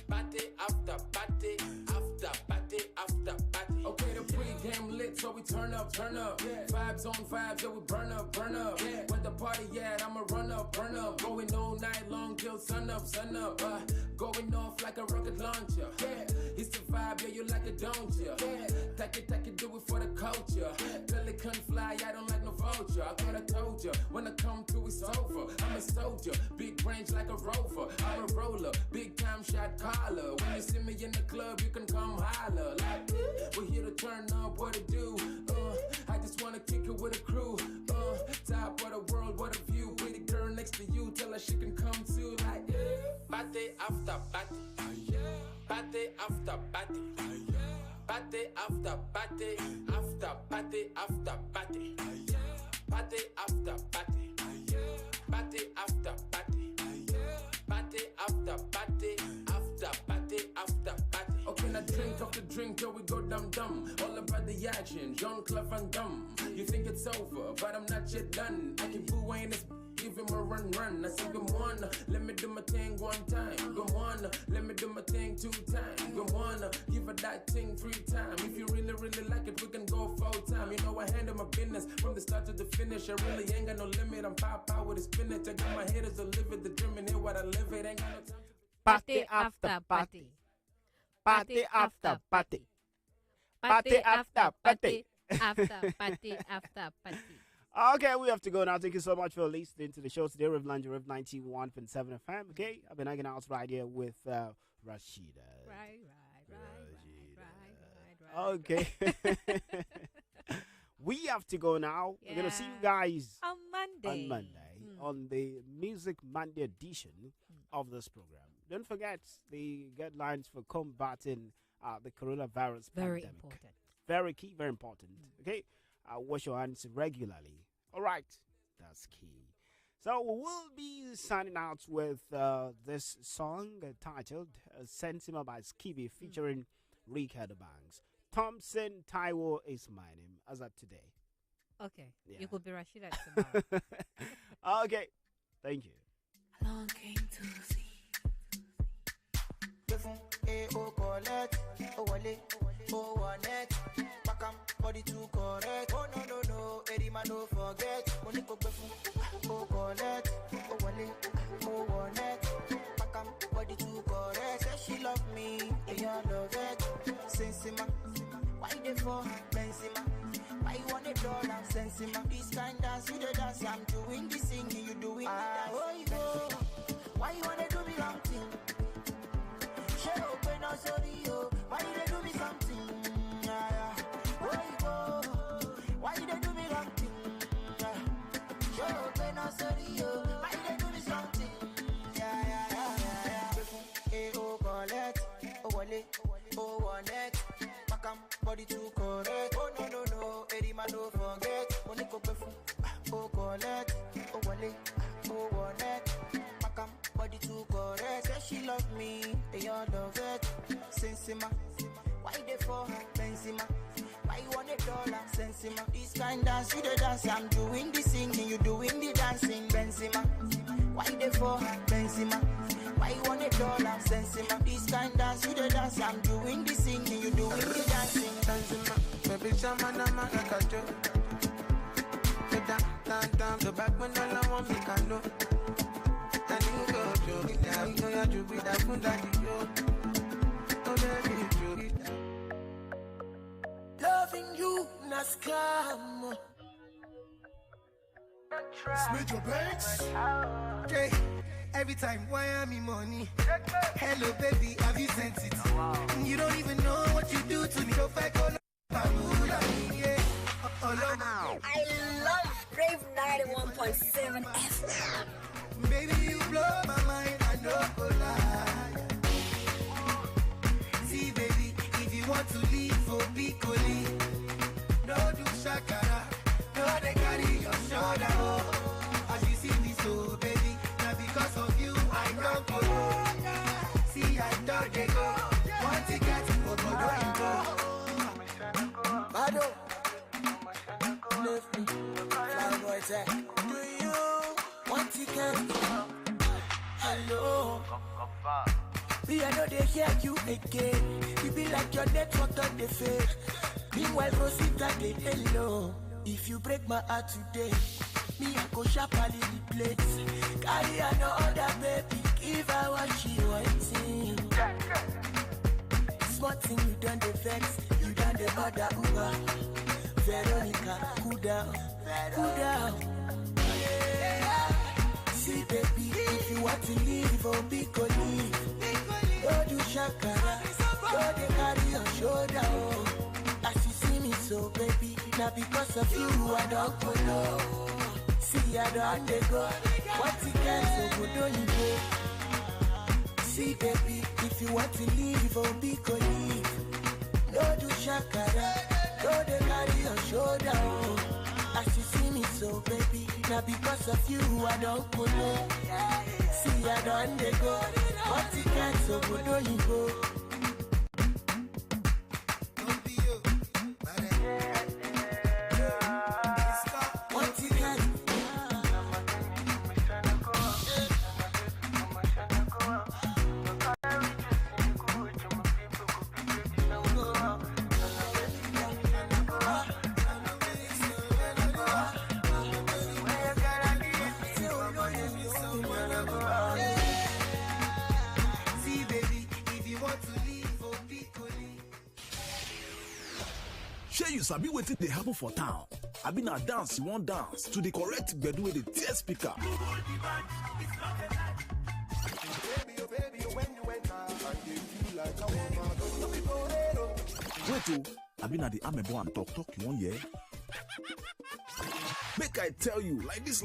Party after party. After party after party. Okay, the pre-game lit, so we turn up, yeah. Vibes on vibes, yeah, we burn up, yeah. When the party at, I'ma run up, burn up. Going all night long till sun up, going off like a rocket launcher, yeah. It's the vibe, yeah, you like it, don't ya? Yeah. Take it, do it for the culture. Pelican fly, I don't like no vulture. I thought I told ya, when I come through, it's over. I'm a soldier, big range like a rover. I'm a roller, big time shot caller. When you see me in the club, you can come holler. Like, we're here to turn up, what it do? I just wanna kick it with a crew. Top of the world, what a view. Pretty girl next to you, tell her she can come too. Like, party after party. Party after party. Party after party. After party after party. Party after party. Party after party. Party after party. After party after party. Okay, now drink off the drink till we go dumb. All about the action, Jean-Claude Van Damme. You think it's over, but I'm not yet done. I keep booing this. Give him a run. I said, come on, let me do my thing one time. Come on, let me do my thing 2 times. Come on, give her that thing 3 times. If you really like it, we can go full time. You know I handle my business from the start to the finish. I really ain't got no limit. I'm pop out with a spinach. I got my haters to live it, determine it what I live it. Ain't got no time. Party after party. Party after party. Party after party. After party after party. Okay, we have to go now. Thank you so much for listening to the show today. Rev Lounge, Rev 91.7 FM. Okay, I've been hanging out right here with Rashida. Right. Okay. We have to go now. Yeah. We're going to see you guys on Monday. On the Music Monday edition of this program. Don't forget the guidelines for combating the coronavirus Very pandemic. important. Very key, very important. Okay? Wash your hands regularly. All right. That's key. So we will be signing out with this song titled Sentiment by Skippy featuring Ricardo Banks. Thompson Taiwo is my name as of today. Okay. Yeah. You could be Rashida tomorrow. Okay. Thank you. Long came to see. Body too correct. Oh no, Eddie man don't forget. Money go oh collect, oh wale, oh one net. Pakam body too correct. Say she love me, and you love it. Sensima, why they for Benzema? Why you want a dollar? Sensima, this kind dance you the dance. I'm doing the singing, you doing the dance. Oh you go, why you wanna do me wrong thing? Shut open up, sorry yo. Why you they do me something? Why they do me wrong thing? Show open up, sorry yo. Why they do me something? Yeah. Oh collect, oh wale, oh one neck. Pakam body too correct. Oh no, Eddie man don't forget. Money go oh collect, oh wale, oh one neck. Pakam body too correct. Say she love me, they all love it. Sensima, why they for Benzema? Why you want a dollar? Sensima, this kind dance you the dance. I'm doing the singing, you doing the dancing. Benzema, why they for Benzema? Why you want a dollar? Sensima, this kind dance you the dance. I'm doing the singing, you doing the dancing. Benzema, baby, shaman, I'm like a joke. Down, the back when all I want me can know. And you go, Joe, you know you be that fool that you. Oh, baby, Joe. Loving you, not scam. Smith your banks. Okay. Every time, why am I money? Hello, baby, have you sent it? You don't even know what you do to me. So I call I love Brave 91.7 FM. Baby, you blow my mind, I know lie. you can. Hello. Me, I know they hear you again. You be like your network on the fade. Meanwhile, Rosita, they hello. If you break my heart today, me, I go sharply the place. Carry another baby, give her what she wanting. Smart thing you done the vex, you done the other Uber. Veronica, cool down, cool down. Yeah. See, baby, if you want to leave, oh, be go leave. Go do shakara, go they carry your shoulder, oh. As you see me so, baby, now because of you, I don't go no. See, I don't they go. What you can, so go don't you go. See, baby, if you want to leave, oh, be go leave. Go do shakara, go they carry your shoulder, oh. As you see me so, baby, now because of you, I don't go no. See, I don't they go. What you can, so go don't you go. Sure you sabi wetin dey happen for town. I been a dance, you want dance to the correct gbedu wey dey tear speaker. Wait oh, I been at the amebo and talk you want hear? Make I tell you, like this,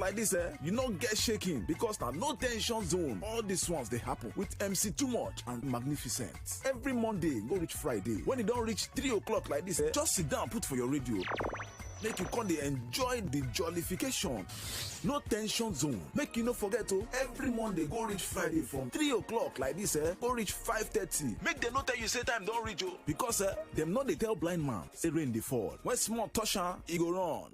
you not get shaking because now no tension zone. All these ones they happen with MC Too Much and Magnificent. Every Monday, go reach Friday. When it don't reach 3 o'clock like this, just sit down, put for your radio. Make you come dey enjoy the jollification. No tension zone. Make you no forget to every Monday go reach Friday from 3 o'clock like this, go reach 5:30. Make them not tell you say time don't reach you because them not they tell blind man say rain dey fall. When small touch he go run.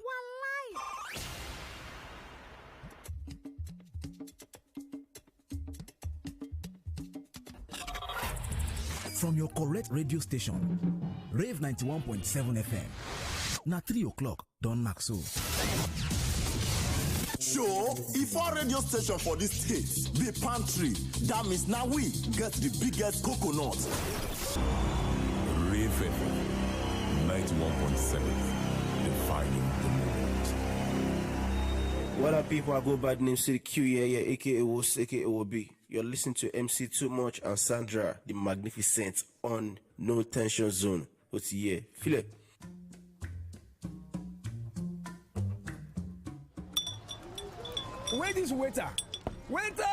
From your correct radio station, Rave 91.7 FM. Now 3 o'clock, don't knock so. Sure, if our radio station for this state, the pantry, that means now we get the biggest coconut. Rave FM 91.7, defining the moment. What up, people? I go by the name City Q, aka WOS, aka OB. You're listening to MC Too Much and Sandra, the Magnificent, on No Tension Zone. What's here? Feel it? Where is waiter? Waiter!